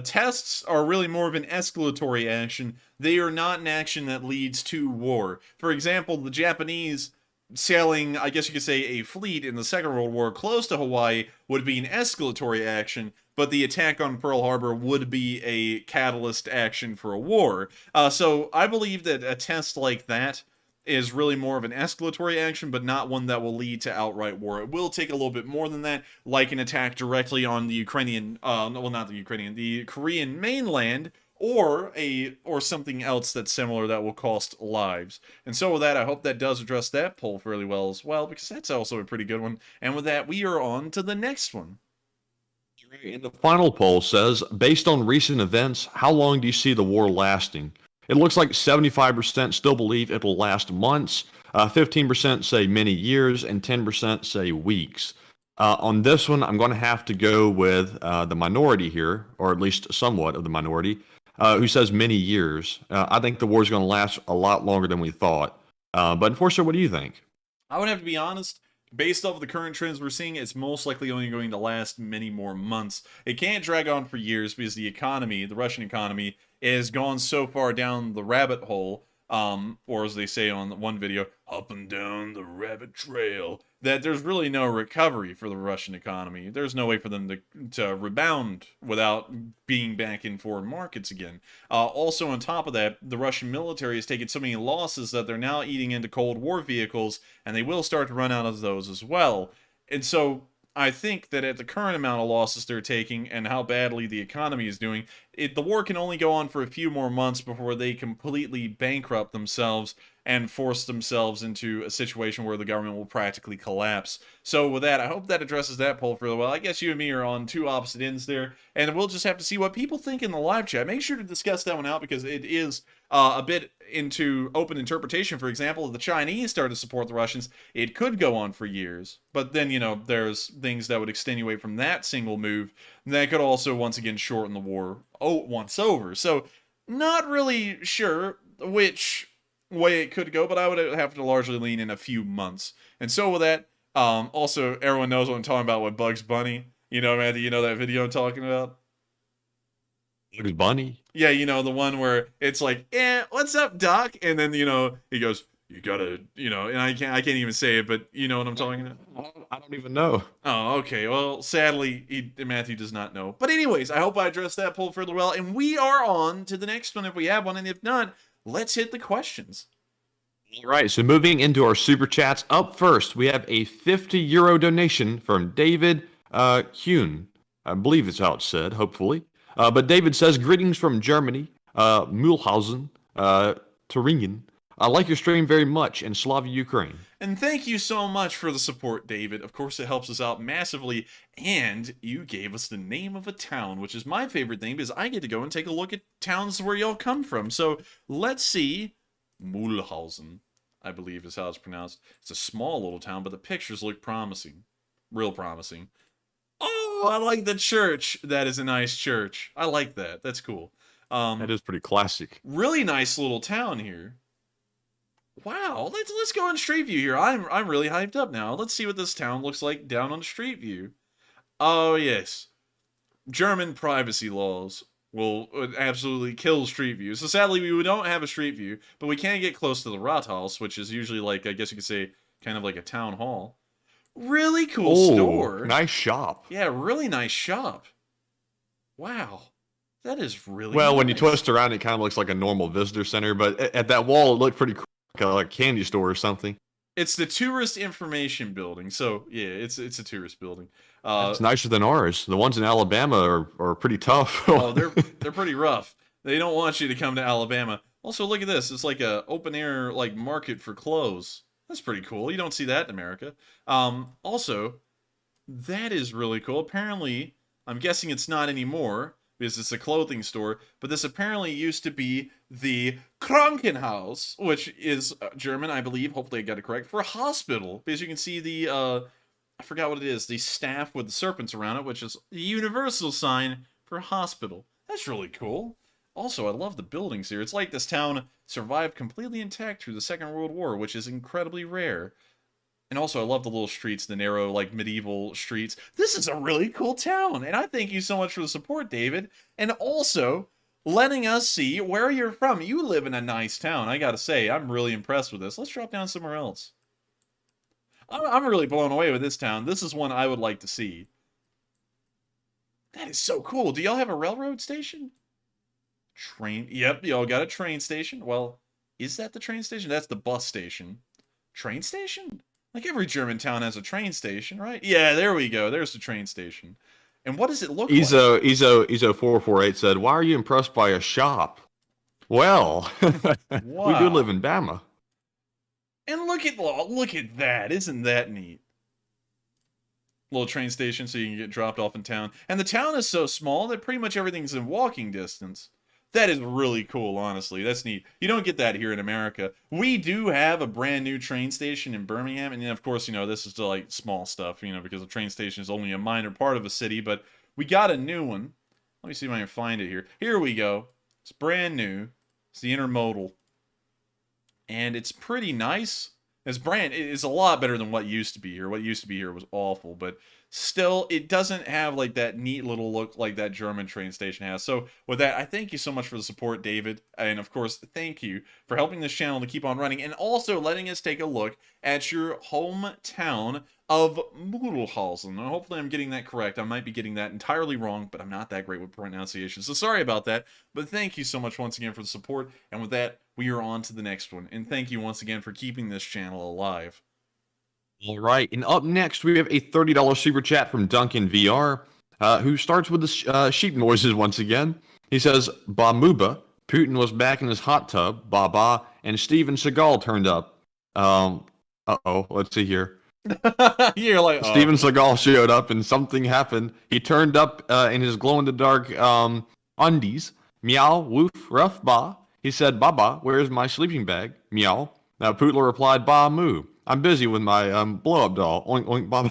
tests are really more of an escalatory action. They are not an action that leads to war. For example, the Japanese sailing, I guess you could say, a fleet in the Second World War close to Hawaii would be an escalatory action, but the attack on Pearl Harbor would be a catalyst action for a war. So I believe that a test like that is really more of an escalatory action, but not one that will lead to outright war. It will take a little bit more than that, like an attack directly on the Ukrainian, well, not the Ukrainian, the Korean mainland, or something else that's similar that will cost lives. And so with that, I hope that does address that poll fairly well as well, because that's also a pretty good one. And with that, we are on to the next one. And the final poll says, based on recent events, how long do you see the war lasting? It looks like 75% still believe it will last months, 15% say many years, and 10% say weeks. On this one, I'm going to have to go with the minority here, or at least somewhat of the minority, who says many years. I think the war is going to last a lot longer than we thought. But Enforcer, what do you think? I would have to be honest. Based off of the current trends we're seeing, it's most likely only going to last many more months. It can't drag on for years because the economy, the Russian economy, has gone so far down the rabbit hole, or as they say on one video, up and down the rabbit trail, that there's really no recovery for the Russian economy. There's no way for them to rebound without being back in foreign markets again. Also, on top of that, the Russian military has taken so many losses that they're now eating into Cold War vehicles, and they will start to run out of those as well. And so I think that at the current amount of losses they're taking and how badly the economy is doing, the war can only go on for a few more months before they completely bankrupt themselves and force themselves into a situation where the government will practically collapse. So with that, I hope that addresses that poll fairly well. I guess you and me are on two opposite ends there, and we'll just have to see what people think in the live chat. Make sure to discuss that one out because it is a bit into open interpretation. For example, if the Chinese start to support the Russians, it could go on for years. But then, you know, there's things that would extenuate from that single move that could also, once again, shorten the war once over. So, not really sure which way it could go, but I would have to largely lean in a few months. And so with that, also, everyone knows what I'm talking about with Bugs Bunny. You know, Matthew, you know that video I'm talking about? Bugs Bunny? Yeah, you know, the one where it's like, what's up, Doc? And then, you know, he goes, you gotta, you know, and I can't even say it, but you know what I'm talking about? I don't even know. Oh, okay. Well, sadly, Matthew does not know. But anyways, I hope I addressed that poll fairly well, and we are on to the next one if we have one, and if not, let's hit the questions. All right, so moving into our super chats. Up first, we have a €50 donation from David Kuhn. I believe it's how it's said, hopefully. But David says, greetings from Germany, Mühlhausen, Thuringen. I like your stream very much, and Slava Ukraine. And thank you so much for the support, David. Of course, it helps us out massively, and you gave us the name of a town, which is my favorite thing, because I get to go and take a look at towns where y'all come from. So, let's see. Mühlhausen, I believe is how it's pronounced. It's a small little town, but the pictures look promising. Real promising. Oh, I like the church. That is a nice church. I like that. That's cool. That is pretty classic. Really nice little town here. Wow, let's go on Street View here. I'm really hyped up now. Let's see what this town looks like down on Street View. Oh yes, German privacy laws will absolutely kill Street View. So sadly, we don't have a Street View, but we can get close to the Rathaus, which is usually like, I guess you could say, kind of like a town hall. Really cool store. Nice shop. Yeah, really nice shop. Wow. That is really well, nice. When you twist around, it kind of looks like a normal visitor center, but at that wall, it looked pretty cool. Like a candy store or something. It's the tourist information building, so yeah, it's a tourist building. It's nicer than ours. The ones in Alabama are pretty tough. Oh, they're pretty rough. They don't want you to come to Alabama. Also, look at this. It's like a open air like market for clothes. That's pretty cool. You don't see that in America. Also, that is really cool. Apparently, I'm guessing it's not anymore, because it's a clothing store, but this apparently used to be the Krankenhaus, which is German, I believe, hopefully I got it correct, for hospital, because you can see the I forgot what it is, the staff with the serpents around it, which is the universal sign for hospital. That's really cool. Also, I love the buildings here. It's like this town survived completely intact through the Second World War, which is incredibly rare. And also, I love the little streets, the narrow, like, medieval streets. This is a really cool town, and I thank you so much for the support, David. And also, letting us see where you're from. You live in a nice town, I gotta say. I'm really impressed with this. Let's drop down somewhere else. I'm really blown away with this town. This is one I would like to see. That is so cool. Do y'all have a railroad station? Train. Yep, y'all got a train station. Well, is that the train station? That's the bus station. Train station? Like every German town has a train station, right? Yeah, there we go. There's the train station. And what does it look like? Ezo448 said, "Why are you impressed by a shop?" Well, we do live in Bama. And look at that. Isn't that neat? Little train station so you can get dropped off in town. And the town is so small that pretty much everything's in walking distance. That is really cool, honestly. That's neat. You don't get that here in America. We do have a brand new train station in Birmingham. And then, of course, you know, this is still like small stuff, you know, because the train station is only a minor part of a city. But we got a new one. Let me see if I can find it here. Here we go. It's brand new. It's the intermodal. And it's pretty nice. It's a lot better than what used to be here. What used to be here was awful, but still, it doesn't have like that neat little look like that German train station has. So with that, I thank you so much for the support, David. And of course, thank you for helping this channel to keep on running and also letting us take a look at your hometown of Mudelhausen. Hopefully I'm getting that correct. I might be getting that entirely wrong, but I'm not that great with pronunciation. So sorry about that, but thank you so much once again for the support. And with that, we are on to the next one. And thank you once again for keeping this channel alive. All right, and up next, we have a $30 super chat from Duncan VR, who starts with the sheep noises once again. He says, "Bamuba, Putin was back in his hot tub, Baba, and Steven Seagal turned up." Let's see here. You're like, Steven Seagal showed up and something happened. He turned up in his glow-in-the-dark undies. Meow, woof, ruff, ba. He said, "Baba, where's my sleeping bag?" Meow. Now Pootler replied, "Ba moo. I'm busy with my blow-up doll." Oink, oink, Baba.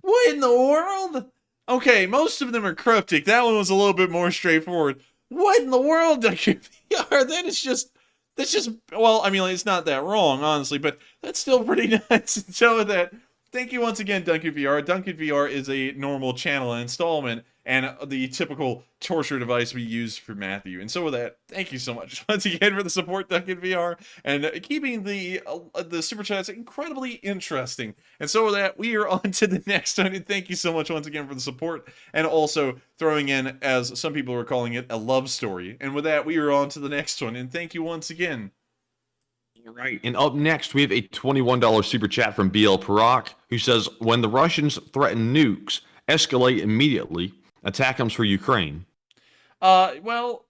What in the world? Okay, most of them are cryptic. That one was a little bit more straightforward. What in the world, WVR? That's just, well, I mean, it's not that wrong, honestly, but that's still pretty nuts. So with that, thank you once again, Duncan VR. Duncan VR is a normal channel installment and the typical torture device we use for Matthew. And so with that, thank you so much once again for the support, Duncan VR, and keeping the super chats incredibly interesting. And so with that, we are on to the next one. And thank you so much once again for the support, and also throwing in, as some people are calling it, a love story. And with that, we are on to the next one. And thank you once again. All right, and up next, we have a $21 super chat from BL Parak, who says, "When the Russians threaten nukes, escalate immediately. Attack comes for Ukraine." Well,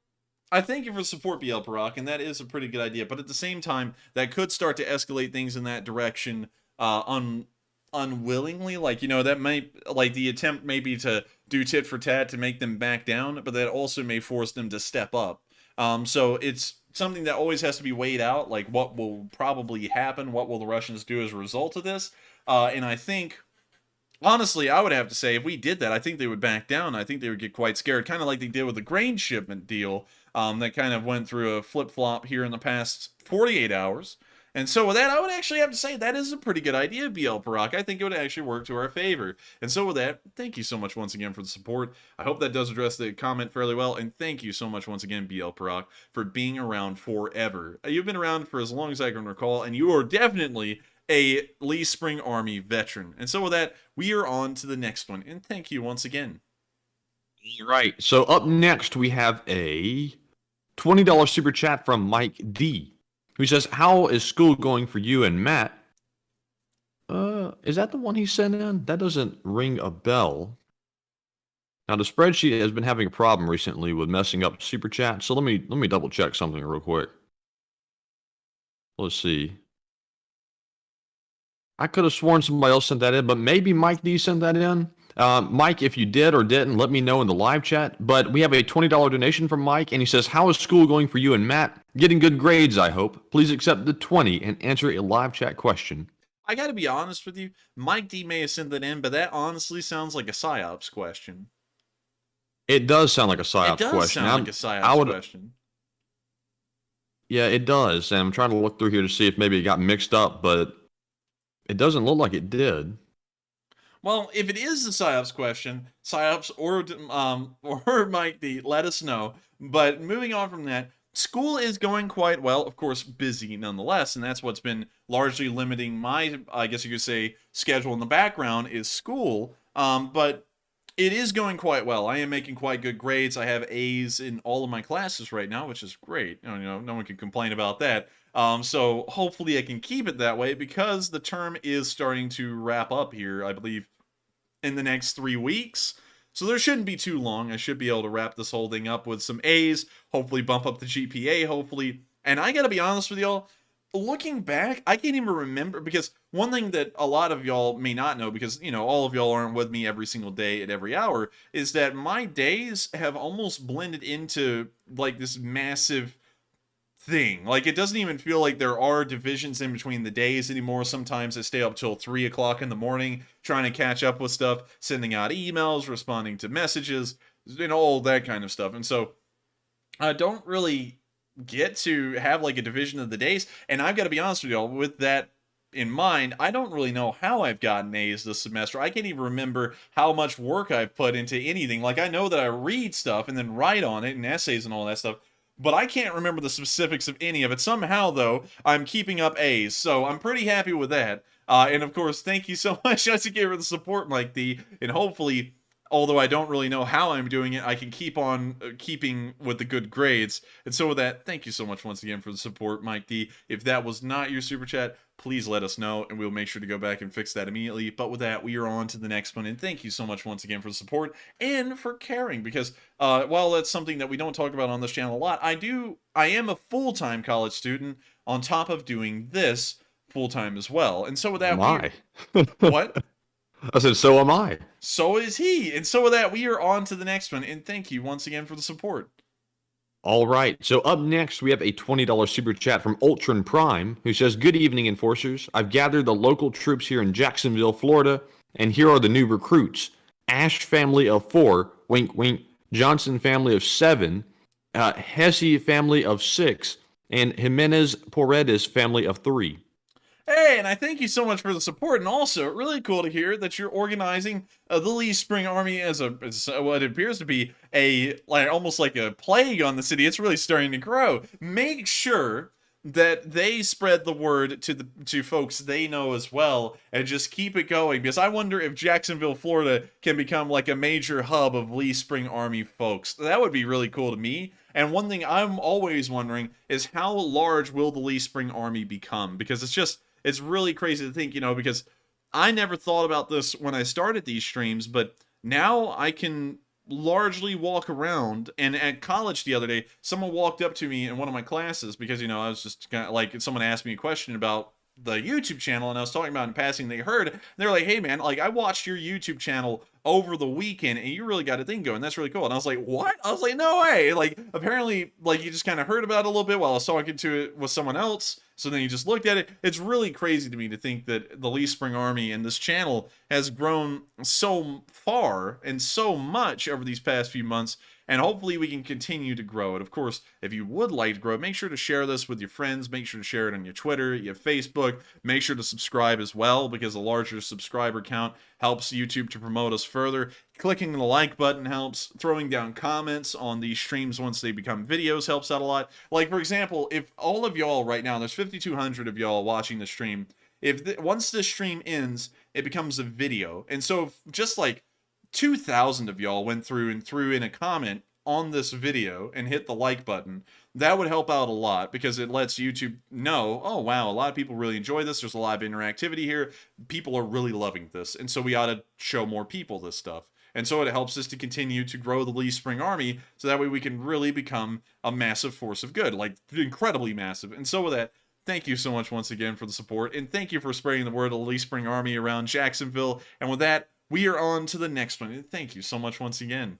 I thank you for the support, BL Parak, and that is a pretty good idea. But at the same time, that could start to escalate things in that direction unwillingly. Like, you know, that might, like, the attempt may be to do tit for tat to make them back down, but that also may force them to step up. So it's something that always has to be weighed out, like what will probably happen, what will the Russians do as a result of this. And I think, honestly, I would have to say, if we did that, I think they would back down. I think they would get quite scared, kind of like they did with the grain shipment deal that kind of went through a flip-flop here in the past 48 hours. And so with that, I would actually have to say that is a pretty good idea, BL Parak. I think it would actually work to our favor. And so with that, thank you so much once again for the support. I hope that does address the comment fairly well. And thank you so much once again, BL Parak, for being around forever. You've been around for as long as I can recall, and you are definitely a Lee Spring Army veteran. And so with that, we are on to the next one. And thank you once again. All right, so up next, we have a $20 super chat from Mike D, who says, "How is school going for you and Matt?" Is that the one he sent in? That doesn't ring a bell. Now, the spreadsheet has been having a problem recently with messing up super chat, so let me double check something real quick. Let's see. I could have sworn somebody else sent that in, but maybe Mike D sent that in. Mike, if you did or didn't, let me know in the live chat. But we have a $20 donation from Mike, and he says, "How is school going for you and Matt? Getting good grades, I hope. Please accept the 20 and answer a live chat question." I gotta be honest with you, Mike D may have sent that in, but that honestly sounds like a PSYOPs question. It does sound like a It PSYOPs does question. sound like a PSYOPs question. Yeah, it does. And I'm trying to look through here to see if maybe it got mixed up, but it doesn't look like it did. Well, if it is the PSYOPs question, PSYOPs or Mike D, let us know. But moving on from that, school is going quite well. Of course, busy nonetheless, and that's what's been largely limiting my, I guess you could say, schedule in the background is school. But it is going quite well. I am making quite good grades. I have A's in all of my classes right now, which is great. You know, no one can complain about that. So hopefully I can keep it that way because the term is starting to wrap up here, I believe, in the next 3 weeks. So there shouldn't be too long. I should be able to wrap this whole thing up with some A's, hopefully bump up the GPA, hopefully. And I gotta be honest with y'all, looking back, I can't even remember, because one thing that a lot of y'all may not know, because, you know, all of y'all aren't with me every single day at every hour, is that my days have almost blended into, like, this massive thing. Like, it doesn't even feel like there are divisions in between the days anymore. Sometimes I stay up till 3 o'clock in the morning trying to catch up with stuff, sending out emails, responding to messages, you know, all that kind of stuff. And so I don't really get to have like a division of the days. And I've got to be honest with y'all, with that in mind, I don't really know how I've gotten A's this semester. I can't even remember how much work I've put into anything. Like, I know that I read stuff and then write on it and essays and all that stuff, but I can't remember the specifics of any of it. Somehow, though, I'm keeping up A's, so I'm pretty happy with that. And of course, thank you so much once again for the support, Mike D. And hopefully, although I don't really know how I'm doing it, I can keep on keeping with the good grades. And so with that, thank you so much once again for the support, Mike D. If that was not your super chat, please let us know, and we'll make sure to go back and fix that immediately. But with that, we are on to the next one, and thank you so much once again for the support and for caring, because while that's something that we don't talk about on this channel a lot, I am a full-time college student on top of doing this full-time as well. And so with that, what? I said, so am I. So is he. And so with that, we are on to the next one, and thank you once again for the support. All right, so up next, we have a $20 super chat from Ultron Prime, who says, good evening, enforcers. I've gathered the local troops here in Jacksonville, Florida, and here are the new recruits. Ash family of 4, wink, wink, Johnson family of 7, Hesse family of 6, and Jimenez Paredes family of 3. Hey, and I thank you so much for the support, and also really cool to hear that you're organizing the Lee Spring Army as what appears to be almost like a plague on the city. It's really starting to grow. Make sure that they spread the word to folks they know as well, and just keep it going, because I wonder if Jacksonville, Florida can become like a major hub of Lee Spring Army folks. That would be really cool to me. And one thing I'm always wondering is how large will the Lee Spring Army become, because it's really crazy to think, you know, because I never thought about this when I started these streams, but now I can largely walk around. And at college the other day, someone walked up to me in one of my classes because, you know, I was just kind of like, someone asked me a question about the YouTube channel, and I was talking about in passing, they heard, and they're like, hey man, like, I watched your YouTube channel over the weekend and you really got a thing going. That's really cool. And I was like, what? I was like, no way. Like, apparently, like, you just kind of heard about it a little bit while I was talking to it with someone else. So then you just looked at it. It's really crazy to me to think that the Lee Spring Army and this channel has grown so far and so much over these past few months. And hopefully we can continue to grow it. Of course, if you would like to grow it, make sure to share this with your friends. Make sure to share it on your Twitter, your Facebook. Make sure to subscribe as well, because a larger subscriber count helps YouTube to promote us further. Clicking the like button helps. Throwing down comments on these streams once they become videos helps out a lot. Like, for example, if all of y'all right now, there's 5,200 of y'all watching the stream. Once this stream ends, it becomes a video. And so if just like 2,000 of y'all went through and threw in a comment on this video and hit the like button, that would help out a lot, because it lets YouTube know, oh wow, a lot of people really enjoy this, there's a lot of interactivity here, people are really loving this, and so we ought to show more people this stuff. And so it helps us to continue to grow the Lee Spring Army, so that way we can really become a massive force of good, like incredibly massive. And so with that, thank you so much once again for the support, and thank you for spreading the word of the Lee Spring Army around Jacksonville. And with that, we are on to the next one. And thank you so much once again.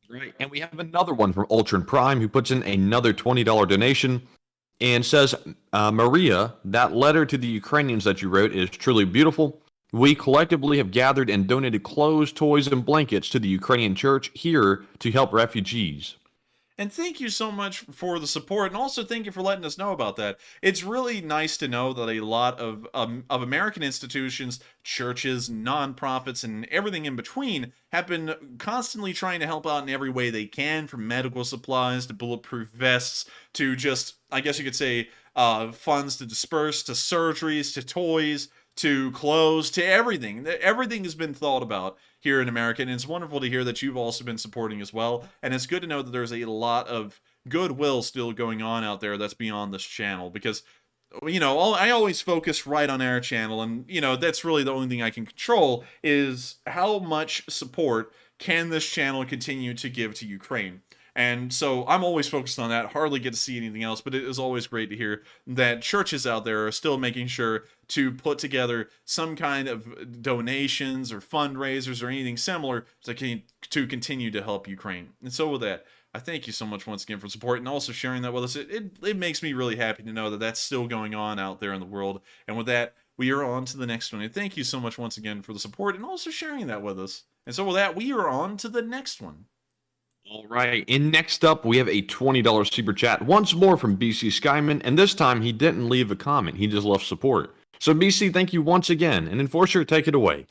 Right, and we have another one from Ultron Prime, who puts in another $20 donation. and says, Maria, that letter to the Ukrainians that you wrote is truly beautiful. We collectively have gathered and donated clothes, toys, and blankets to the Ukrainian church here to help refugees. And thank you so much for the support, and also thank you for letting us know about that. It's really nice to know that a lot of American institutions, churches, nonprofits, and everything in between have been constantly trying to help out in every way they can, from medical supplies to bulletproof vests to just, I guess you could say, funds to disperse, to surgeries, to toys, to clothes, to everything. Everything has been thought about here in America, and it's wonderful to hear that you've also been supporting as well. And it's good to know that there's a lot of goodwill still going on out there that's beyond this channel, because, you know, I always focus right on our channel, and, you know, that's really the only thing I can control is how much support can this channel continue to give to Ukraine. And so I'm always focused on that, hardly get to see anything else, but it is always great to hear that churches out there are still making sure to put together some kind of donations or fundraisers or anything similar to continue to help Ukraine. And so with that, I thank you so much once again for support and also sharing that with us. It makes me really happy to know that that's still going on out there in the world. And with that, we are on to the next one. And thank you so much once again for the support and also sharing that with us. And so with that, we are on to the next one. All right, and next up, we have a $20 super chat, once more from BC Skyman, and this time he didn't leave a comment, he just left support. So BC, thank you once again, and Enforcer, take it away.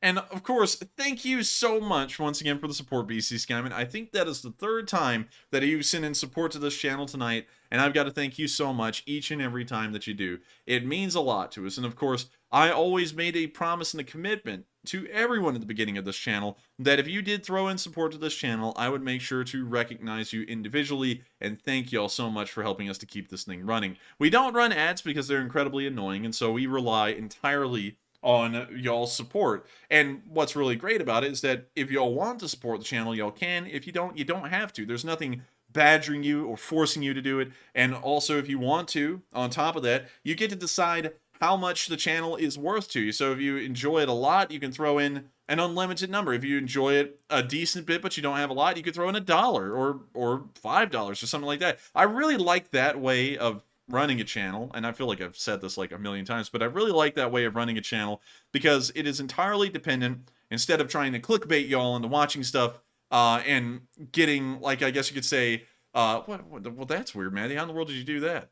And of course, thank you so much once again for the support, BC Skyman. I think that is the third time that you've sent in support to this channel tonight, and I've got to thank you so much each and every time that you do. It means a lot to us, and of course, I always made a promise and a commitment to everyone at the beginning of this channel that if you did throw in support to this channel, I would make sure to recognize you individually and thank y'all so much for helping us to keep this thing running. We don't run ads because they're incredibly annoying, and so we rely entirely on y'all's support. And what's really great about it is that if y'all want to support the channel, y'all can. If you don't, you don't have to. There's nothing badgering you or forcing you to do it. And also, if you want to, on top of that, you get to decide how much the channel is worth to you. So if you enjoy it a lot, you can throw in an unlimited number. If you enjoy it a decent bit, but you don't have a lot, you could throw in $1 or $5 or something like that. I really like that way of running a channel, and I feel like I've said this like a million times, but I really like that way of running a channel because it is entirely dependent, instead of trying to clickbait y'all into watching stuff and getting, like, I guess you could say, well, that's weird, Maddie. How in the world did you do that?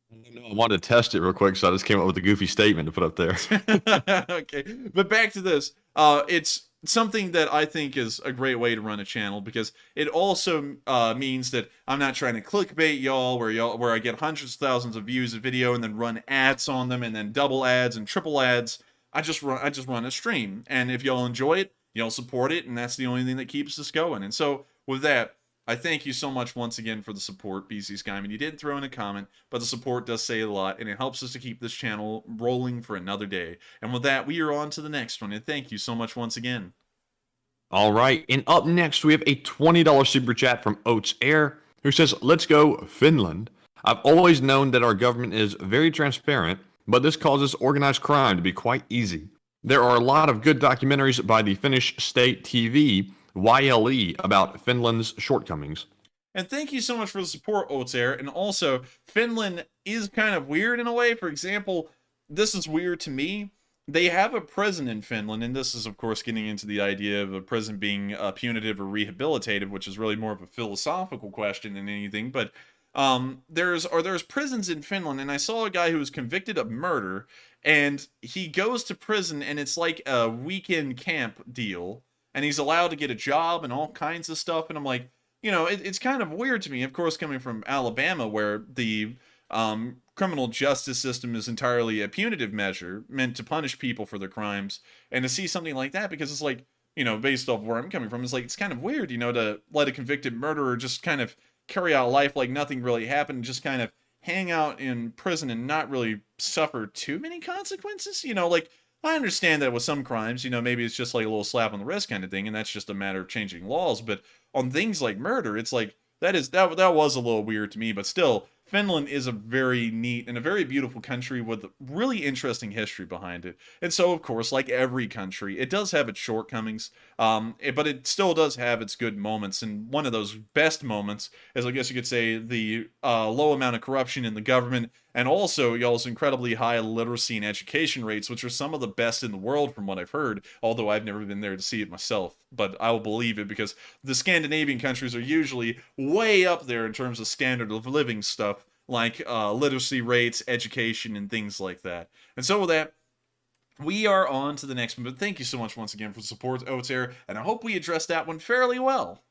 I wanted to test it real quick, so I just came up with a goofy statement to put up there. Okay, but back to this. It's something that I think is a great way to run a channel because it also means that I'm not trying to clickbait y'all where I get hundreds of thousands of views of video and then run ads on them and then double ads and triple ads. I just run a stream, and if y'all enjoy it, y'all support it, and that's the only thing that keeps us going. And so with that, I thank you so much once again for the support, BC Skyman. You didn't throw in a comment, but the support does say a lot, and it helps us to keep this channel rolling for another day. And with that, we are on to the next one, and thank you so much once again. All right, and up next, we have a $20 super chat from Oats Air, who says, "Let's go, Finland. I've always known that our government is very transparent, but this causes organized crime to be quite easy. There are a lot of good documentaries by the Finnish state TV, YLE, about Finland's shortcomings." And thank you so much for the support, Oats Air. And also, Finland is kind of weird in a way. For example, this is weird to me. They have a prison in Finland, and this is, of course, getting into the idea of a prison being punitive or rehabilitative, which is really more of a philosophical question than anything. But there's prisons in Finland, and I saw a guy who was convicted of murder, and he goes to prison, and it's like a weekend camp deal. And he's allowed to get a job and all kinds of stuff. And I'm like, you know, it's kind of weird to me, of course, coming from Alabama, where the criminal justice system is entirely a punitive measure meant to punish people for their crimes. And to see something like that, because it's like, you know, based off where I'm coming from, it's like, it's kind of weird, you know, to let a convicted murderer just kind of carry out life like nothing really happened, just kind of hang out in prison and not really suffer too many consequences. You know, like, I understand that with some crimes, you know, maybe it's just like a little slap on the wrist kind of thing, and that's just a matter of changing laws. But on things like murder, it's like that was a little weird to me. But still, Finland is a very neat and a very beautiful country with really interesting history behind it. And so, of course, like every country, it does have its shortcomings, but it still does have its good moments. And one of those best moments is, I guess you could say, the low amount of corruption in the government, and also y'all's incredibly high literacy and education rates, which are some of the best in the world from what I've heard, although I've never been there to see it myself. But I will believe it because the Scandinavian countries are usually way up there in terms of standard of living stuff, like literacy rates, education, and things like that. And so with that, we are on to the next one. But thank you so much once again for the support, Otair, and I hope we addressed that one fairly well.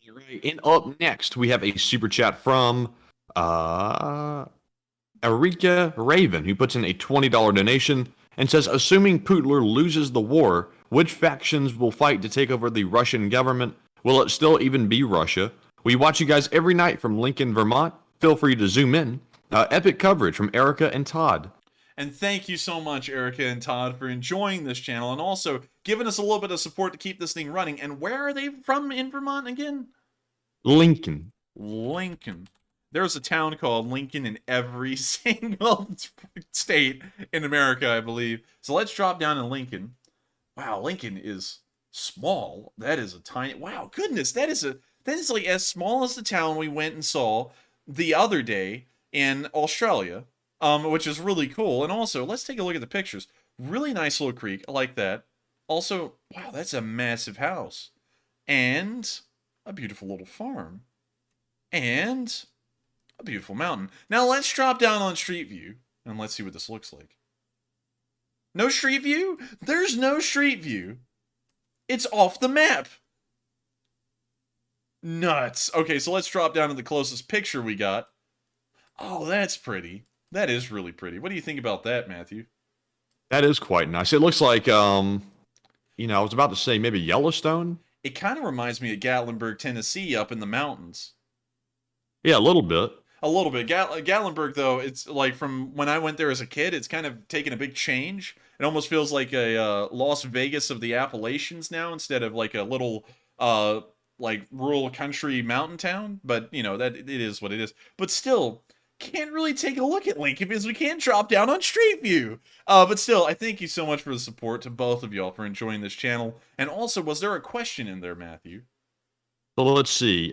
Right. And up next, we have a super chat from Erika Raven, who puts in a $20 donation and says, assuming Putin loses the war, which factions will fight to take over the Russian government? Will it still even be Russia? We watch you guys every night from Lincoln, Vermont. Feel free to zoom in. Epic coverage from Erica and Todd. And thank you so much, Erica and Todd, for enjoying this channel and also giving us a little bit of support to keep this thing running. And where are they from in Vermont again? Lincoln. Lincoln. There's a town called Lincoln in every single state in America, I believe. So let's drop down in Lincoln. Wow, Lincoln is small. That is a tiny... Wow, goodness, that is like as small as the town we went and saw the other day in Australia, which is really cool. And also, let's take a look at the pictures. Really nice little creek. I like that. Also, wow, that's a massive house. And a beautiful little farm. And a beautiful mountain. Now let's drop down on Street View and let's see what this looks like. No Street View? There's no Street View. It's off the map. Nuts. Okay, so let's drop down to the closest picture we got. Oh, that's pretty. That is really pretty. What do you think about that, Matthew? That is quite nice. It looks like, I was about to say maybe Yellowstone. It kind of reminds me of Gatlinburg, Tennessee, up in the mountains. Yeah, a little bit. A little bit. Gatlinburg, though, it's like from when I went there as a kid, it's kind of taken a big change. It almost feels like a Las Vegas of the Appalachians now, instead of like a little like rural country mountain town. But that it is what it is. But still, can't really take a look at Lincoln because we can't drop down on Street View. But still, I thank you so much for the support to both of y'all for enjoying this channel. And also, was there a question in there, Matthew? So let's see.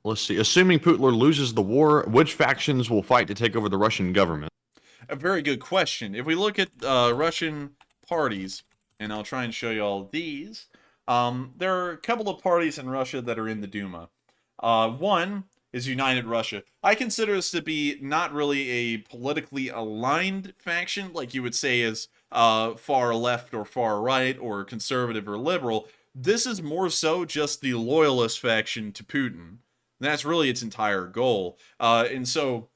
Assuming Putin loses the war, which factions will fight to take over the Russian government? A very good question. If we look at Russian parties, and I'll try and show you all these, there are a couple of parties in Russia that are in the Duma. One is United Russia. I consider this to be not really a politically aligned faction, like you would say is far left or far right or conservative or liberal. This is more so just the loyalist faction to Putin. That's really its entire goal. And so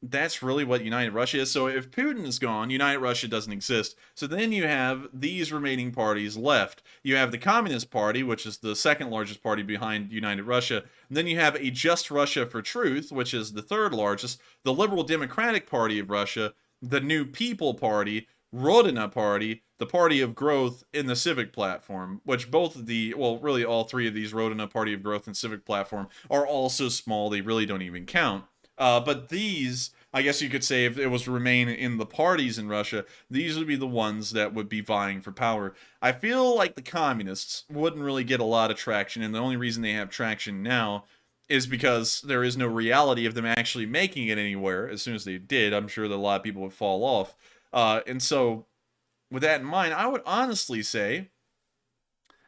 that's really what United Russia is. So if Putin is gone, United Russia doesn't exist. So then you have these remaining parties left. You have the Communist Party, which is the second largest party behind United Russia. And then you have a Just Russia for Truth, which is the third largest, the Liberal Democratic Party of Russia, the New People Party, Rodina Party, the Party of Growth, and the Civic Platform, which both of really all three of these, Rodina, Party of Growth, and Civic Platform, are all so small they really don't even count. But these, I guess you could say, if it was to remain in the parties in Russia, these would be the ones that would be vying for power. I feel like the communists wouldn't really get a lot of traction, and the only reason they have traction now is because there is no reality of them actually making it anywhere. As soon as they did, I'm sure that a lot of people would fall off. And so, with that in mind, I would honestly say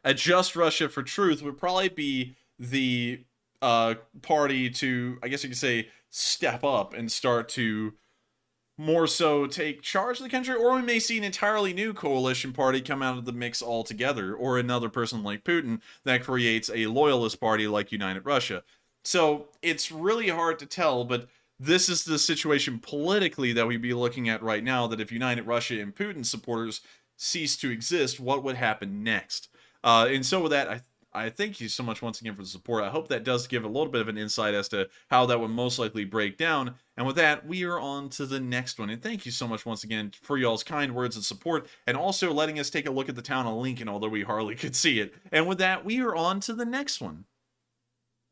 a Just Russia for Truth would probably be the party to, I guess you could say, step up and start to more so take charge of the country, or we may see an entirely new coalition party come out of the mix altogether, or another person like Putin that creates a loyalist party like United Russia. So it's really hard to tell, but this is the situation politically that we'd be looking at right now, that if United Russia and Putin supporters cease to exist, what would happen next? And so with that, I thank you so much once again for the support. I hope that does give a little bit of an insight as to how that would most likely break down. And with that, we are on to the next one. And thank you so much once again for y'all's kind words and support, and also letting us take a look at the town of Lincoln, although we hardly could see it. And with that, we are on to the next one.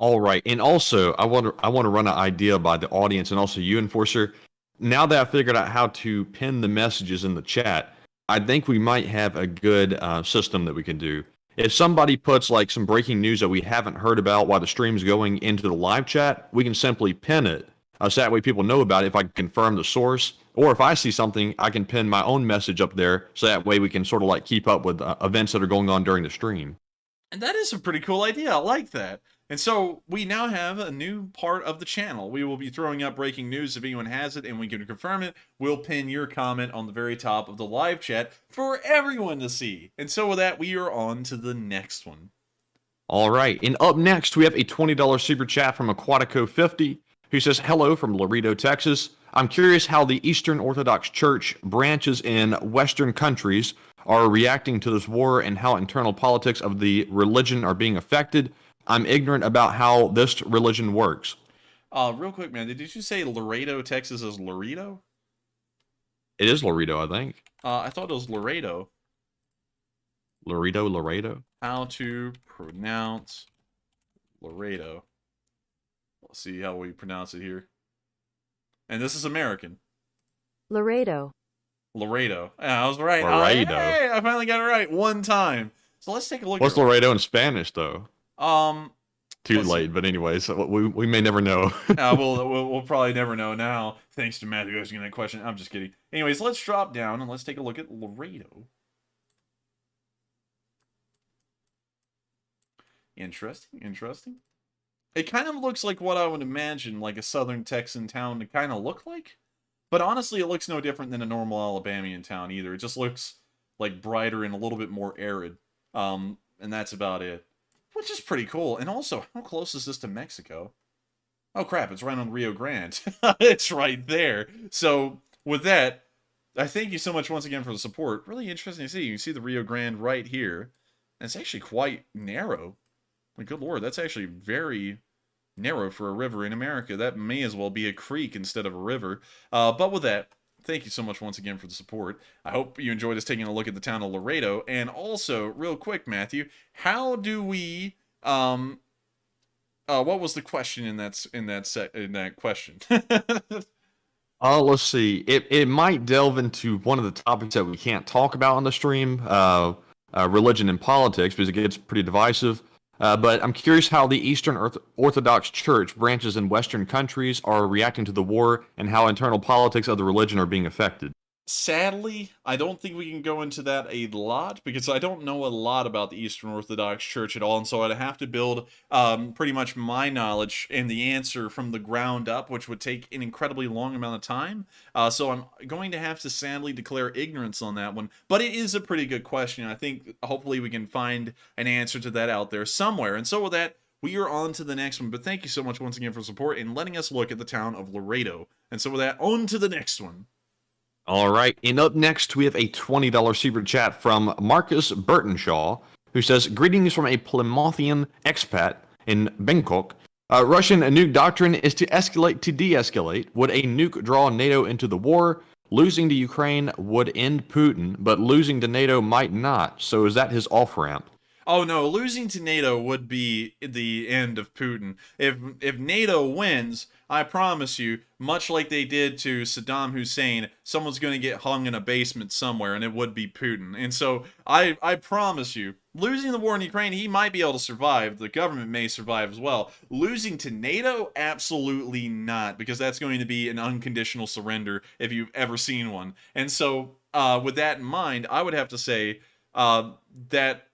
All right, and also I want to run an idea by the audience and also you, Enforcer. Now that I figured out how to pin the messages in the chat, I think we might have a good system that we can do. If somebody puts like some breaking news that we haven't heard about while the stream's going into the live chat, we can simply pin it. So that way people know about it if I can confirm the source. Or if I see something, I can pin my own message up there so that way we can sort of like keep up with events that are going on during the stream. And that is a pretty cool idea. I like that. And so we now have a new part of the channel. We will be throwing up breaking news if anyone has it and we can confirm it. We'll pin your comment on the very top of the live chat for everyone to see. And so with that, we are on to the next one. All right. And up next, we have a $20 super chat from Aquatico50 who says, hello from Laredo, Texas. I'm curious how the Eastern Orthodox Church branches in Western countries are reacting to this war and how internal politics of the religion are being affected. I'm ignorant about how this religion works. Real quick, man, did you say Laredo, Texas is Laredo? It is Laredo, I think. I thought it was Laredo. Laredo? How to pronounce Laredo. Let's see how we pronounce it here. And this is American. Laredo. Laredo. Yeah, I was right. Laredo. Hey, I finally got it right one time. So let's take a look. What's Laredo in Spanish, though? Too late, but anyways, so we may never know. We'll probably never know now, thanks to Matthew asking that question. I'm just kidding. Anyways, let's drop down and let's take a look at Laredo. Interesting. It kind of looks like what I would imagine like a southern Texan town to kind of look like. But honestly, it looks no different than a normal Alabamian town either. It just looks like brighter and a little bit more arid. And that's about it. Which is pretty cool. And also, how close is this to Mexico? Oh crap, it's right on Rio Grande. It's right there. So, with that, I thank you so much once again for the support. Really interesting to see. You can see the Rio Grande right here. And it's actually quite narrow. Like, good lord, that's actually very narrow for a river in America. That may as well be a creek instead of a river. But with that, thank you so much once again for the support. I hope you enjoyed us taking a look at the town of Laredo. And also, real quick, Matthew, how do we what was the question in that question? Let's see. It might delve into one of the topics that we can't talk about on the stream, religion and politics, because it gets pretty divisive. But I'm curious how the Eastern Orthodox Church branches in Western countries are reacting to the war and how internal politics of the religion are being affected. Sadly, I don't think we can go into that a lot because I don't know a lot about the Eastern Orthodox Church at all, and so I'd have to build pretty much my knowledge and the answer from the ground up, which would take an incredibly long amount of time. So I'm going to have to sadly declare ignorance on that one, but it is a pretty good question. I think hopefully we can find an answer to that out there somewhere. And so with that, we are on to the next one, but thank you so much once again for support and letting us look at the town of Laredo. And so with that, on to the next one. All right, and up next, we have a $20 super chat from Marcus Burtonshaw, who says, greetings from a Plymouthian expat in Bangkok. Russian nuke doctrine is to escalate to de-escalate. Would a nuke draw NATO into the war? Losing to Ukraine would end Putin, but losing to NATO might not. So is that his off-ramp? Oh no, losing to NATO would be the end of Putin. If NATO wins, I promise you, much like they did to Saddam Hussein, someone's going to get hung in a basement somewhere, and it would be Putin. And so, I promise you, losing the war in Ukraine, he might be able to survive. The government may survive as well. Losing to NATO? Absolutely not, because that's going to be an unconditional surrender if you've ever seen one. And so, with that in mind, I would have to say that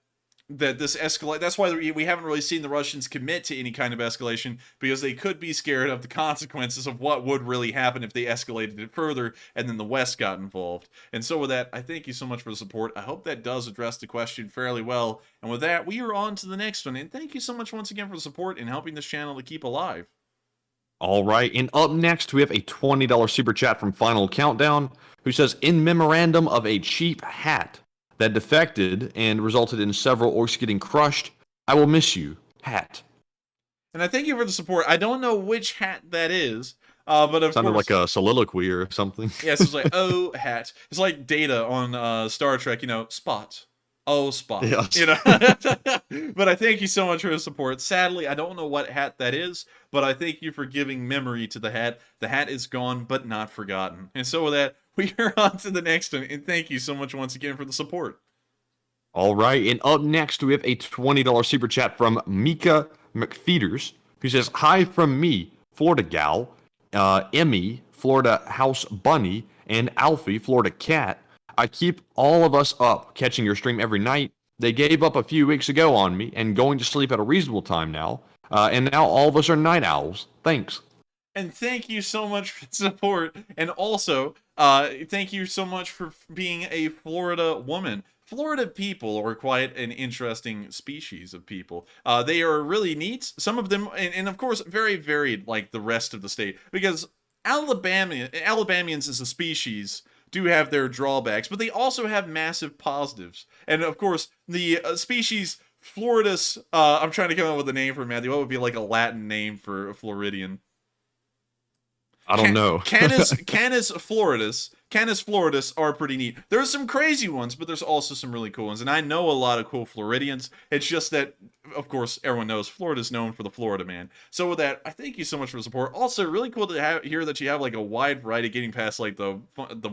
this escalate. That's why we haven't really seen the Russians commit to any kind of escalation, because they could be scared of the consequences of what would really happen if they escalated it further and then the West got involved. And so with that, I thank you so much for the support. I hope that does address the question fairly well. And with that, we are on to the next one. And thank you so much once again for the support and helping this channel to keep alive. All right, and up next, we have a $20 super chat from Final Countdown, who says, in memorandum of a cheap hat that defected and resulted in several orcs getting crushed, I will miss you, hat. And I thank you for the support. I don't know which hat that is, but of Sounded course, like a soliloquy or something. Yes, it's like, oh, hat. It's like Data on Star Trek, you know, Spot. Oh, Spot. Yes. You know, but I thank you so much for the support. Sadly, I don't know what hat that is, but I thank you for giving memory to the hat. The hat is gone, but not forgotten. And so with that, we are on to the next one. And thank you so much once again for the support. All right, and up next we have a $20 super chat from Mika McFeeders, who says, "Hi from me, Florida gal, Emmy, Florida house bunny, and Alfie, Florida cat. I keep all of us up catching your stream every night. They gave up a few weeks ago on me and going to sleep at a reasonable time now. And now all of us are night owls. Thanks." And thank you so much for the support. And also, thank you so much for being a Florida woman. Florida people are quite an interesting species of people. They are really neat. Some of them, and of course, very varied like the rest of the state. Because Alabamians as a species do have their drawbacks, but they also have massive positives. And of course, the species Floridus, I'm trying to come up with a name for Matthew. What would be like a Latin name for a Floridian? I don't know. Canis floridus are pretty neat. There's some crazy ones, but there's also some really cool ones. And I know a lot of cool Floridians. It's just that, of course, everyone knows Florida's known for the Florida man. So with that, I thank you so much for the support. Also, really cool to hear that you have like a wide variety, getting past like the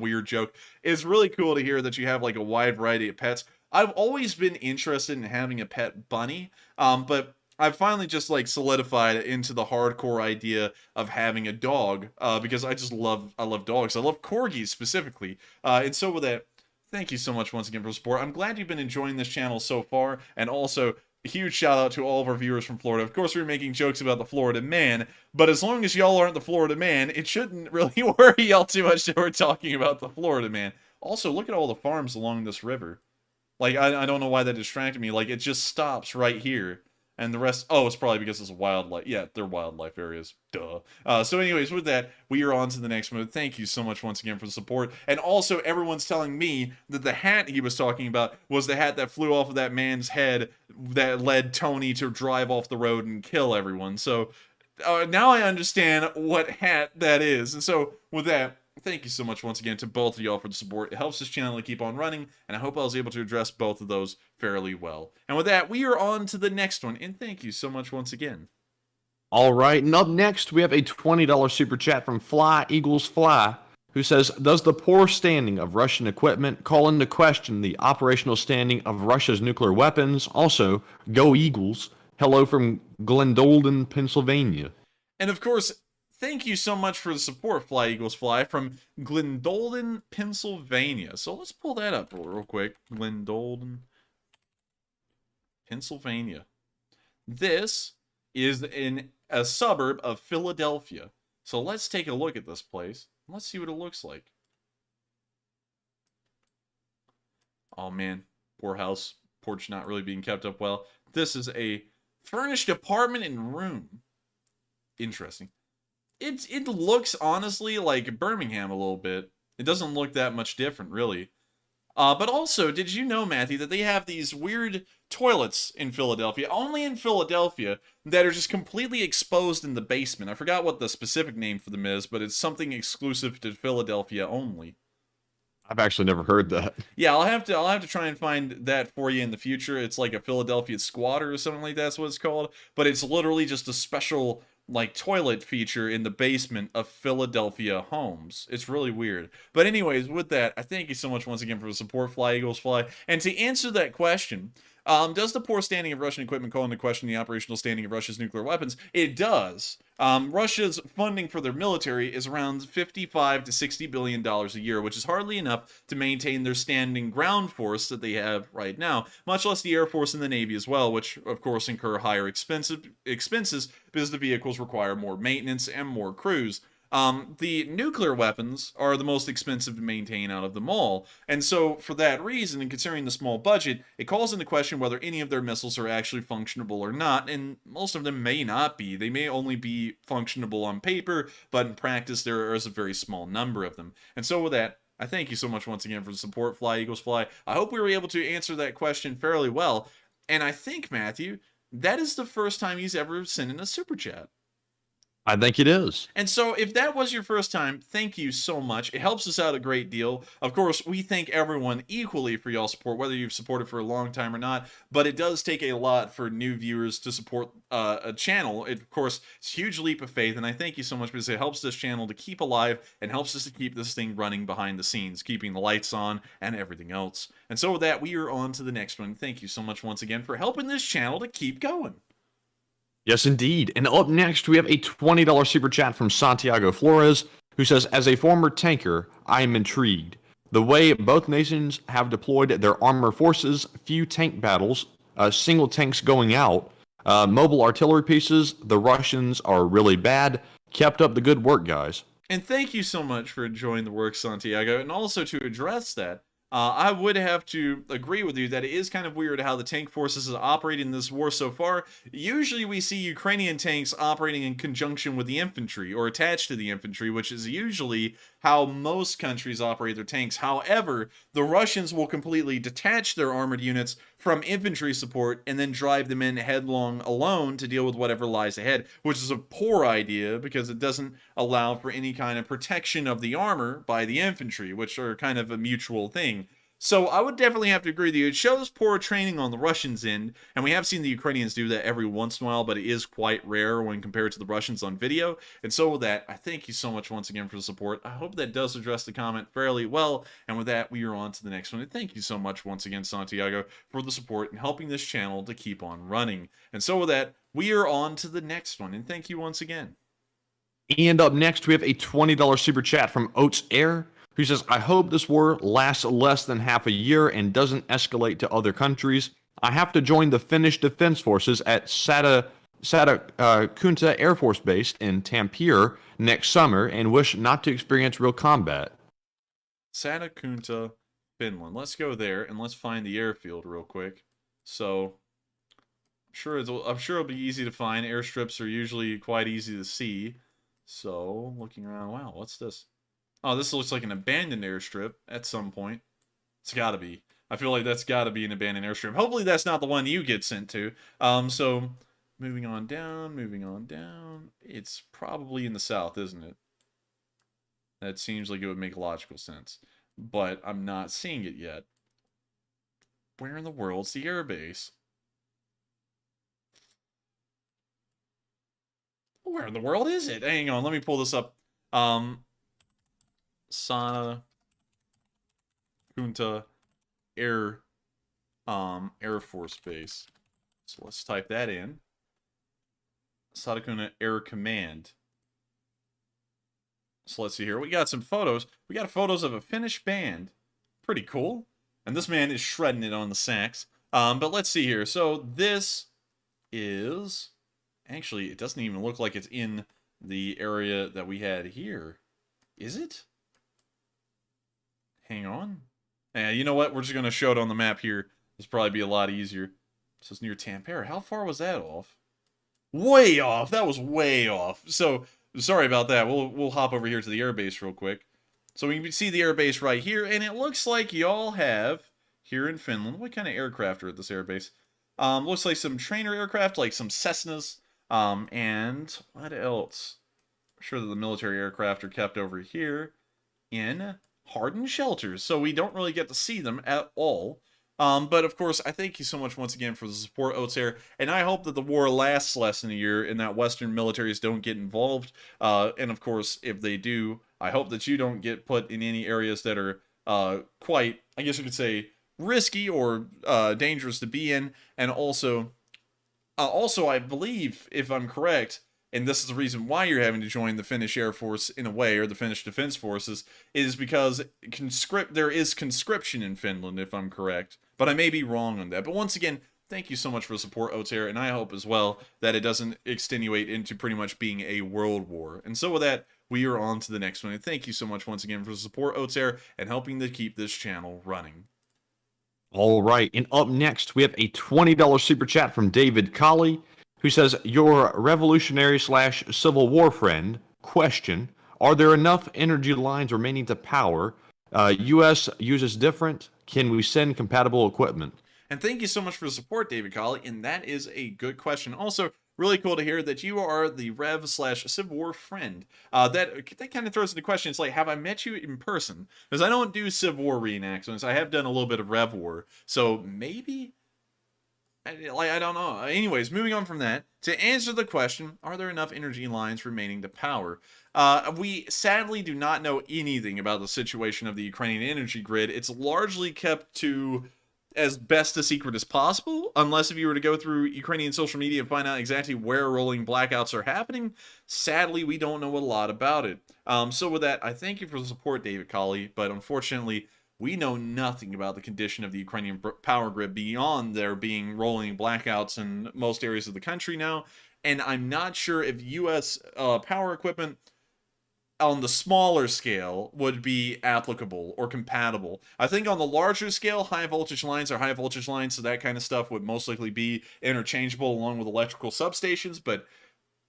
weird joke. It's really cool to hear that you have like a wide variety of pets. I've always been interested in having a pet bunny, but I've finally just like solidified into the hardcore idea of having a dog, because I love dogs. I love corgis specifically. And so with that, thank you so much once again for the support. I'm glad you've been enjoying this channel so far. And also a huge shout out to all of our viewers from Florida. Of course, we're making jokes about the Florida man, but as long as y'all aren't the Florida man, it shouldn't really worry y'all too much that we're talking about the Florida man. Also, look at all the farms along this river. Like, I don't know why that distracted me. Like, it just stops right here. And the rest, oh, it's probably because it's wildlife. Yeah, they're wildlife areas. Duh. So anyways, with that, we are on to the next mode. Thank you so much once again for the support. And also, everyone's telling me that the hat he was talking about was the hat that flew off of that man's head that led Tony to drive off the road and kill everyone. So now I understand what hat that is. And so with that, thank you so much once again to both of y'all for the support. It helps this channel to keep on running, and I hope I was able to address both of those fairly well. And with that, we are on to the next one, and thank you so much once again. All right, and up next, we have a $20 super chat from Fly Eagles Fly, who says, "Does the poor standing of Russian equipment call into question the operational standing of Russia's nuclear weapons? Also, go Eagles. Hello from Glendolden, Pennsylvania." And of course, thank you so much for the support, Fly Eagles Fly, from Glendolden, Pennsylvania. So let's pull that up real quick. Glendolden, Pennsylvania. This is in a suburb of Philadelphia. So let's take a look at this place. Let's see what it looks like. Oh man, poor house. Porch not really being kept up well. This is a furnished apartment and room. Interesting. It looks honestly like Birmingham a little bit. It doesn't look that much different, really. But also, did you know, Matthew, that they have these weird toilets in Philadelphia, only in Philadelphia, that are just completely exposed in the basement? I forgot what the specific name for them is, but it's something exclusive to Philadelphia only. I've actually never heard that. Yeah, I'll have to try and find that for you in the future. It's like a Philadelphia squatter or something like that's what it's called. But it's literally just a special like toilet feature in the basement of Philadelphia homes. It's really weird. But anyways, with that, I thank you so much once again for the support, Fly Eagles Fly. And to answer that question, does the poor standing of Russian equipment call into question the operational standing of Russia's nuclear weapons? It does. Russia's funding for their military is around $55 to $60 billion a year, which is hardly enough to maintain their standing ground force that they have right now, much less the Air Force and the Navy as well, which of course incur higher expenses because the vehicles require more maintenance and more crews. The nuclear weapons are the most expensive to maintain out of them all, and so for that reason, and considering the small budget, it calls into question whether any of their missiles are actually functionable or not, and most of them may not be. They may only be functionable on paper, but in practice there is a very small number of them. And so with that, I thank you so much once again for the support, Fly Eagles Fly. I hope we were able to answer that question fairly well, and I think, Matthew, that is the first time he's ever sent in a super chat. I think it is. And so if that was your first time, thank you so much. It helps us out a great deal. Of course, we thank everyone equally for y'all support, whether you've supported for a long time or not, but it does take a lot for new viewers to support a channel. Of course, it's a huge leap of faith, and I thank you so much because it helps this channel to keep alive and helps us to keep this thing running behind the scenes, keeping the lights on and everything else. And so with that, we are on to the next one. Thank you so much once again for helping this channel to keep going. Yes, indeed. And up next, we have a $20 super chat from Santiago Flores, who says, as a former tanker, I am intrigued. The way both nations have deployed their armor forces, few tank battles, single tanks going out, mobile artillery pieces, the Russians are really bad. Kept up the good work, guys. And thank you so much for enjoying the work, Santiago. And also to address that, I would have to agree with you that it is kind of weird how the tank forces have operated in this war so far. Usually we see Ukrainian tanks operating in conjunction with the infantry or attached to the infantry, which is usually how most countries operate their tanks. However, the Russians will completely detach their armored units from infantry support and then drive them in headlong alone to deal with whatever lies ahead, which is a poor idea because it doesn't allow for any kind of protection of the armor by the infantry, which are kind of a mutual thing. So I would definitely have to agree with you. It shows poor training on the Russians' end, and we have seen the Ukrainians do that every once in a while, but it is quite rare when compared to the Russians on video. And so with that, I thank you so much once again for the support. I hope that does address the comment fairly well. And with that, we are on to the next one. And thank you so much once again, Santiago, for the support and helping this channel to keep on running. And so with that, we are on to the next one. And thank you once again. And up next, we have a $20 super chat from Oats Air, who says, I hope this war lasts less than half a year and doesn't escalate to other countries. I have to join the Finnish Defense Forces at Satakunta Air Force Base in Tampere next summer and wish not to experience real combat. Satakunta, Finland. Let's go there and let's find the airfield real quick. So, I'm sure it'll be easy to find. Airstrips are usually quite easy to see. So, looking around, wow, what's this? Oh, this looks like an abandoned airstrip at some point. It's gotta be. I feel like that's gotta be an abandoned airstrip. Hopefully that's not the one you get sent to. So, moving on down. It's probably in the south, isn't it? That seems like it would make logical sense. But I'm not seeing it yet. Where in the world's the airbase? Where in the world is it? Hang on, let me pull this up. Satakunta Air Force Base. So let's type that in. Satakunta Air Command. So let's see here. We got some photos. We got photos of a Finnish band. Pretty cool. And this man is shredding it on the sax. But let's see here. So this is... Actually, it doesn't even look like it's in the area that we had here. Is it? Hang on. And you know what? We're just going to show it on the map here. This will probably be a lot easier. So it's near Tampere. How far was that off? Way off. That was way off. So, sorry about that. We'll hop over here to the airbase real quick. So we can see the airbase right here. And it looks like y'all have, here in Finland, what kind of aircraft are at this airbase? Looks like some trainer aircraft, like some Cessnas. And what else? I'm sure that the military aircraft are kept over here in hardened shelters, so we don't really get to see them at all. But of course, I thank you so much once again for the support, Oatsair, and I hope that the war lasts less than a year and that Western militaries don't get involved. And of course, if they do, I hope that you don't get put in any areas that are quite, I guess you could say, risky or dangerous to be in. And also, I believe, if I'm correct, and this is the reason why you're having to join the Finnish Air Force in a way, or the Finnish Defense Forces, is because there is conscription in Finland, if I'm correct. But I may be wrong on that. But once again, thank you so much for the support, Otair, and I hope as well that it doesn't extenuate into pretty much being a world war. And so with that, we are on to the next one. And thank you so much once again for the support, Otair, and helping to keep this channel running. All right, and up next, we have a $20 super chat from David Colley, who says, your revolutionary/Civil War friend, question, are there enough energy lines remaining to power? U.S. uses different. Can we send compatible equipment? And thank you so much for the support, David Colley, and that is a good question. Also, really cool to hear that you are the Rev/Civil War friend. That kind of throws into question. It's like, have I met you in person? Because I don't do Civil War reenactments. I have done a little bit of Rev War, so maybe. I don't know. Anyways, moving on from that, to answer the question, are there enough energy lines remaining to power? We sadly do not know anything about the situation of the Ukrainian energy grid. It's largely kept to as best a secret as possible, unless if you were to go through Ukrainian social media and find out exactly where rolling blackouts are happening. Sadly, we don't know a lot about it. So with that, I thank you for the support, David Colley, but unfortunately, we know nothing about the condition of the Ukrainian power grid beyond there being rolling blackouts in most areas of the country now, and I'm not sure if U.S. Power equipment on the smaller scale would be applicable or compatible. I think on the larger scale, high voltage lines are high voltage lines, so that kind of stuff would most likely be interchangeable along with electrical substations, but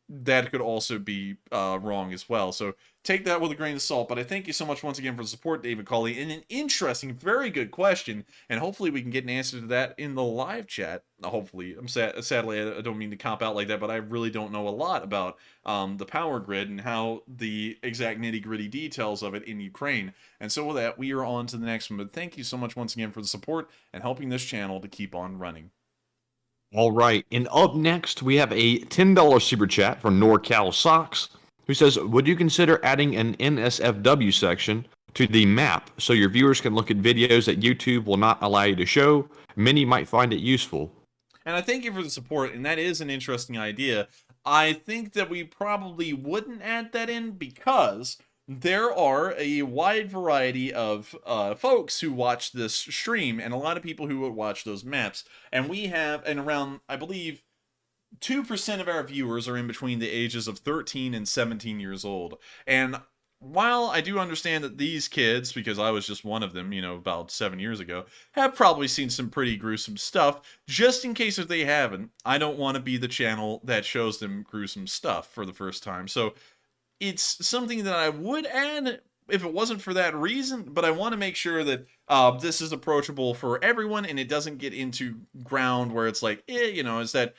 that could also be wrong as well. So take that with a grain of salt. But I thank you so much once again for the support, David Colley, and an interesting, very good question. And hopefully we can get an answer to that in the live chat. Hopefully. Sadly, I don't mean to cop out like that, but I really don't know a lot about the power grid and how the exact nitty-gritty details of it in Ukraine. And so with that, we are on to the next one. But thank you so much once again for the support and helping this channel to keep on running. All right, and up next, we have a $10 super chat from NorCal Socks, who says, would you consider adding an NSFW section to the map so your viewers can look at videos that YouTube will not allow you to show? Many might find it useful. And I thank you for the support, and that is an interesting idea. I think that we probably wouldn't add that in because there are a wide variety of folks who watch this stream, and a lot of people who would watch those maps. And we have, and around, I believe, 2% of our viewers are in between the ages of 13 and 17 years old. And while I do understand that these kids, because I was just one of them, you know, about 7 years ago, have probably seen some pretty gruesome stuff, just in case if they haven't, I don't want to be the channel that shows them gruesome stuff for the first time. So it's something that I would add if it wasn't for that reason, but I want to make sure that this is approachable for everyone and it doesn't get into ground where it's like, you know, is that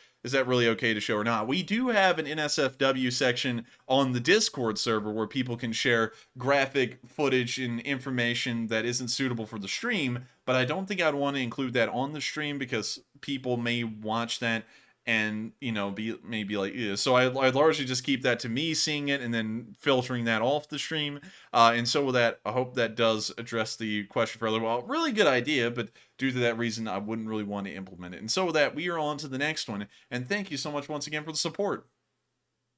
really okay to show or not? We do have an NSFW section on the Discord server where people can share graphic footage and information that isn't suitable for the stream, but I don't think I'd want to include that on the stream because people may watch that and, you know, be maybe like, ew. So I'd largely just keep that to me seeing it and then filtering that off the stream. And so with that, I hope that does address the question further. Well, really good idea, but due to that reason, I wouldn't really want to implement it. And so with that, we are on to the next one. And thank you so much once again for the support.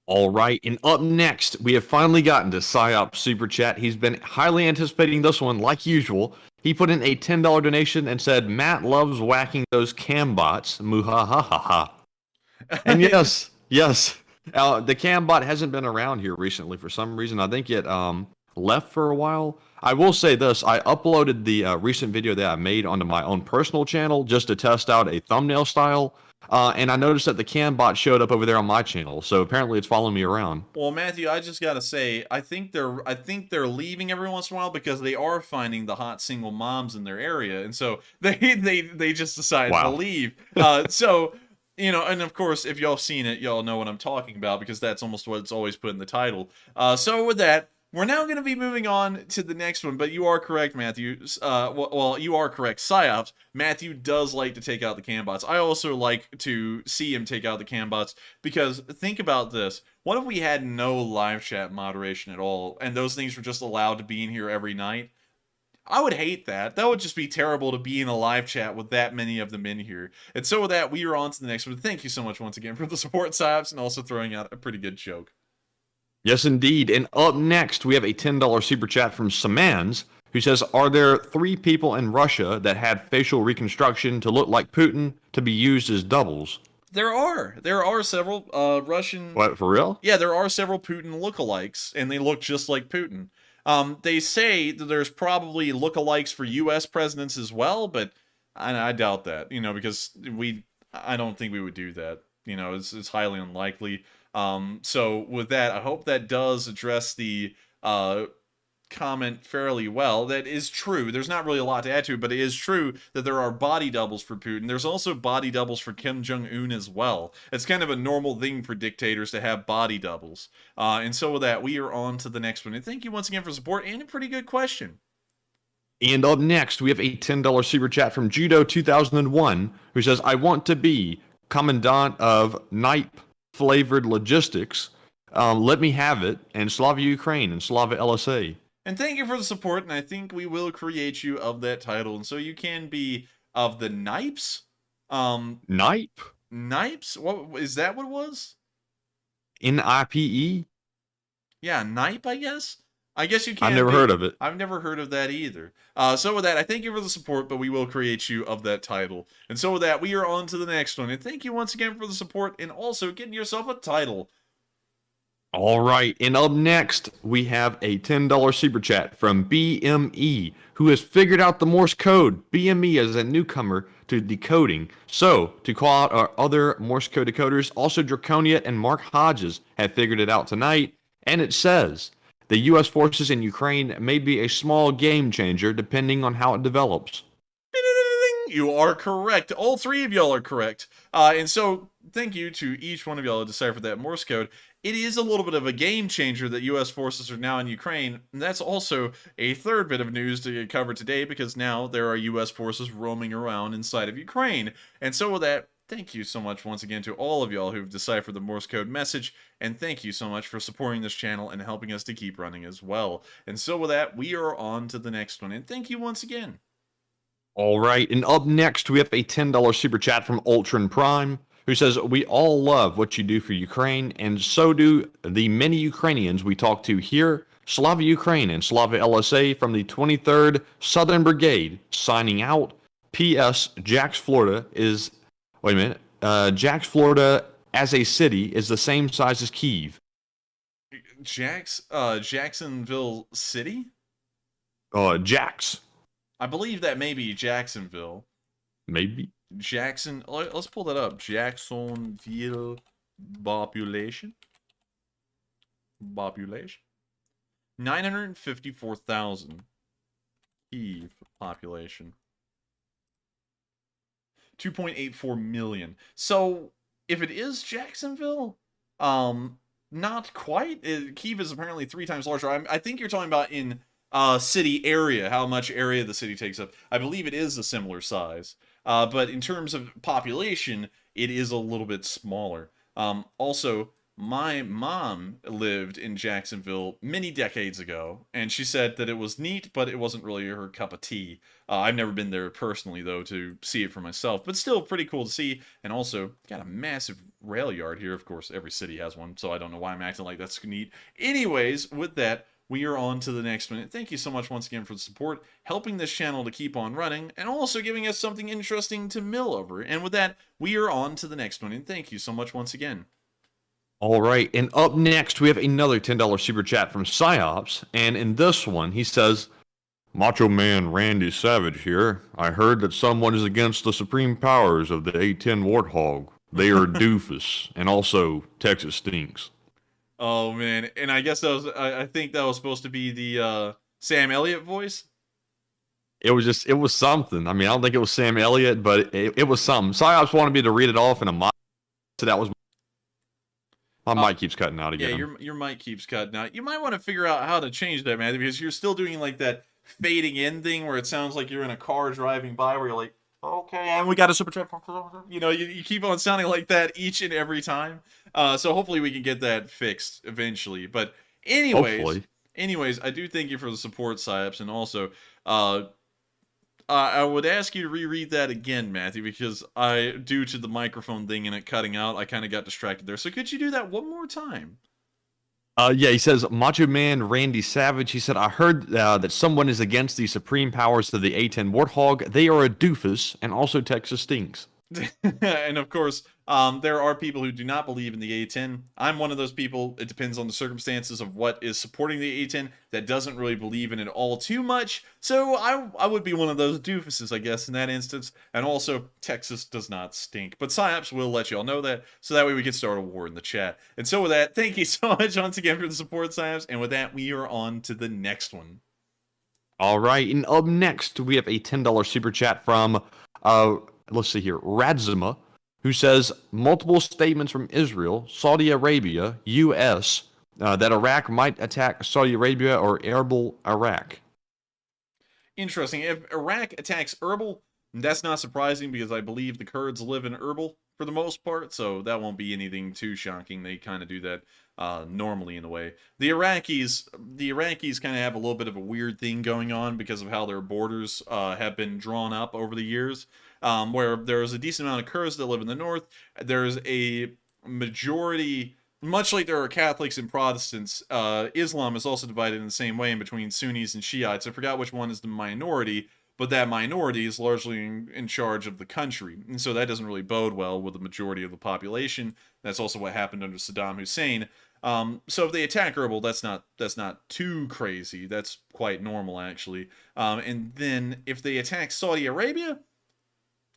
All right, and up next, we have finally gotten to PsyOp Super Chat. He's been highly anticipating this one, like usual. He put in a $10 donation and said, Matt loves whacking those cam bots. Muhahaha. And yes, the cam bot hasn't been around here recently for some reason. I think it left for a while. I will say this, I uploaded the recent video that I made onto my own personal channel just to test out a thumbnail style. And I noticed that the cam bot showed up over there on my channel, so apparently it's following me around. Well, Matthew, I just gotta say, I think they're leaving every once in a while because they are finding the hot single moms in their area, and so they just decided to leave. So, you know, and of course, if y'all seen it, y'all know what I'm talking about because that's almost what it's always put in the title. So with that, we're now going to be moving on to the next one, but you are correct, Matthew. Well, you are correct. PsyOps, Matthew does like to take out the cam bots. I also like to see him take out the cam bots because think about this. What if we had no live chat moderation at all and those things were just allowed to be in here every night? I would hate that. That would just be terrible to be in a live chat with that many of them in here. And so with that, we are on to the next one. Thank you so much once again for the support, PsyOps, and also throwing out a pretty good joke. Yes, indeed. And up next, we have a $10 super chat from Samans, who says, are there 3 people in Russia that had facial reconstruction to look like Putin to be used as doubles? There are several Russian... What, for real? Yeah, there are several Putin lookalikes, and they look just like Putin. They say that there's probably lookalikes for U.S. presidents as well, but I doubt that, you know, because I don't think we would do that. You know, it's highly unlikely. So with that, I hope that does address the comment fairly well. That is true. There's not really a lot to add to it, but it is true that there are body doubles for Putin. There's also body doubles for Kim Jong-un as well. It's kind of a normal thing for dictators to have body doubles. And so with that, we are on to the next one. And thank you once again for support and a pretty good question. And up next, we have a $10 super chat from Judo 2001, who says, I want to be commandant of Nipe flavored logistics. Let me have it. And Slava Ukraine and Slava LSA. And thank you for the support, and I think we will create you of that title. And so you can be of the Nipes? Nipe? Nipes? What is that what it was? Nipe? Yeah, Nipe, I guess? I guess you can. I've never heard of it. I've never heard of that either. So with that, I thank you for the support, but we will create you of that title. And so with that, we are on to the next one. And thank you once again for the support and also getting yourself a title. All right, and up next, we have a $10 super chat from BME, who has figured out the Morse code. BME is a newcomer to decoding. So, to call out our other Morse code decoders, also Draconia and Mark Hodges have figured it out tonight. And it says, the U.S. forces in Ukraine may be a small game changer depending on how it develops. You are correct. All three of y'all are correct. And so, thank you to each one of y'all who deciphered that Morse code. It is a little bit of a game changer that U.S. forces are now in Ukraine. And that's also a third bit of news to cover today, because now there are U.S. forces roaming around inside of Ukraine. And so with that, thank you so much once again to all of y'all who've deciphered the Morse code message. And thank you so much for supporting this channel and helping us to keep running as well. And so with that, we are on to the next one. And thank you once again. All right, and up next, we have a $10 super chat from Ultron Prime, who says, we all love what you do for Ukraine, and so do the many Ukrainians we talk to here. Slava Ukraine and Slava LSA from the 23rd Southern Brigade, signing out. P.S. Jax, Florida is... Wait a minute. Jax, Florida, as a city, is the same size as Kyiv. Jacksonville City? Jax. I believe that may be Jacksonville. Maybe. Jackson. Let's pull that up. Jacksonville population. 954,000. Kyiv population. 2.84 million. So, if it is Jacksonville, not quite. Kyiv is apparently 3 times larger. I think you're talking about in city area, how much area the city takes up. I believe it is a similar size. But in terms of population, it is a little bit smaller. Also, my mom lived in Jacksonville many decades ago, and she said that it was neat, but it wasn't really her cup of tea. I've never been there personally, though, to see it for myself, but still pretty cool to see. And also, got a massive rail yard here. Of course, every city has one, so I don't know why I'm acting like that's neat. Anyways, with that, we are on to the next one. Thank you so much once again for the support, helping this channel to keep on running, and also giving us something interesting to mill over. And with that, we are on to the next one, and thank you so much once again. All right, and up next, we have another $10 super chat from Psyops, and in this one, he says, Macho Man Randy Savage here. I heard that someone is against the supreme powers of the A-10 Warthog. They are doofus, and also Texas stinks. Oh, man, and I guess that was, I think that was supposed to be the Sam Elliott voice? It was something. I mean, I don't think it was Sam Elliott, but it was something. Psyops wanted me to read it off in a mic, so that was... My mic keeps cutting out again. Yeah, your mic keeps cutting out. You might want to figure out how to change that, man, because you're still doing like that fading in thing where it sounds like you're in a car driving by where you're like, okay, and we got a super chat. You know, you keep on sounding like that each and every time. So hopefully we can get that fixed eventually. But anyways, I do thank you for the support, Psyops, and also I would ask you to reread that again, Matthew, because due to the microphone thing and it cutting out, I kind of got distracted there. So could you do that one more time? Yeah, he says, Macho Man Randy Savage, he said, I heard that someone is against the supreme powers of the A-10 Warthog. They are a doofus, and also Texas stinks. And of course, there are people who do not believe in the A-10. I'm one of those people. It depends on the circumstances of what is supporting the A-10 that doesn't really believe in it all too much. So I would be one of those doofuses, I guess, in that instance. And also, Texas does not stink. But PsyOps will let you all know that, so that way we can start a war in the chat. And so with that, thank you so much once again for the support, PsyOps. And with that, we are on to the next one. All right, and up next, we have a $10 super chat from, let's see here, Radzima, who says, multiple statements from Israel, Saudi Arabia, U.S., that Iraq might attack Saudi Arabia or Erbil, Iraq. Interesting. If Iraq attacks Erbil, that's not surprising because I believe the Kurds live in Erbil for the most part, so that won't be anything too shocking. They kind of do that normally in a way. The Iraqis kind of have a little bit of a weird thing going on because of how their borders have been drawn up over the years, where there's a decent amount of Kurds that live in the north. There's a majority, much like there are Catholics and Protestants, Islam is also divided in the same way in between Sunnis and Shiites. I forgot which one is the minority, but that minority is largely in charge of the country. And so that doesn't really bode well with the majority of the population. That's also what happened under Saddam Hussein. So if they attack Erbil, that's not too crazy. That's quite normal, actually. And then if they attack Saudi Arabia,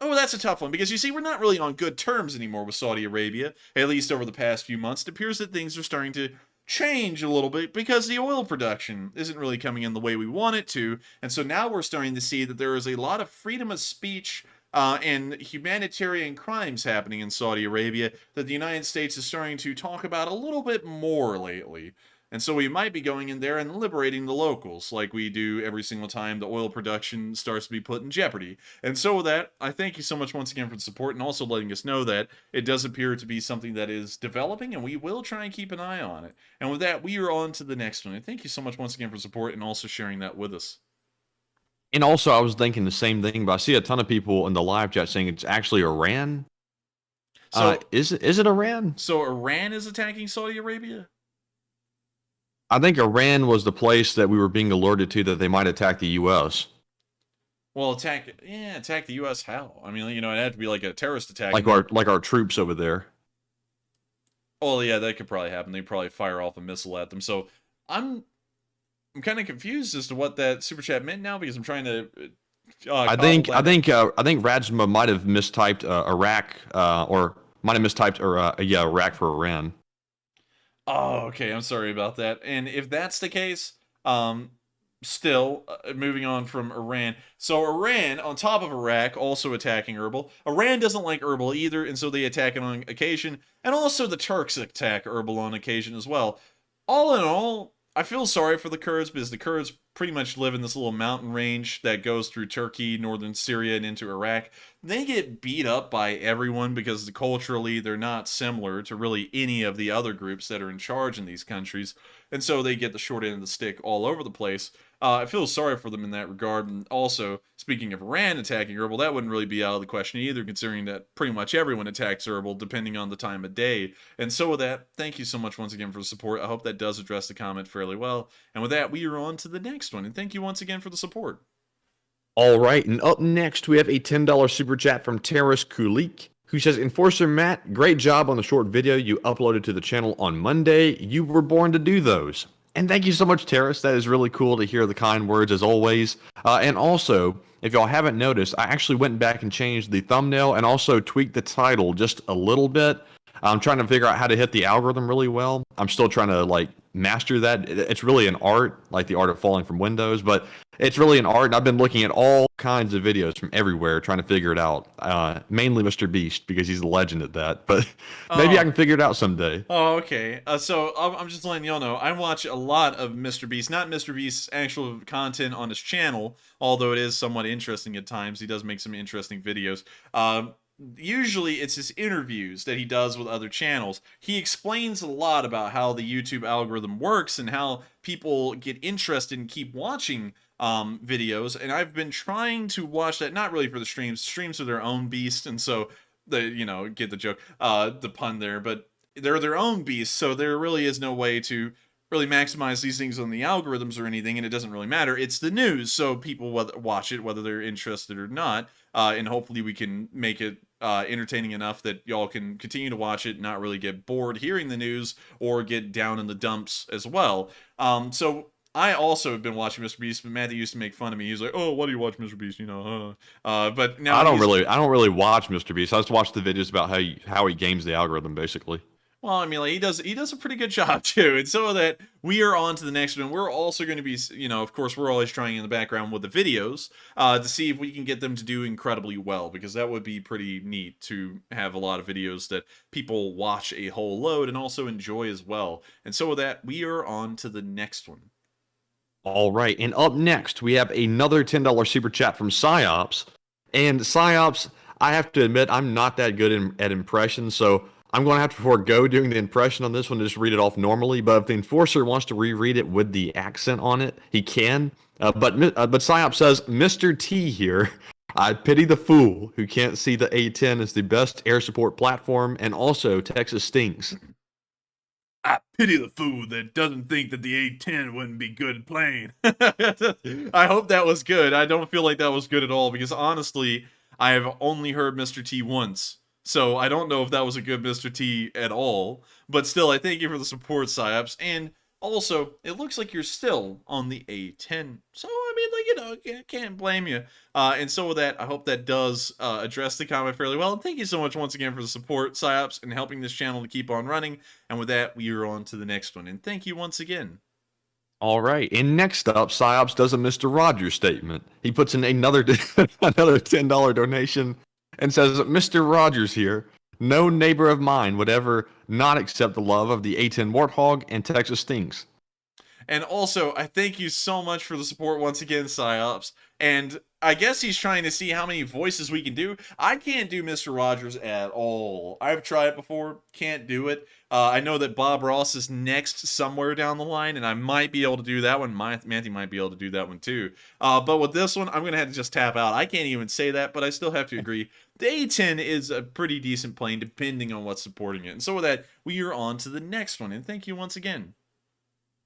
oh, that's a tough one, because you see, we're not really on good terms anymore with Saudi Arabia, at least over the past few months. It appears that things are starting to change a little bit because the oil production isn't really coming in the way we want it to, and so now we're starting to see that there is a lot of freedom of speech and humanitarian crimes happening in Saudi Arabia that the United States is starting to talk about a little bit more lately. And so we might be going in there and liberating the locals like we do every single time the oil production starts to be put in jeopardy. And so with that, I thank you so much once again for the support and also letting us know that it does appear to be something that is developing, and we will try and keep an eye on it. And with that, we are on to the next one. And thank you so much once again for support and also sharing that with us. And also, I was thinking the same thing, but I see a ton of people in the live chat saying it's actually Iran. So is it Iran? So Iran is attacking Saudi Arabia? I think Iran was the place that we were being alerted to that they might attack the U.S. Well, attack the U.S. how? I mean, you know, it'd have to be like a terrorist attack. Like our troops over there. Oh yeah, that could probably happen. They'd probably fire off a missile at them. So I'm kind of confused as to what that super chat meant now, because I'm trying to. I think Rajma might have mistyped Iraq, or might have mistyped Iraq for Iran. Oh, okay. I'm sorry about that. And if that's the case, still moving on from Iran. So Iran, on top of Iraq, also attacking Erbil. Iran doesn't like Erbil either, and so they attack it on occasion. And also the Turks attack Erbil on occasion as well. All in all, I feel sorry for the Kurds, because the Kurds pretty much live in this little mountain range that goes through Turkey, northern Syria, and into Iraq. They get beat up by everyone because culturally they're not similar to really any of the other groups that are in charge in these countries. And so they get the short end of the stick all over the place. I feel sorry for them in that regard. And also, speaking of Iran attacking Erbil, that wouldn't really be out of the question either, considering that pretty much everyone attacks Erbil depending on the time of day. And so with that, thank you so much once again for the support. I hope that does address the comment fairly well. And with that, we are on to the next one. And thank you once again for the support. All right, and up next, we have a $10 super chat from Terrace Kulik, who says, Enforcer Matt, great job on the short video you uploaded to the channel on Monday. You were born to do those. And thank you so much, Terrace. That is really cool to hear the kind words, as always. And also, if y'all haven't noticed, I actually went back and changed the thumbnail and also tweaked the title just a little bit. I'm trying to figure out how to hit the algorithm really well. I'm still trying to, master that. It's really an art, like the art of falling from windows, but it's really an art, and I've been looking at all kinds of videos from everywhere trying to figure it out. Mainly Mr. Beast, because he's a legend at that, but maybe I can figure it out someday. Oh, okay. So I'm just letting y'all know, I watch a lot of Mr. Beast, not Mr. Beast's actual content on his channel, although it is somewhat interesting at times. He does make some interesting videos. Usually it's his interviews that he does with other channels. He explains a lot about how the YouTube algorithm works and how people get interested and keep watching videos, and I've been trying to watch that, not really for the streams. Streams are their own beast, and so get the joke, the pun there, but they're their own beast, so there really is no way to really maximize these things on the algorithms or anything, and it doesn't really matter. It's the news, so people watch it whether they're interested or not, and hopefully we can make it entertaining enough that y'all can continue to watch it, not really get bored hearing the news or get down in the dumps as well. So I also have been watching Mr. Beast, but Matthew used to make fun of me. He's like, "Oh, why do you watch Mr. Beast?" You know, but now I don't really watch Mr. Beast. I just watch the videos about how he games the algorithm, basically. Well, I mean, like, he does a pretty good job too. And so that we are on to the next one. We're also going to be, you know, of course, we're always trying in the background with the videos to see if we can get them to do incredibly well, because that would be pretty neat to have a lot of videos that people watch a whole load and also enjoy as well. And so with that, we are on to the next one. All right, and up next, we have another $10 super chat from Psyops. And Psyops, I have to admit, I'm not that good at impressions, so I'm going to have to forego doing the impression on this one to just read it off normally. But if the enforcer wants to reread it with the accent on it, he can. But Psyops says, Mr. T here, I pity the fool who can't see the A-10 as the best air support platform, and also Texas stinks. I pity the fool that doesn't think that the A-10 wouldn't be good playing. I hope that was good. I don't feel like that was good at all, because honestly, I have only heard Mr. T once. So I don't know if that was a good Mr. T at all. But still, I thank you for the support, Psyops. And also, it looks like you're still on the A-10. So, I mean, like, you know, can't blame you. And so with that, I hope that does address the comment fairly well. And thank you so much once again for the support, Psyops, and helping this channel to keep on running. And with that, we are on to the next one. And thank you once again. All right, and next up, Psyops does a Mr. Rogers statement. He puts in another $10 donation and says, Mr. Rogers here, no neighbor of mine would ever not accept the love of the A-10 Warthog and Texas Stinks. And also, I thank you so much for the support once again, Psyops. And I guess he's trying to see how many voices we can do. I can't do Mr. Rogers at all. I've tried it before, can't do it. I know that Bob Ross is next somewhere down the line, and I might be able to do that one. Matthew might be able to do that one too. But with this one, I'm going to have to just tap out. I can't even say that, but I still have to agree. The A-10 is a pretty decent plane, depending on what's supporting it. And so with that, we are on to the next one. And thank you once again.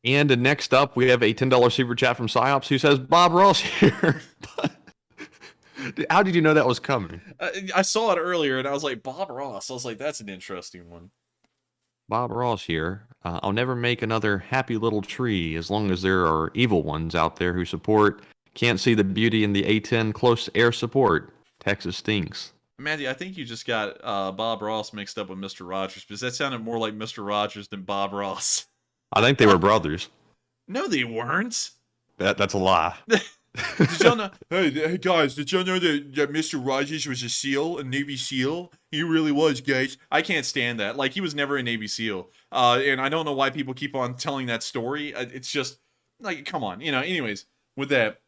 And next up, we have a $10 super chat from Psyops who says, Bob Ross here. How did you know that was coming? I saw it earlier, and I was like, Bob Ross. I was like, that's an interesting one. Bob Ross here. I'll never make another happy little tree as long as there are evil ones out there who support. Can't see the beauty in the A-10 close air support. Texas stinks. Matthew, I think you just got Bob Ross mixed up with Mr. Rogers, because that sounded more like Mr. Rogers than Bob Ross. I think they were brothers. No, they weren't. That's a lie. Did y'all know? Hey guys, did y'all know that Mr. Rogers was a SEAL, a Navy SEAL? He really was, guys. I can't stand that. Like, he was never a Navy SEAL. And I don't know why people keep on telling that story. It's just, like, come on. You know, anyways, with that,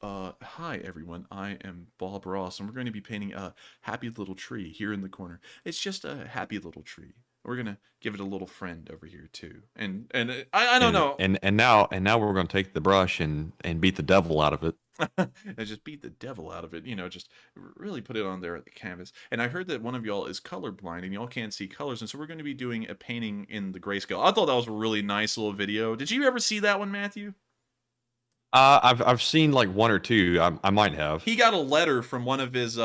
hi everyone, I am Bob Ross, and we're going to be painting a happy little tree here in the corner. It's just a happy little tree. We're gonna give it a little friend over here too, and I don't know. And now we're gonna take the brush and beat the devil out of it. And just beat the devil out of it, you know, just really put it on there at the canvas. And I heard that one of y'all is colorblind and y'all can't see colors, and so we're going to be doing a painting in the grayscale. I thought that was a really nice little video. Did you ever see that one, Matthew? I've seen like one or two. I might have. He got a letter from one of his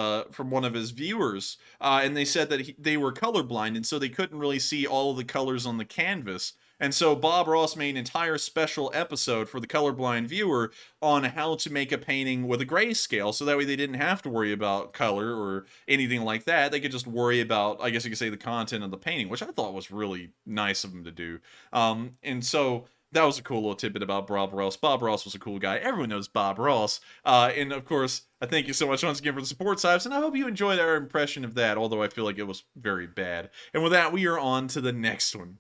viewers, and they said that they were colorblind, and so they couldn't really see all of the colors on the canvas. And so Bob Ross made an entire special episode for the colorblind viewer on how to make a painting with a grayscale, so that way they didn't have to worry about color or anything like that. They could just worry about, I guess you could say, the content of the painting, which I thought was really nice of them to do. And so that was a cool little tidbit about Bob Ross. Bob Ross was a cool guy. Everyone knows Bob Ross. And of course, I thank you so much once again for the support, Sibes, and I hope you enjoyed our impression of that, although I feel like it was very bad. And with that, we are on to the next one.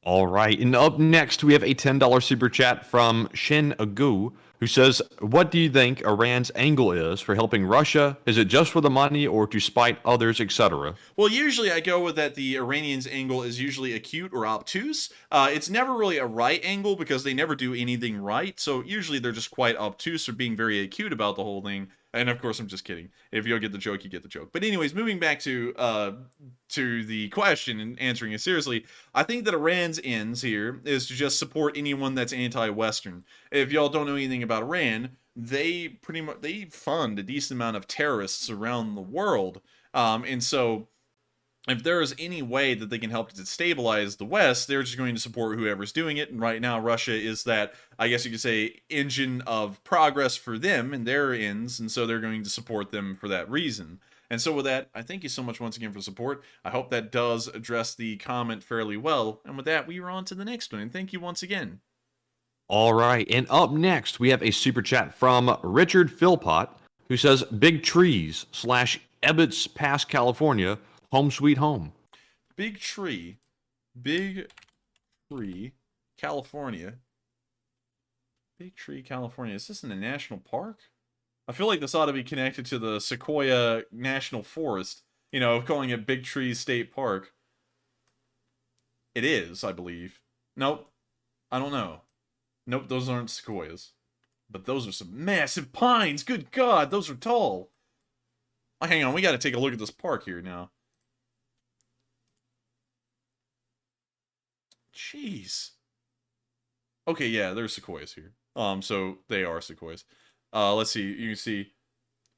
All right, and up next, we have a $10 super chat from Shin Agu, who says, what do you think Iran's angle is for helping Russia? Is it just for the money or to spite others, etc.? Well, usually I go with that the Iranians' angle is usually acute or obtuse. It's never really a right angle because they never do anything right, so usually they're just quite obtuse or being very acute about the whole thing. And of course, I'm just kidding. If you don't get the joke, you get the joke. But anyways, moving back to the question and answering it seriously, I think that Iran's ends here is to just support anyone that's anti-Western. If y'all don't know anything about Iran, they fund a decent amount of terrorists around the world. And so if there is any way that they can help to destabilize the West, they're just going to support whoever's doing it. And right now, Russia is that, I guess you could say, engine of progress for them and their ends. And so they're going to support them for that reason. And so with that, I thank you so much once again for support. I hope that does address the comment fairly well. And with that, we are on to the next one. And thank you once again. All right. And up next, we have a super chat from Richard Philpott, who says, Big Trees / Ebbets Pass, California, home sweet home. Big Tree, California. Big Tree, California. Is this in a national park? I feel like this ought to be connected to the Sequoia National Forest, you know, calling it Big Tree State Park. It is, I believe. Nope. I don't know. Nope, those aren't sequoias. But those are some massive pines. Good God, those are tall. Oh, hang on, we got to take a look at this park here now. Jeez. Okay, yeah, there's sequoias here. So they are sequoias. Let's see. You can see.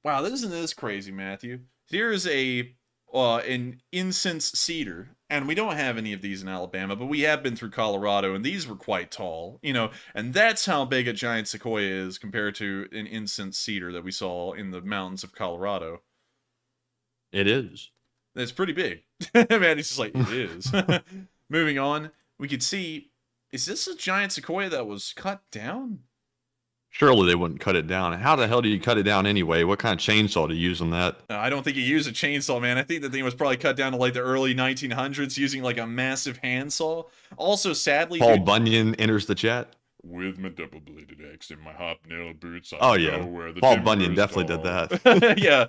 Wow, isn't this crazy, Matthew? Here's an incense cedar, and we don't have any of these in Alabama, but we have been through Colorado, and these were quite tall, you know, and that's how big a giant sequoia is compared to an incense cedar that we saw in the mountains of Colorado. It is. It's pretty big. Man, he's just like, it is. Moving on, we could see, is this a giant sequoia that was cut down? Surely they wouldn't cut it down. How the hell do you cut it down anyway? What kind of chainsaw to use on that? I don't think he used a chainsaw, man. I think the thing was probably cut down to like the early 1900s using like a massive handsaw. Also, sadly, Paul Bunyan enters the chat. With my double-bladed axe and my hobnail boots, I Oh go yeah, where the Paul timber Bunyan is definitely tall. did that. Yeah.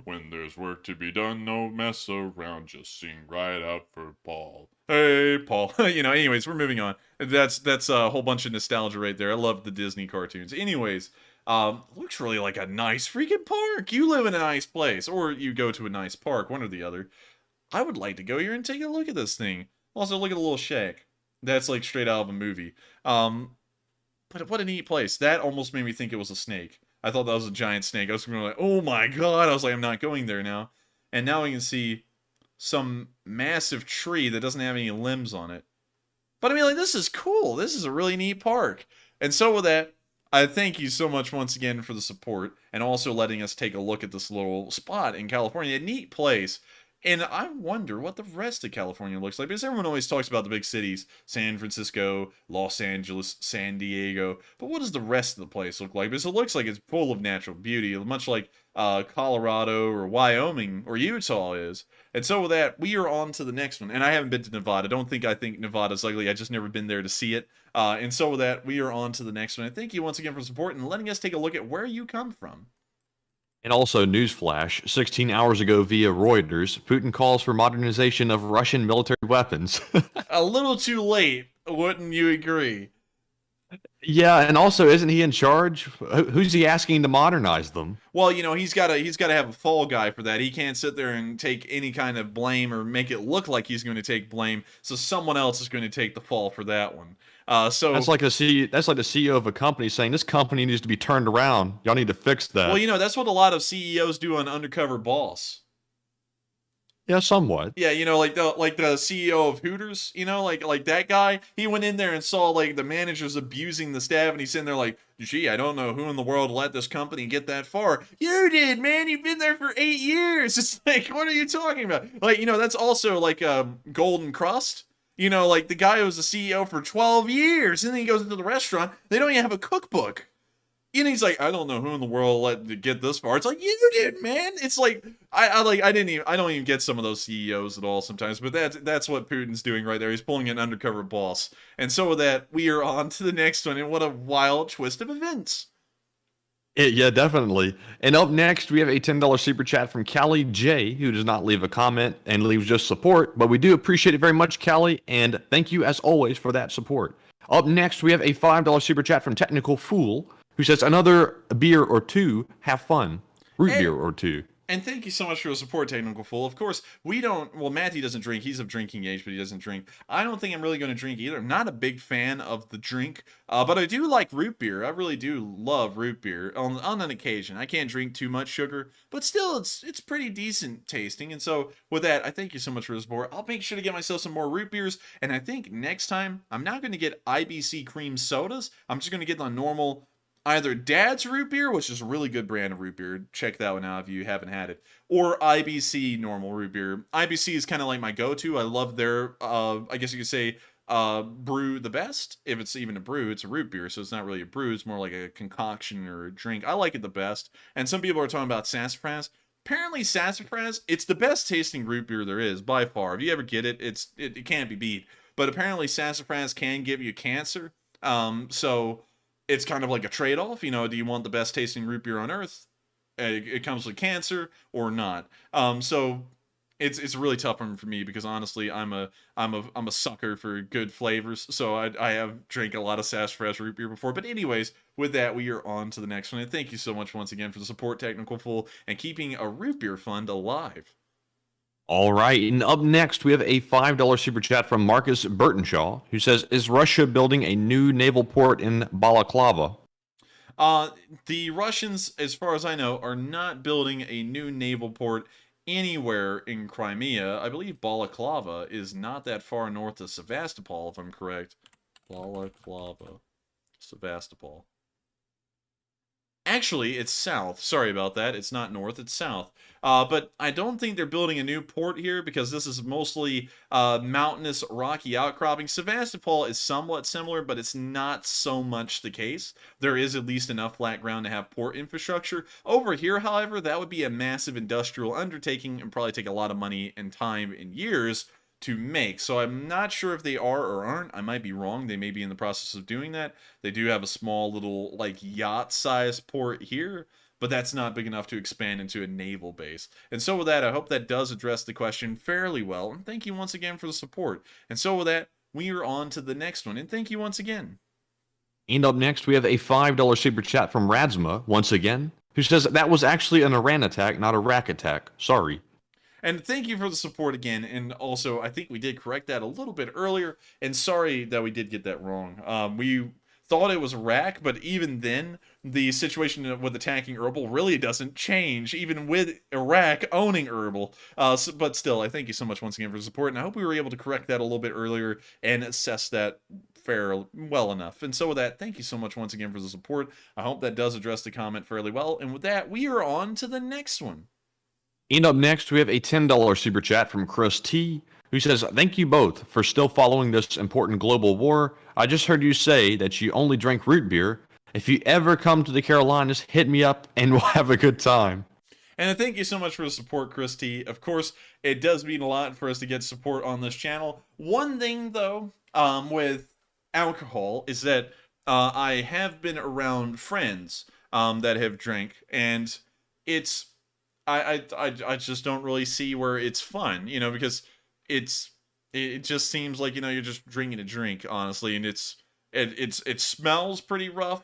When there's work to be done, no mess around, just sing right out for Paul. Hey, Paul. You know, anyways, we're moving on. That's a whole bunch of nostalgia right there. I love the Disney cartoons. Anyways, looks really like a nice freaking park. You live in a nice place, or you go to a nice park, one or the other. I would like to go here and take a look at this thing. Also, look at the little shack. That's like straight out of a movie. But what a neat place. That almost made me think it was a snake. I thought that was a giant snake. I was going to be like, oh my God. I was like, I'm not going there now. And now we can see some massive tree that doesn't have any limbs on it. But I mean, like, this is cool. This is a really neat park. And so with that, I thank you so much once again for the support and also letting us take a look at this little spot in California. A neat place. And I wonder what the rest of California looks like, because everyone always talks about the big cities, San Francisco, Los Angeles, San Diego, but what does the rest of the place look like? Because it looks like it's full of natural beauty, much like Colorado or Wyoming or Utah is. And so with that, we are on to the next one. And I haven't been to Nevada. I think Nevada's ugly. I just never been there to see it. And so with that, we are on to the next one. And thank you once again for support and letting us take a look at where you come from. And also, newsflash, 16 hours ago via Reuters, Putin calls for modernization of Russian military weapons. A little too late, wouldn't you agree? Yeah, and also, isn't he in charge? Who's he asking to modernize them? Well, you know, he's got to have a fall guy for that. He can't sit there and take any kind of blame or make it look like he's going to take blame. So someone else is going to take the fall for that one. So that's like the CEO of a company saying this company needs to be turned around. Y'all need to fix that. Well, you know, that's what a lot of CEOs do on Undercover Boss. Yeah, somewhat. Yeah, you know, like the CEO of Hooters, you know, like that guy, he went in there and saw like the managers abusing the staff, and he's sitting there like, gee, I don't know who in the world let this company get that far. You did, man. You've been there for 8 years. It's like, what are you talking about? Like, you know, that's also like Golden Crust. You know, like the guy who was the CEO for 12 years, and then he goes into the restaurant. They don't even have a cookbook. And he's like, I don't know who in the world let to get this far. It's like, you did, man. It's like, I don't even get some of those CEOs at all sometimes. But that's what Putin's doing right there. He's pulling an Undercover Boss. And so with that, we are on to the next one. And what a wild twist of events. Yeah, definitely. And up next, we have a $10 super chat from Callie J, who does not leave a comment and leaves just support. But we do appreciate it very much, Callie, and thank you as always for that support. Up next, we have a $5 super chat from Technical Fool, who says, another beer or two, have fun. Root beer or two. And thank you so much for your support, Technical Fool. Of course, we don't, well, Matty doesn't drink. He's of drinking age, but he doesn't drink. I don't think I'm really going to drink either. I'm not a big fan of the drink, but I do like root beer. I really do love root beer on an occasion. I can't drink too much sugar, but still, it's pretty decent tasting. And so, with that, I thank you so much for the support. I'll make sure to get myself some more root beers, and I think next time, I'm not going to get IBC cream sodas. I'm just going to get the normal either Dad's Root Beer, which is a really good brand of root beer. Check that one out if you haven't had it. Or IBC normal root beer. IBC is kind of like my go-to. I love their, I guess you could say, brew the best. If it's even a brew, it's a root beer, so it's not really a brew. It's more like a concoction or a drink. I like it the best. And some people are talking about sassafras. Apparently sassafras, it's the best tasting root beer there is, by far. If you ever get it, it can't be beat. But apparently sassafras can give you cancer. So it's kind of like a trade-off. You know, do you want the best tasting root beer on earth? It comes with cancer or not. So it's a really tough one for me because honestly, I'm a sucker for good flavors. So I have drank a lot of sassafras root beer before. But anyways, with that, we are on to the next one. And thank you so much once again for the support, Technical Fool, and keeping a root beer fund alive. All right, and up next, we have a $5 super chat from Marcus Burtonshaw, who says, is Russia building a new naval port in Balaclava? The Russians, as far as I know, are not building a new naval port anywhere in Crimea. I believe Balaclava is not that far north of Sevastopol, if I'm correct. Balaclava, Sevastopol. Actually, it's south. Sorry about that. It's not north, it's south. But I don't think they're building a new port here because this is mostly mountainous, rocky outcropping. Sevastopol is somewhat similar, but it's not so much the case. There is at least enough flat ground to have port infrastructure. Over here, however, that would be a massive industrial undertaking and probably take a lot of money and time and years to make. So I'm not sure if they are or aren't. I might be wrong. They may be in the process of doing that. They do have a small little like yacht-sized port here, but that's not big enough to expand into a naval base. And so with that, I hope that does address the question fairly well. And thank you once again for the support. And so with that, we are on to the next one. And thank you once again. And up next, we have a $5 super chat from Radzma, once again, who says that was actually an Iran attack, not a Iraq attack. Sorry. And thank you for the support again. And also, I think we did correct that a little bit earlier. And sorry that we did get that wrong. We thought it was Iraq, but even then, the situation with attacking Erbil really doesn't change, even with Iraq owning Erbil. But still, I thank you so much once again for the support. And I hope we were able to correct that a little bit earlier and assess that well enough. And so with that, thank you so much once again for the support. I hope that does address the comment fairly well. And with that, we are on to the next one. And up next, we have a $10 super chat from Chris T, who says, thank you both for still following this important global war. I just heard you say that you only drink root beer. If you ever come to the Carolinas, hit me up and we'll have a good time. And thank you so much for the support, Chris T. Of course, it does mean a lot for us to get support on this channel. One thing, though, with alcohol is that I have been around friends that have drank, and it's I just don't really see where it's fun, you know, because it just seems like, you know, you're just drinking a drink, honestly, and it smells pretty rough.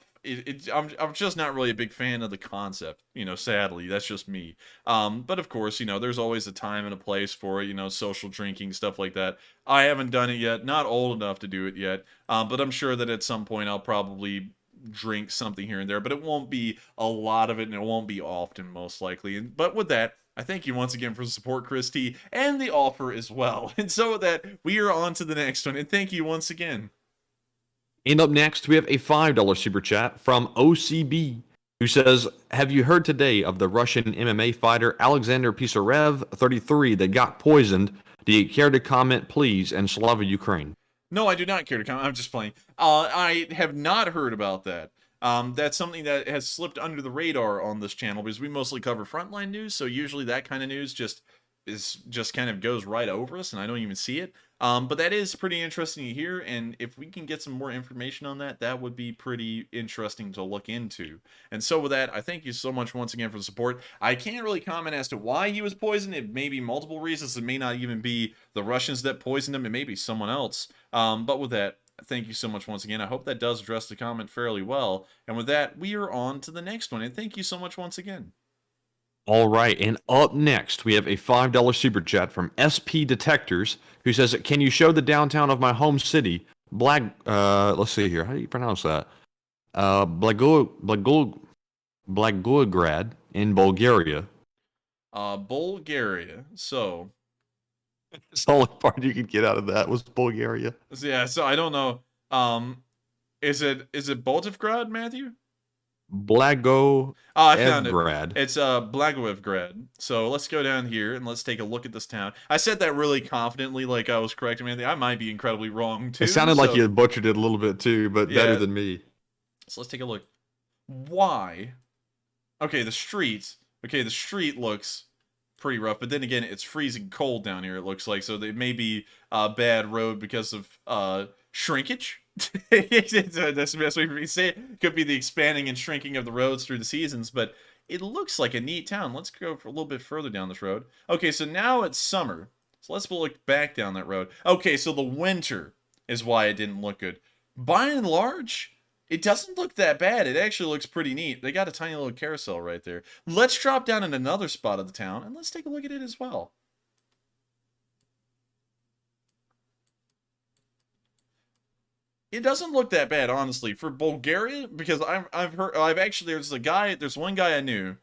I'm just not really a big fan of the concept, you know, sadly. That's just me. But of course, you know, there's always a time and a place for it, you know, social drinking, stuff like that. I haven't done it yet, not old enough to do it yet, but I'm sure that at some point I'll probably drink something here and there, but it won't be a lot of it, and it won't be often, most likely. But with that, I thank you once again for the support, Chris T, and the offer as well. And so with that, we are on to the next one, and thank you once again. And up next, we have a $5 super chat from OCB, who says, have you heard today of the Russian MMA fighter Alexander Pisarev, 33, that got poisoned? Do you care to comment, please? And Slava Ukraine. No, I do not care to comment. I'm just playing. I have not heard about that. That's something that has slipped under the radar on this channel because we mostly cover Frontline news, so usually that kind of news just kind of goes right over us, and I don't even see it. But that is pretty interesting to hear, and if we can get some more information on that, that would be pretty interesting to look into. And so with that, I thank you so much once again for the support. I can't really comment as to why he was poisoned. It may be multiple reasons. It may not even be the Russians that poisoned him. It may be someone else. But with that, thank you so much once again. I hope that does address the comment fairly well. And with that, we are on to the next one. And thank you so much once again. All right, and up next, we have a $5 super chat from SP Detectors, who says, "Can you show the downtown of my home city, let's see here, how do you pronounce that? Blagoevgrad in Bulgaria." Bulgaria. So it's the only part you could get out of that was Bulgaria. Yeah, so I don't know. Is it Boltivgrad, Matthew? I found it. Blagoevgrad. It's Blagoevgrad. So let's go down here and let's take a look at this town. I said that really confidently, like I was correct, Matthew. I might be incredibly wrong too. It sounded like you butchered it a little bit too, but better than me. So let's take a look. Why? Okay, the street. Okay, the street looks pretty rough, but then again, it's freezing cold down here. It looks like so. They may be a bad road because of shrinkage. That's the best way for me to say it. Could be the expanding and shrinking of the roads through the seasons, but it looks like a neat town. Let's go for a little bit further down this road. Okay, so now it's summer. So let's look back down that road. Okay, so the winter is why it didn't look good. By and large, it doesn't look that bad. It actually looks pretty neat. They got a tiny little carousel right there. Let's drop down in another spot of the town, and let's take a look at it as well. It doesn't look that bad, honestly, for Bulgaria, because there's one guy I knew,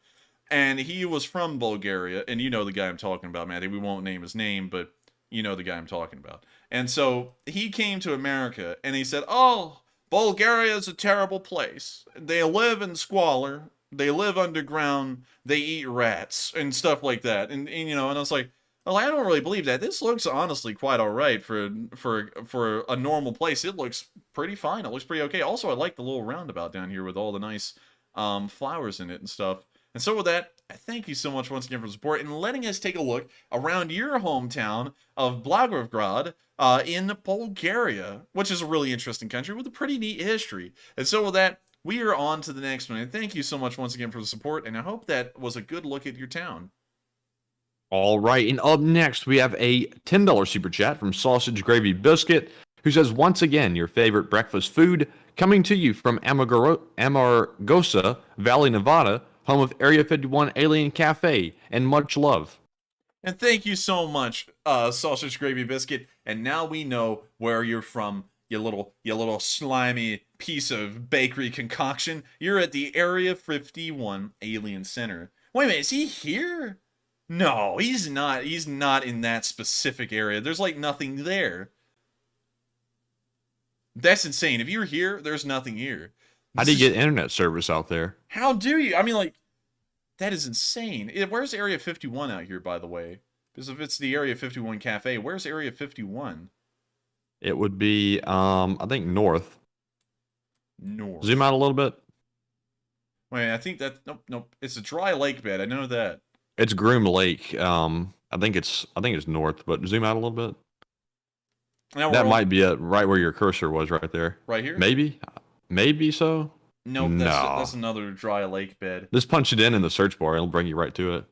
and he was from Bulgaria, and you know the guy I'm talking about, Matty. We won't name his name, but you know the guy I'm talking about. And so he came to America, and he said, "Oh, Bulgaria is a terrible place. They live in squalor, they live underground, they eat rats, and stuff like that." And you know, and I was like, well, I don't really believe that. This looks honestly quite all right for a normal place. It looks pretty fine. It looks pretty okay. Also, I like the little roundabout down here with all the nice flowers in it and stuff. And so with that, I thank you so much once again for the support and letting us take a look around your hometown of Blagoevgrad in Bulgaria, which is a really interesting country with a pretty neat history. And so with that, we are on to the next one. And thank you so much once again for the support, and I hope that was a good look at your town. All right, and up next, we have a $10 super chat from Sausage Gravy Biscuit, who says, "Once again, your favorite breakfast food, coming to you from Amargosa Valley, Nevada, home of Area 51 Alien Cafe, and much love." And thank you so much, Sausage Gravy Biscuit. And now we know where you're from, you little slimy piece of bakery concoction. You're at the Area 51 Alien Center. Wait a minute, is he here? No, he's not. He's not in that specific area. There's like nothing there. That's insane. If you're here, there's nothing here. How do you get internet service out there? How do you? I mean, like, that is insane. Where's Area 51 out here, by the way? Because if it's the Area 51 Cafe, where's Area 51? It would be, I think north. North. Zoom out a little bit. Wait, I think that nope. It's a dry lake bed. I know that. It's Groom Lake. I think it's north, but zoom out a little bit. That might be it, right where your cursor was, right there. Right here? Maybe so. Nope, no, that's another dry lake bed. Just punch it in the search bar; it'll bring you right to it.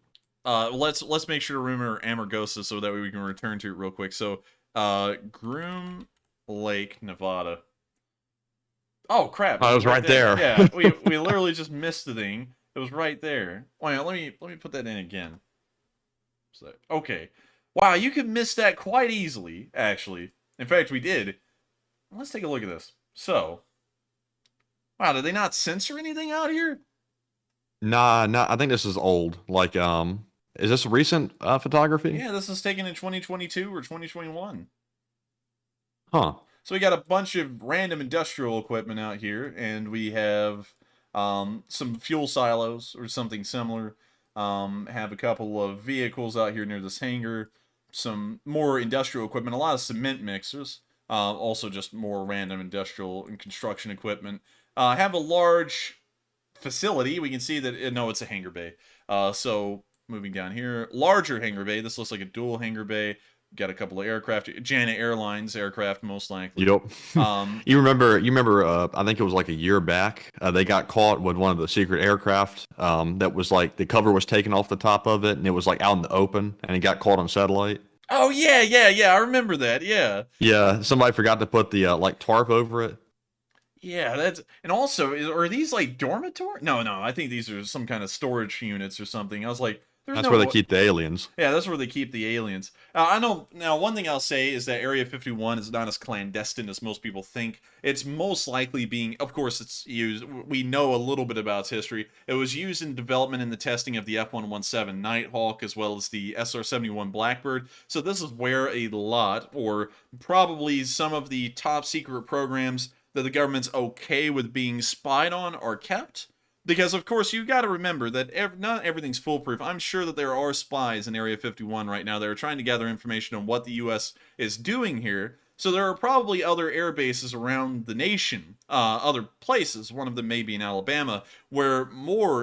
Let's make sure to remember Amargosa so that way we can return to it real quick. So, Groom Lake, Nevada. Oh crap! Oh, it was right there. Yeah, we literally just missed the thing. It was right there. Wait, let me put that in again. So, okay. Wow, you could miss that quite easily, actually. In fact, we did. Let's take a look at this. So, wow, did they not censor anything out here? Nah, I think this is old. Like, is this recent photography? Yeah, this is taken in 2022 or 2021. Huh. So we got a bunch of random industrial equipment out here, and we have some fuel silos or something similar. Have a couple of vehicles out here near this hangar. Some more industrial equipment, a lot of cement mixers. Also just more random industrial and construction equipment. Have a large facility. We can see that, no, it's a hangar bay. So moving down here, larger hangar bay. This looks like a dual hangar bay. Got a couple of aircraft, Janet Airlines aircraft, most likely. Yep. You remember? I think it was like a year back. They got caught with one of the secret aircraft. That was like the cover was taken off the top of it, and it was like out in the open, and it got caught on satellite. Oh yeah. I remember that. Yeah. Yeah. Somebody forgot to put the like tarp over it. Yeah, that's and also are these like dormitory? No, no, I think these are some kind of storage units or something. I was like, there's That's no where they wa- keep the aliens. Yeah, that's where they keep the aliens. I know. Now, one thing I'll say is that Area 51 is not as clandestine as most people think. It's most likely being, of course, it's used. We know a little bit about its history. It was used in development and the testing of the F-117 Nighthawk as well as the SR-71 Blackbird. So this is where a lot, or probably some of the top secret programs that the government's okay with being spied on are kept. Because, of course, you got to remember that not everything's foolproof. I'm sure that there are spies in Area 51 right now that are trying to gather information on what the U.S. is doing here. So there are probably other air bases around the nation, other places, one of them may be in Alabama, where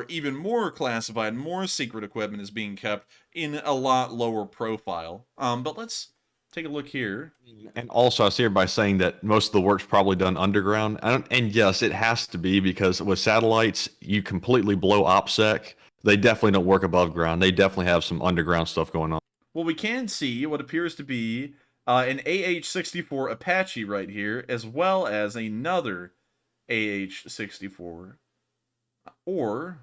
even more classified, more secret equipment is being kept in a lot lower profile. But let's take a look here. And also, I see everybody saying that most of the work's probably done underground. And yes, it has to be because with satellites, you completely blow OPSEC. They definitely don't work above ground. They definitely have some underground stuff going on. Well, we can see what appears to be an AH-64 Apache right here, as well as another AH-64. Or,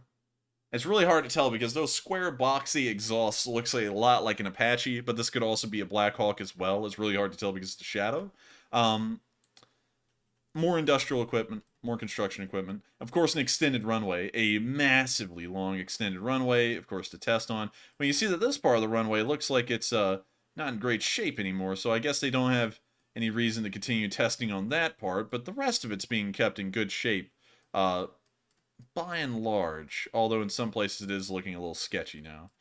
it's really hard to tell because those square boxy exhausts looks a lot like an Apache, but this could also be a Black Hawk as well. It's really hard to tell because it's a shadow. More industrial equipment, more construction equipment. Of course, an extended runway, a massively long extended runway, of course, to test on. When you see that this part of the runway looks like it's not in great shape anymore, so I guess they don't have any reason to continue testing on that part, but the rest of it's being kept in good shape. By and large, although in some places it is looking a little sketchy now.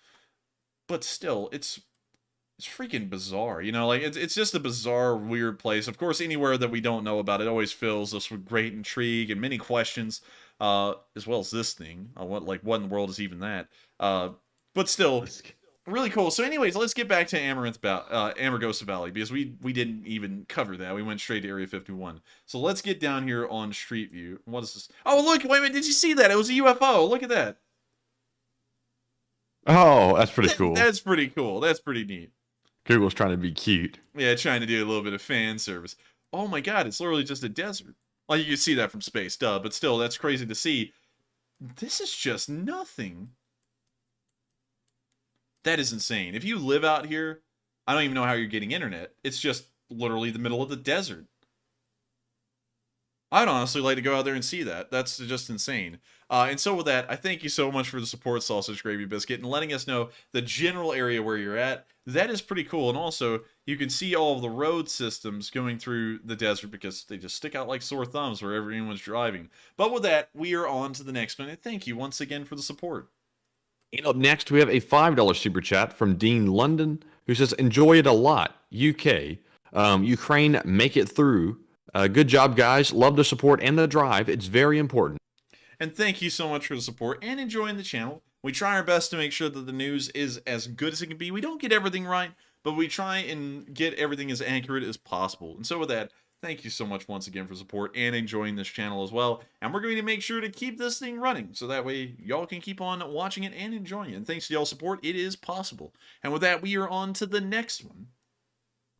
But still, it's freaking bizarre, you know, like it's just a bizarre, weird place. Of course, anywhere that we don't know about it always fills us with great intrigue and many questions, as well as this thing. What in the world is even that? But still, really cool. So anyways, let's get back to Amargosa Valley, because we didn't even cover that. We went straight to Area 51. So let's get down here on Street View. What is this? Oh, look, wait a minute, did you see that? It was a UFO. Look at that. Oh, that's pretty cool. That's pretty cool. That's pretty neat. Google's trying to be cute. Yeah, trying to do a little bit of fan service. Oh my god, it's literally just a desert. Well, you can see that from space, duh, but still, that's crazy to see. This is just nothing. That is insane. If you live out here, I don't even know how you're getting internet. It's just literally the middle of the desert. I'd honestly like to go out there and see that. That's just insane. And so with that, I thank you so much for the support, Sausage Gravy Biscuit, and letting us know the general area where you're at. That is pretty cool. And also, you can see all of the road systems going through the desert because they just stick out like sore thumbs wherever anyone's driving. But with that, we are on to the next one. And thank you once again for the support. And up next, we have a $5 super chat from Dean London, who says, enjoy it a lot, UK. Ukraine, make it through. Good job, guys. Love the support and the drive. It's very important. And thank you so much for the support and enjoying the channel. We try our best to make sure that the news is as good as it can be. We don't get everything right, but we try and get everything as accurate as possible. And so with that, thank you so much once again for support and enjoying this channel as well. And we're going to make sure to keep this thing running so that way y'all can keep on watching it and enjoying it. And thanks to y'all's support, it is possible. And with that, we are on to the next one.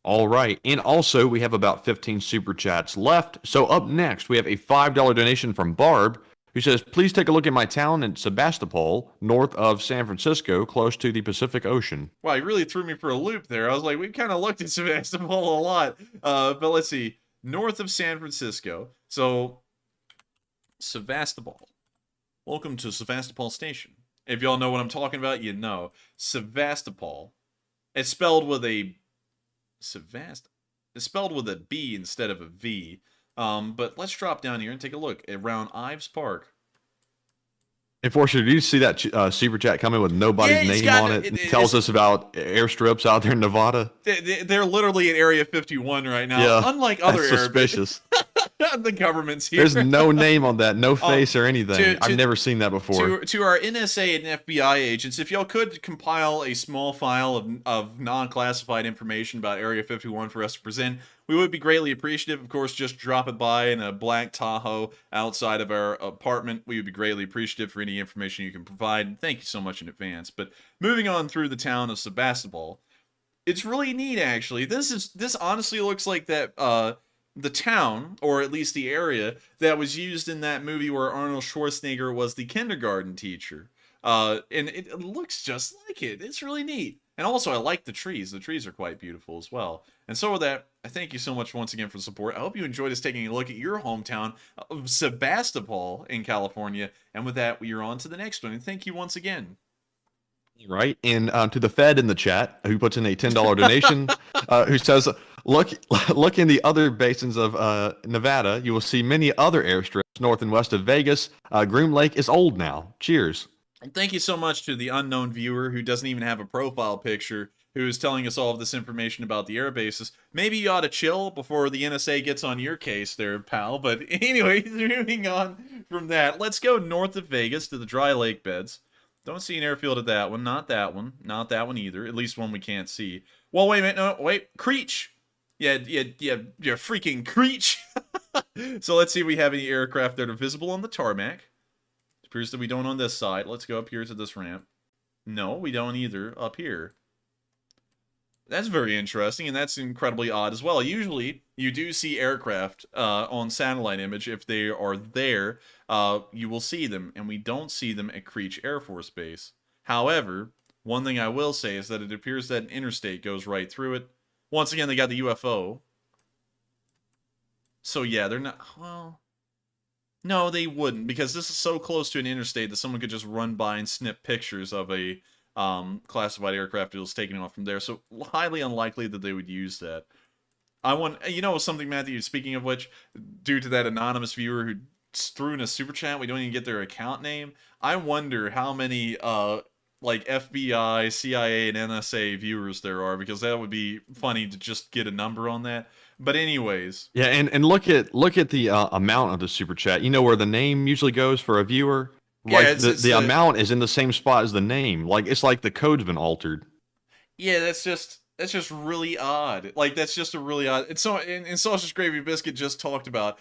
All right. And also, we have about 15 super chats left. So up next, we have a $5 donation from Barb, who says, please take a look at my town in Sebastopol, north of San Francisco, close to the Pacific Ocean. Wow, you really threw me for a loop there. I was like, we kind of looked at Sebastopol a lot. But let's see. North of San Francisco. So, Sebastopol. Welcome to Sebastopol Station. If y'all know what I'm talking about, you know. Sebastopol. It's spelled with a... It's spelled with a B instead of a V. But let's drop down here and take a look around Ives Park. Unfortunately, did you see that super chat coming with nobody's name on it? It tells us about airstrips out there in Nevada. They're literally in Area 51 right now. Yeah, unlike other that's suspicious. The government's here. There's no name on that, no face or anything. I've never seen that before. To our NSA and FBI agents, if y'all could compile a small file of non-classified information about Area 51 for us to present, we would be greatly appreciative. Of course, just drop it by in a black Tahoe outside of our apartment. We would be greatly appreciative for any information you can provide. Thank you so much in advance. But moving on through the town of Sebastopol, it's really neat, actually. This honestly looks like that the town, or at least the area, that was used in that movie where Arnold Schwarzenegger was the kindergarten teacher. And it looks just like it. It's really neat. And also, I like the trees. The trees are quite beautiful as well. And so with that, I thank you so much once again for the support. I hope you enjoyed us taking a look at your hometown of Sebastopol in California. And with that, we are on to the next one. And thank you once again. Right, and to the Fed in the chat who puts in a $10 donation, who says, look in the other basins of Nevada. You will see many other airstrips north and west of Vegas. Groom Lake is old now. Cheers. Thank you so much to the unknown viewer who doesn't even have a profile picture, who is telling us all of this information about the air bases. Maybe you ought to chill before the NSA gets on your case there, pal. But anyway, moving on from that, let's go north of Vegas to the dry lake beds. Don't see an airfield at that one. Not that one. Not that one either. At least one we can't see. Well, wait a minute. No, wait. Creech. Yeah, freaking Creech. So let's see if we have any aircraft that are visible on the tarmac. It appears that we don't on this side. Let's go up here to this ramp. No, we don't either up here. That's very interesting, and that's incredibly odd as well. Usually, you do see aircraft on satellite image. If they are there, you will see them, and we don't see them at Creech Air Force Base. However, one thing I will say is that it appears that an interstate goes right through it. Once again, they got the UFO. So yeah, they're not... Well... No, they wouldn't, because this is so close to an interstate that someone could just run by and snip pictures of a... classified aircraft that was taken off from there, so highly unlikely that they would use that. You know something, Matthew, speaking of which, due to that anonymous viewer who threw in a super chat, we don't even get their account name. I wonder how many, like, FBI, CIA, and NSA viewers there are, because that would be funny to just get a number on that. But anyways. Yeah, and look at the amount of the super chat. You know where the name usually goes for a viewer? Like, yeah, the amount is in the same spot as the name. Like, it's like the code's been altered. Yeah, that's just really odd. Like, that's just a really odd... And Sausage Gravy Biscuit just talked about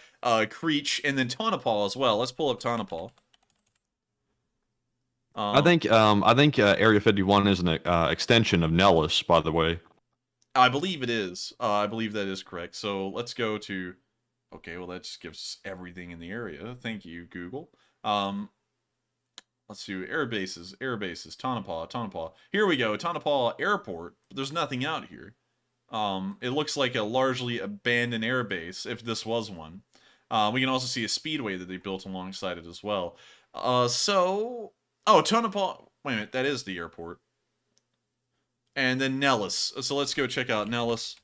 Creech and then Tonopah as well. Let's pull up Tonopah. I think Area 51 is an extension of Nellis, by the way. I believe it is. I believe that is correct. So let's go to... Okay, well, that just gives us everything in the area. Thank you, Google. Let's do air bases, Tonopah. Here we go, Tonopah Airport. But there's nothing out here. It looks like a largely abandoned air base, if this was one. We can also see a speedway that they built alongside it as well. Oh, Tonopah. Wait a minute, that is the airport. And then Nellis. So let's go check out Nellis.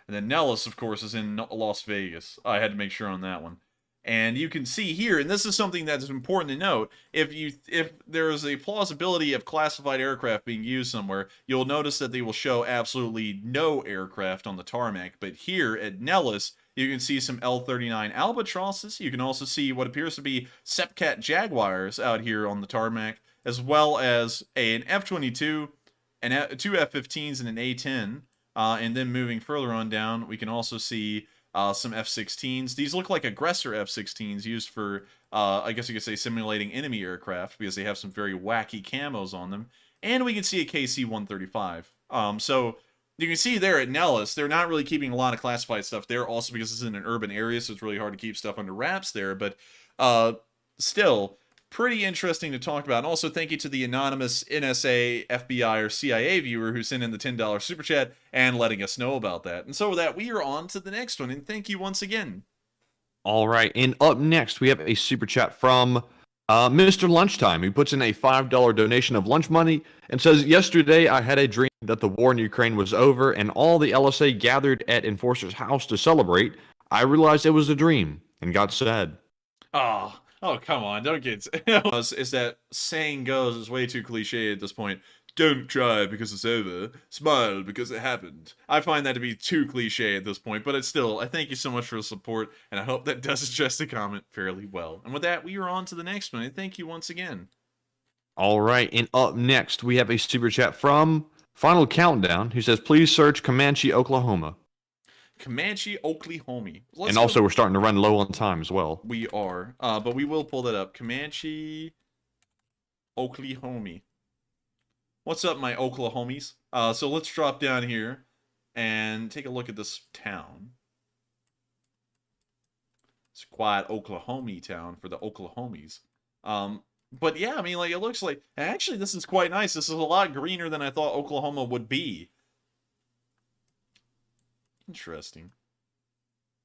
And then Nellis, of course, is in Las Vegas. I had to make sure on that one. And you can see here, and this is something that's important to note, if there is a plausibility of classified aircraft being used somewhere, you'll notice that they will show absolutely no aircraft on the tarmac. But here at Nellis, you can see some L-39 Albatrosses. You can also see what appears to be Sepcat Jaguars out here on the tarmac, as well as an F-22, two F-15s, and an A-10. And then moving further on down, we can also see some F-16s. These look like aggressor F-16s used for, I guess you could say, simulating enemy aircraft, because they have some very wacky camos on them. And we can see a KC-135. So you can see there at Nellis, they're not really keeping a lot of classified stuff there, also because it's in an urban area, so it's really hard to keep stuff under wraps there. But still, pretty interesting to talk about. And also, thank you to the anonymous NSA, FBI, or CIA viewer who sent in the $10 super chat and letting us know about that. And so with that, we are on to the next one, and thank you once again. All right, and up next, we have a super chat from Mr. Lunchtime, who puts in a $5 donation of lunch money and says, "Yesterday, I had a dream that the war in Ukraine was over and all the LSA gathered at Enforcer's house to celebrate. I realized it was a dream and got sad." Oh, come on, don't get... Is that saying goes, it's way too cliche at this point. Don't cry because it's over. Smile because it happened. I find that to be too cliche at this point, but it's still, I thank you so much for the support, and I hope that does address the comment fairly well. And with that, we are on to the next one, and thank you once again. All right, and up next, we have a super chat from Final Countdown, who says, "Please search Comanche, Oklahoma." Comanche, Oklahoma. And also, we're starting to run low on time as well. We are, but we will pull that up. Comanche, Oklahoma. What's up, my Oklahomies? So let's drop down here and take a look at this town. It's a quiet Oklahoma town for the Oklahomies. But yeah, I mean, like, it looks like, actually, this is quite nice. This is a lot greener than I thought Oklahoma would be. Interesting.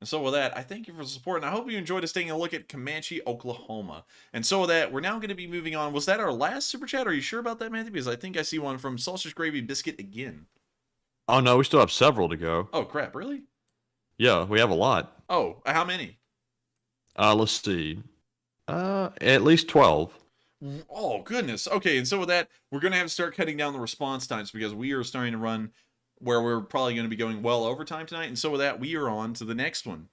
And so with that, I thank you for the support, and I hope you enjoyed us taking a look at Comanche, Oklahoma. And so with that, we're now going to be moving on. Was that our last super chat? Are you sure about that, Matthew? Because I think I see one from Sausage Gravy Biscuit again. Oh no, we still have several to go. Oh crap, really? Yeah, we have a lot. Oh, how many? Let's see. At least 12. Oh, goodness. Okay, and so with that, we're going to have to start cutting down the response times because we are starting to run where we're probably going to be going well over time tonight. And so with that, we are on to the next one.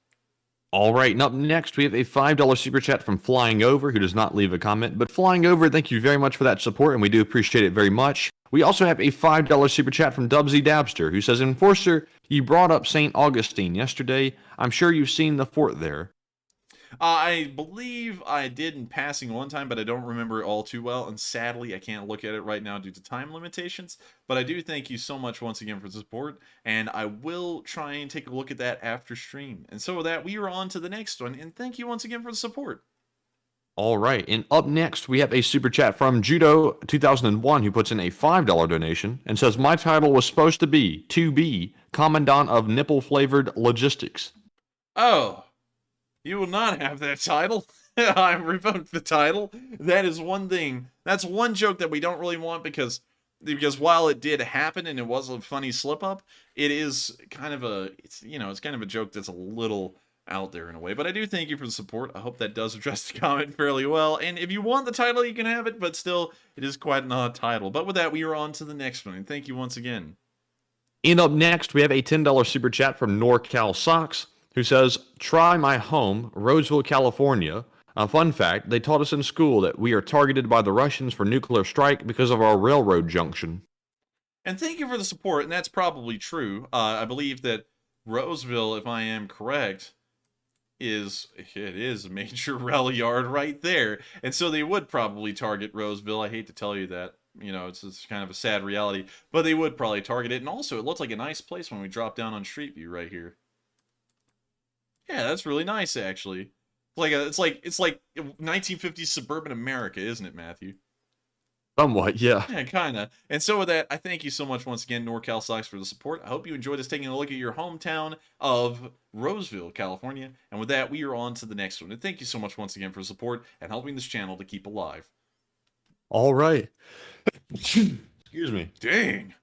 All right, and up next, we have a $5 super chat from Flying Over, who does not leave a comment. But Flying Over, thank you very much for that support, and we do appreciate it very much. We also have a $5 super chat from Dubsy Dabster, who says, Enforcer, you brought up St. Augustine yesterday. I'm sure you've seen the fort there. I believe I did in passing one time, but I don't remember it all too well, and sadly, I can't look at it right now due to time limitations, but I do thank you so much once again for the support, and I will try and take a look at that after stream. And so with that, we are on to the next one, and thank you once again for the support. All right, and up next, we have a super chat from Judo2001, who puts in a $5 donation and says, my title was supposed to be Commandant of Nipple-Flavored Logistics. Oh. You will not have that title. I revoked the title. That is one thing. That's one joke that we don't really want because while it did happen and it was a funny slip up, it is kind of it's kind of a joke that's a little out there in a way. But I do thank you for the support. I hope that does address the comment fairly well. And if you want the title, you can have it, but still, it is quite an odd title. But with that, we are on to the next one. And thank you once again. And up next, we have a $10 super chat from NorCal Socks, who says, try my home, Roseville, California. A fun fact, they taught us in school that we are targeted by the Russians for nuclear strike because of our railroad junction. And thank you for the support, and that's probably true. I believe that Roseville, if I am correct, is a major rail yard right there. And so they would probably target Roseville. I hate to tell you that. You know, it's kind of a sad reality. But they would probably target it. And also, it looks like a nice place when we drop down on Street View right here. Yeah, that's really nice, actually. It's like 1950s suburban America, isn't it, Matthew? Somewhat, yeah. Yeah, kind of. And so with that, I thank you so much once again, NorCal Sox, for the support. I hope you enjoyed us taking a look at your hometown of Roseville, California. And with that, we are on to the next one. And thank you so much once again for the support and helping this channel to keep alive. All right. Excuse me. Dang.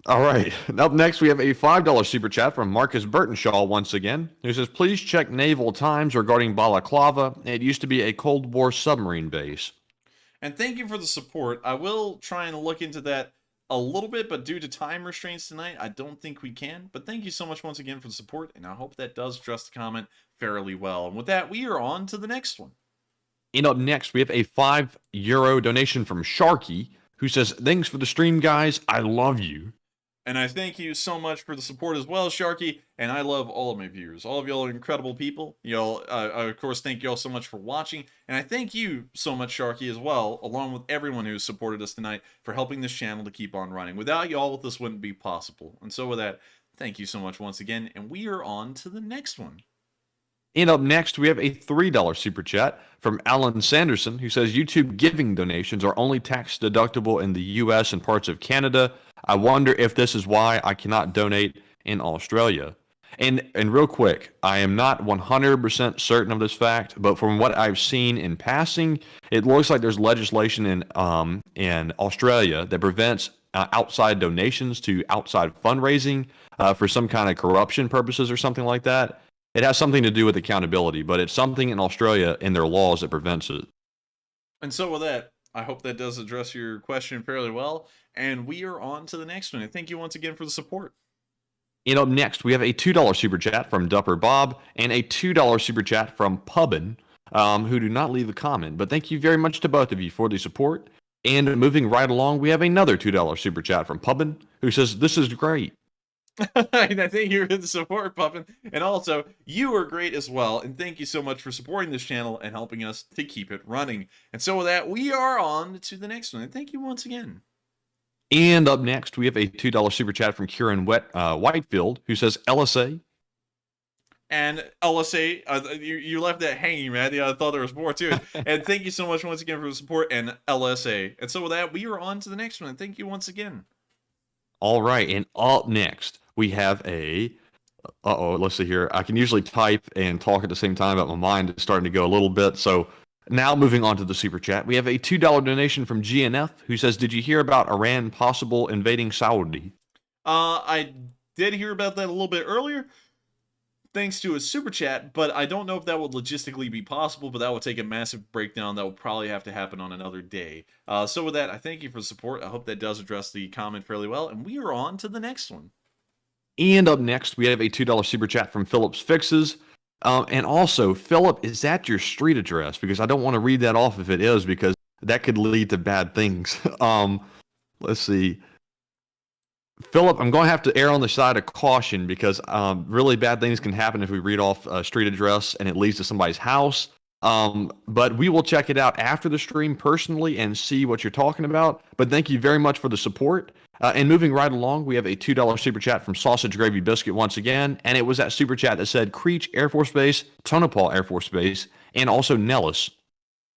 All right. Up next, we have a $5 super chat from Marcus Burtonshaw once again, who says, please check Naval Times regarding Balaclava. It used to be a Cold War submarine base. And thank you for the support. I will try and look into that a little bit, but due to time restraints tonight, I don't think we can. But thank you so much once again for the support, and I hope that does address the comment fairly well. And with that, we are on to the next one. And up next, we have a €5 donation from Sharky, who says, thanks for the stream, guys. I love you. And I thank you so much for the support as well, Sharky. And I love all of my viewers. All of y'all are incredible people. Y'all, I of course, thank y'all so much for watching. And I thank you so much, Sharky, as well, along with everyone who supported us tonight for helping this channel to keep on running. Without y'all, this wouldn't be possible. And so with that, thank you so much once again. And we are on to the next one. And up next, we have a $3 super chat from Alan Sanderson, who says YouTube giving donations are only tax deductible in the US and parts of Canada. I wonder if this is why I cannot donate in Australia. And real quick, I am not 100% certain of this fact, but from what I've seen in passing, it looks like there's legislation in Australia that prevents outside donations to outside fundraising for some kind of corruption purposes or something like that. It has something to do with accountability, but it's something in Australia in their laws that prevents it. And so with that, I hope that does address your question fairly well. And we are on to the next one. And thank you once again for the support. And up next, we have a $2 super chat from Dupper Bob and a $2 super chat from Pubbin, who do not leave a comment. But thank you very much to both of you for the support. And moving right along, we have another $2 super chat from Pubbin, who says, this is great. And I thank you for the support, Puffin. And also, you are great as well. And thank you so much for supporting this channel and helping us to keep it running. And so with that, we are on to the next one. And thank you once again. And up next, we have a $2 super chat from Kieran Whitefield, who says LSA. And LSA, you left that hanging, man. I thought there was more to it. And thank you so much once again for the support and LSA. And so with that, we are on to the next one. And thank you once again. All right, and up next, we have a... let's see here. I can usually type and talk at the same time, but my mind is starting to go a little bit. So now moving on to the super chat, we have a $2 donation from GNF, who says, did you hear about Iran possible invading Saudi? I did hear about that a little bit earlier, thanks to a super chat, but I don't know if that would logistically be possible, but that would take a massive breakdown that will probably have to happen on another day. So with that, I thank you for the support. I hope that does address the comment fairly well, and we are on to the next one. And up next, we have a $2 super chat from Phillips Fixes. And also, Philip, is that your street address? Because I don't want to read that off if it is, because that could lead to bad things. Let's see. Philip, I'm going to have to err on the side of caution, because really bad things can happen if we read off a street address and it leads to somebody's house. But we will check it out after the stream personally and see what you're talking about. But thank you very much for the support. And moving right along, we have a $2 super chat from Sausage Gravy Biscuit once again. And it was that super chat that said Creech Air Force Base, Tonopah Air Force Base, and also Nellis.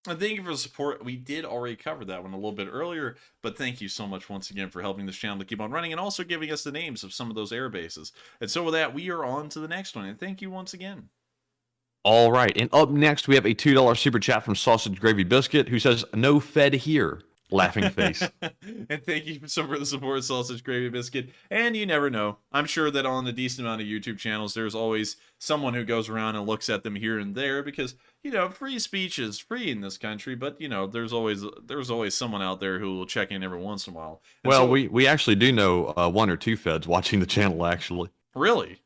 And thank you for the support. We did already cover that one a little bit earlier, but thank you so much once again for helping this channel to keep on running and also giving us the names of some of those air bases. And so with that, we are on to the next one. And thank you once again. All right. And up next, we have a $2 super chat from Sausage Gravy Biscuit, who says, no Fed here. Laughing face. And thank you so for the support, Sausage Gravy Biscuit. And you never know. I'm sure that on a decent amount of YouTube channels, there's always someone who goes around and looks at them here and there because, you know, free speech is free in this country. But, you know, there's always someone out there who will check in every once in a while. And well, so, we actually do know one or two Feds watching the channel, actually. Really?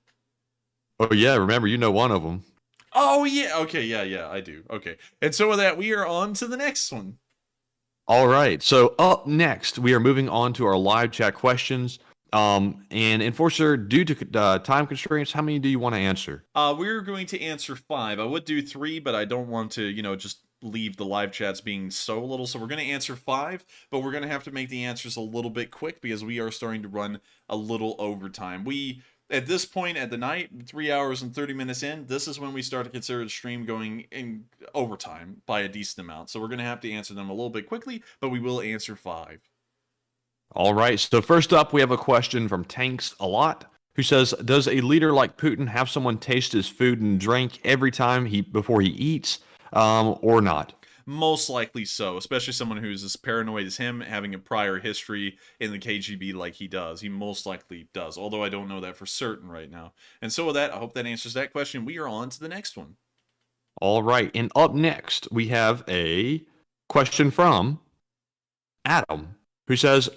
Oh, yeah. Remember, you know one of them. Oh, yeah. Okay. Yeah, I do. Okay. And so with that, we are on to the next one. All right. So up next, we are moving on to our live chat questions. And Enforcer, due to time constraints, how many do you want to answer? We're going to answer 5. I would do 3, but I don't want to, you know, just leave the live chats being so little. So we're going to answer 5, but we're going to have to make the answers a little bit quick because we are starting to run a little overtime. At this point at the night, 3 hours and 30 minutes in, this is when we start to consider the stream going in overtime by a decent amount. So we're going to have to answer them a little bit quickly, but we will answer 5. All right. So first up, we have a question from Tanks a Lot, who says, does a leader like Putin have someone taste his food and drink every time before he eats, or not? Most likely so, especially someone who's as paranoid as him, having a prior history in the KGB like he does. He most likely does, although I don't know that for certain right now. And so with that, I hope that answers that question. We are on to the next one. All right. And up next, we have a question from Adam, who says,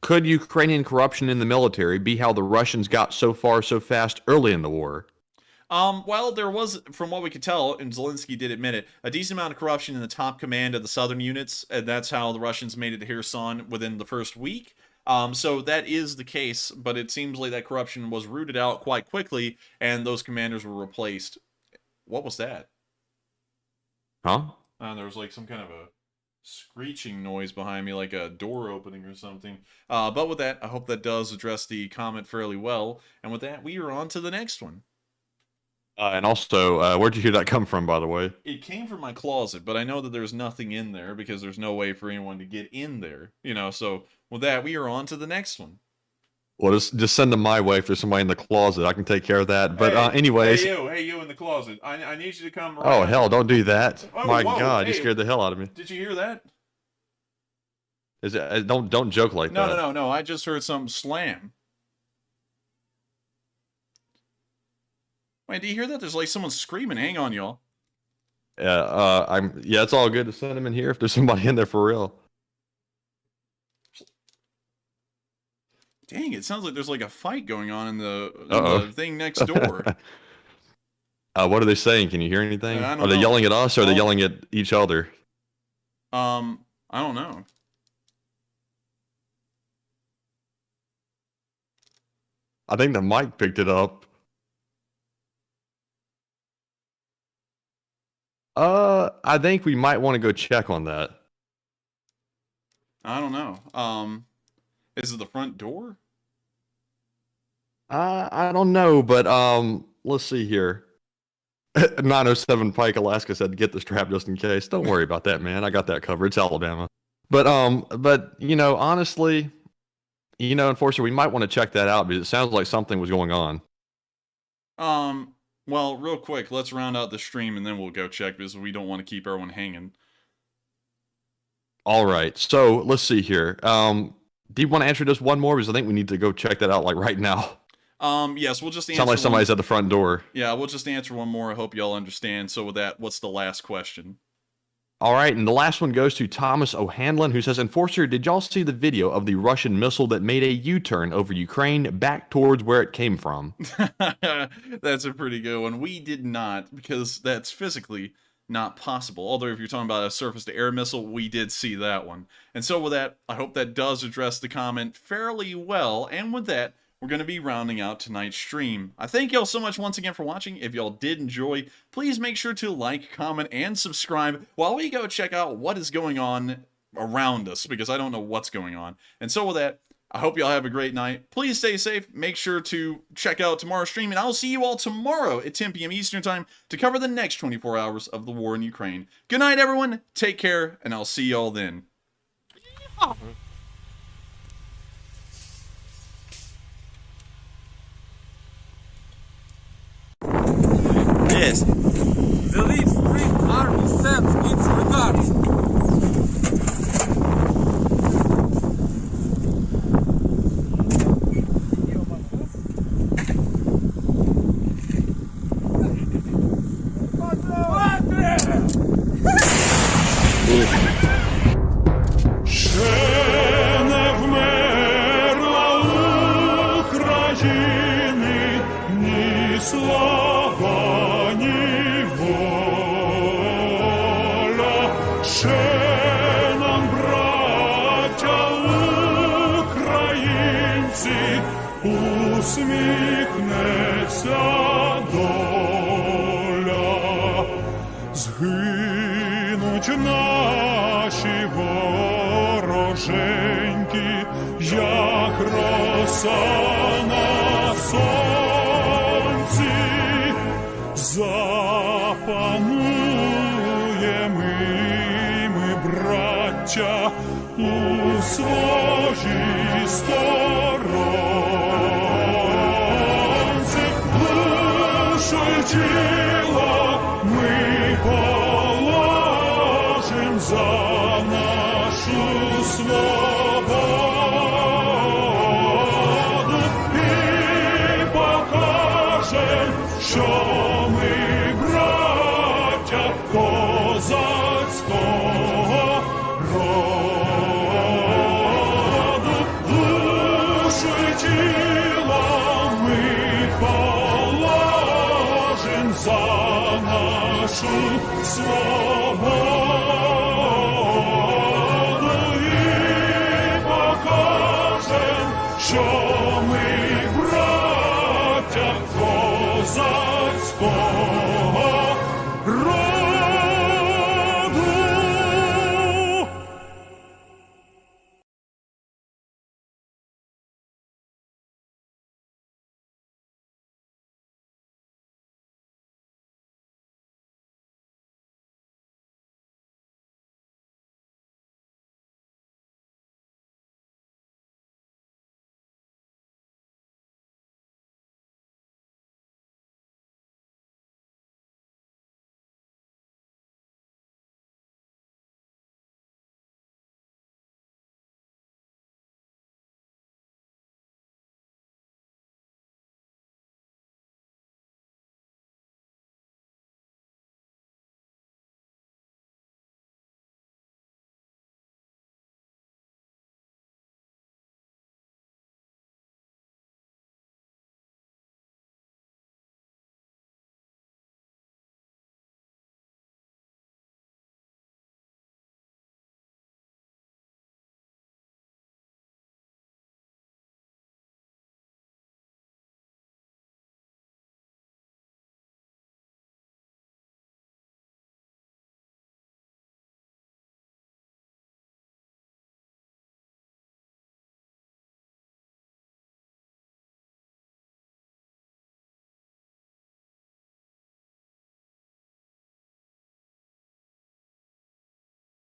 could Ukrainian corruption in the military be how the Russians got so far so fast early in the war? Well, there was, from what we could tell, and Zelensky did admit it, a decent amount of corruption in the top command of the southern units, and that's how the Russians made it to Kherson within the first week. So that is the case, but it seems like that corruption was rooted out quite quickly, and those commanders were replaced. What was that? Huh? There was like some kind of a screeching noise behind me, like a door opening or something. But with that, I hope that does address the comment fairly well. And with that, we are on to the next one. And also, where'd you hear that come from, by the way? It came from my closet, but I know that there's nothing in there because there's no way for anyone to get in there, you know. So with that, we are on to the next one. Well, just send them my way if there's somebody in the closet. I can take care of that. But anyways. Hey, you in the closet. I need you to come right Oh, hell, don't do that. Oh, My whoa, God, hey, you scared the hell out of me. Did you hear that? Is it, don't joke like that. No. I just heard something slam. Wait, do you hear that? There's like someone screaming. Hang on, y'all. Yeah, it's all good to send them in here if there's somebody in there for real. Dang, it sounds like there's like a fight going on in the thing next door. What are they saying? Can you hear anything? I don't Are they know. yelling at us or are they yelling at each other? I don't know. I think the mic picked it up. I think we might want to go check on that. I don't know. Is it the front door? I don't know, but let's see here. 907 Pike, Alaska said, "Get the strap just in case." Don't worry about that, man. I got that covered. It's Alabama. But you know, honestly, you know, Enforcer, we might want to check that out because it sounds like something was going on. Well, real quick, let's round out the stream and then we'll go check because we don't want to keep everyone hanging. All right, so let's see here. Do you want to answer just one more? Because I think we need to go check that out like right now. Yes, we'll just answer. Sounds like somebody's at the front door. Yeah, we'll just answer one more. I hope y'all understand. So with that, what's the last question? All right, and the last one goes to Thomas O'Hanlon, who says, Enforcer, did y'all see the video of the Russian missile that made a U-turn over Ukraine back towards where it came from? That's a pretty good one. We did not, because that's physically not possible. Although if you're talking about a surface-to-air missile, we did see that one. And so with that, I hope that does address the comment fairly well. And with that, we're going to be rounding out tonight's stream. I thank y'all so much once again for watching. If y'all did enjoy, please make sure to like, comment, and subscribe while we go check out what is going on around us, because I don't know what's going on. And so with that, I hope y'all have a great night. Please stay safe. Make sure to check out tomorrow's stream, and I'll see you all tomorrow at 10 p.m. Eastern Time to cover the next 24 hours of the war in Ukraine. Good night, everyone. Take care, and I'll see y'all then. Yes. The Leaf Spring Army sends its regards. Ще не вмерла України ні слава, ні воля. Ще нам, браття українці, усміхнеться доля. Згинуть наші вороженьки, як роса на сонці. Запануємо ми, браття, у своїй сторонці. Душу й тіло ми положим за нашу свободу і покажем, що ми браття козацького роду. Душу й тіло ми положим за нашу свободу.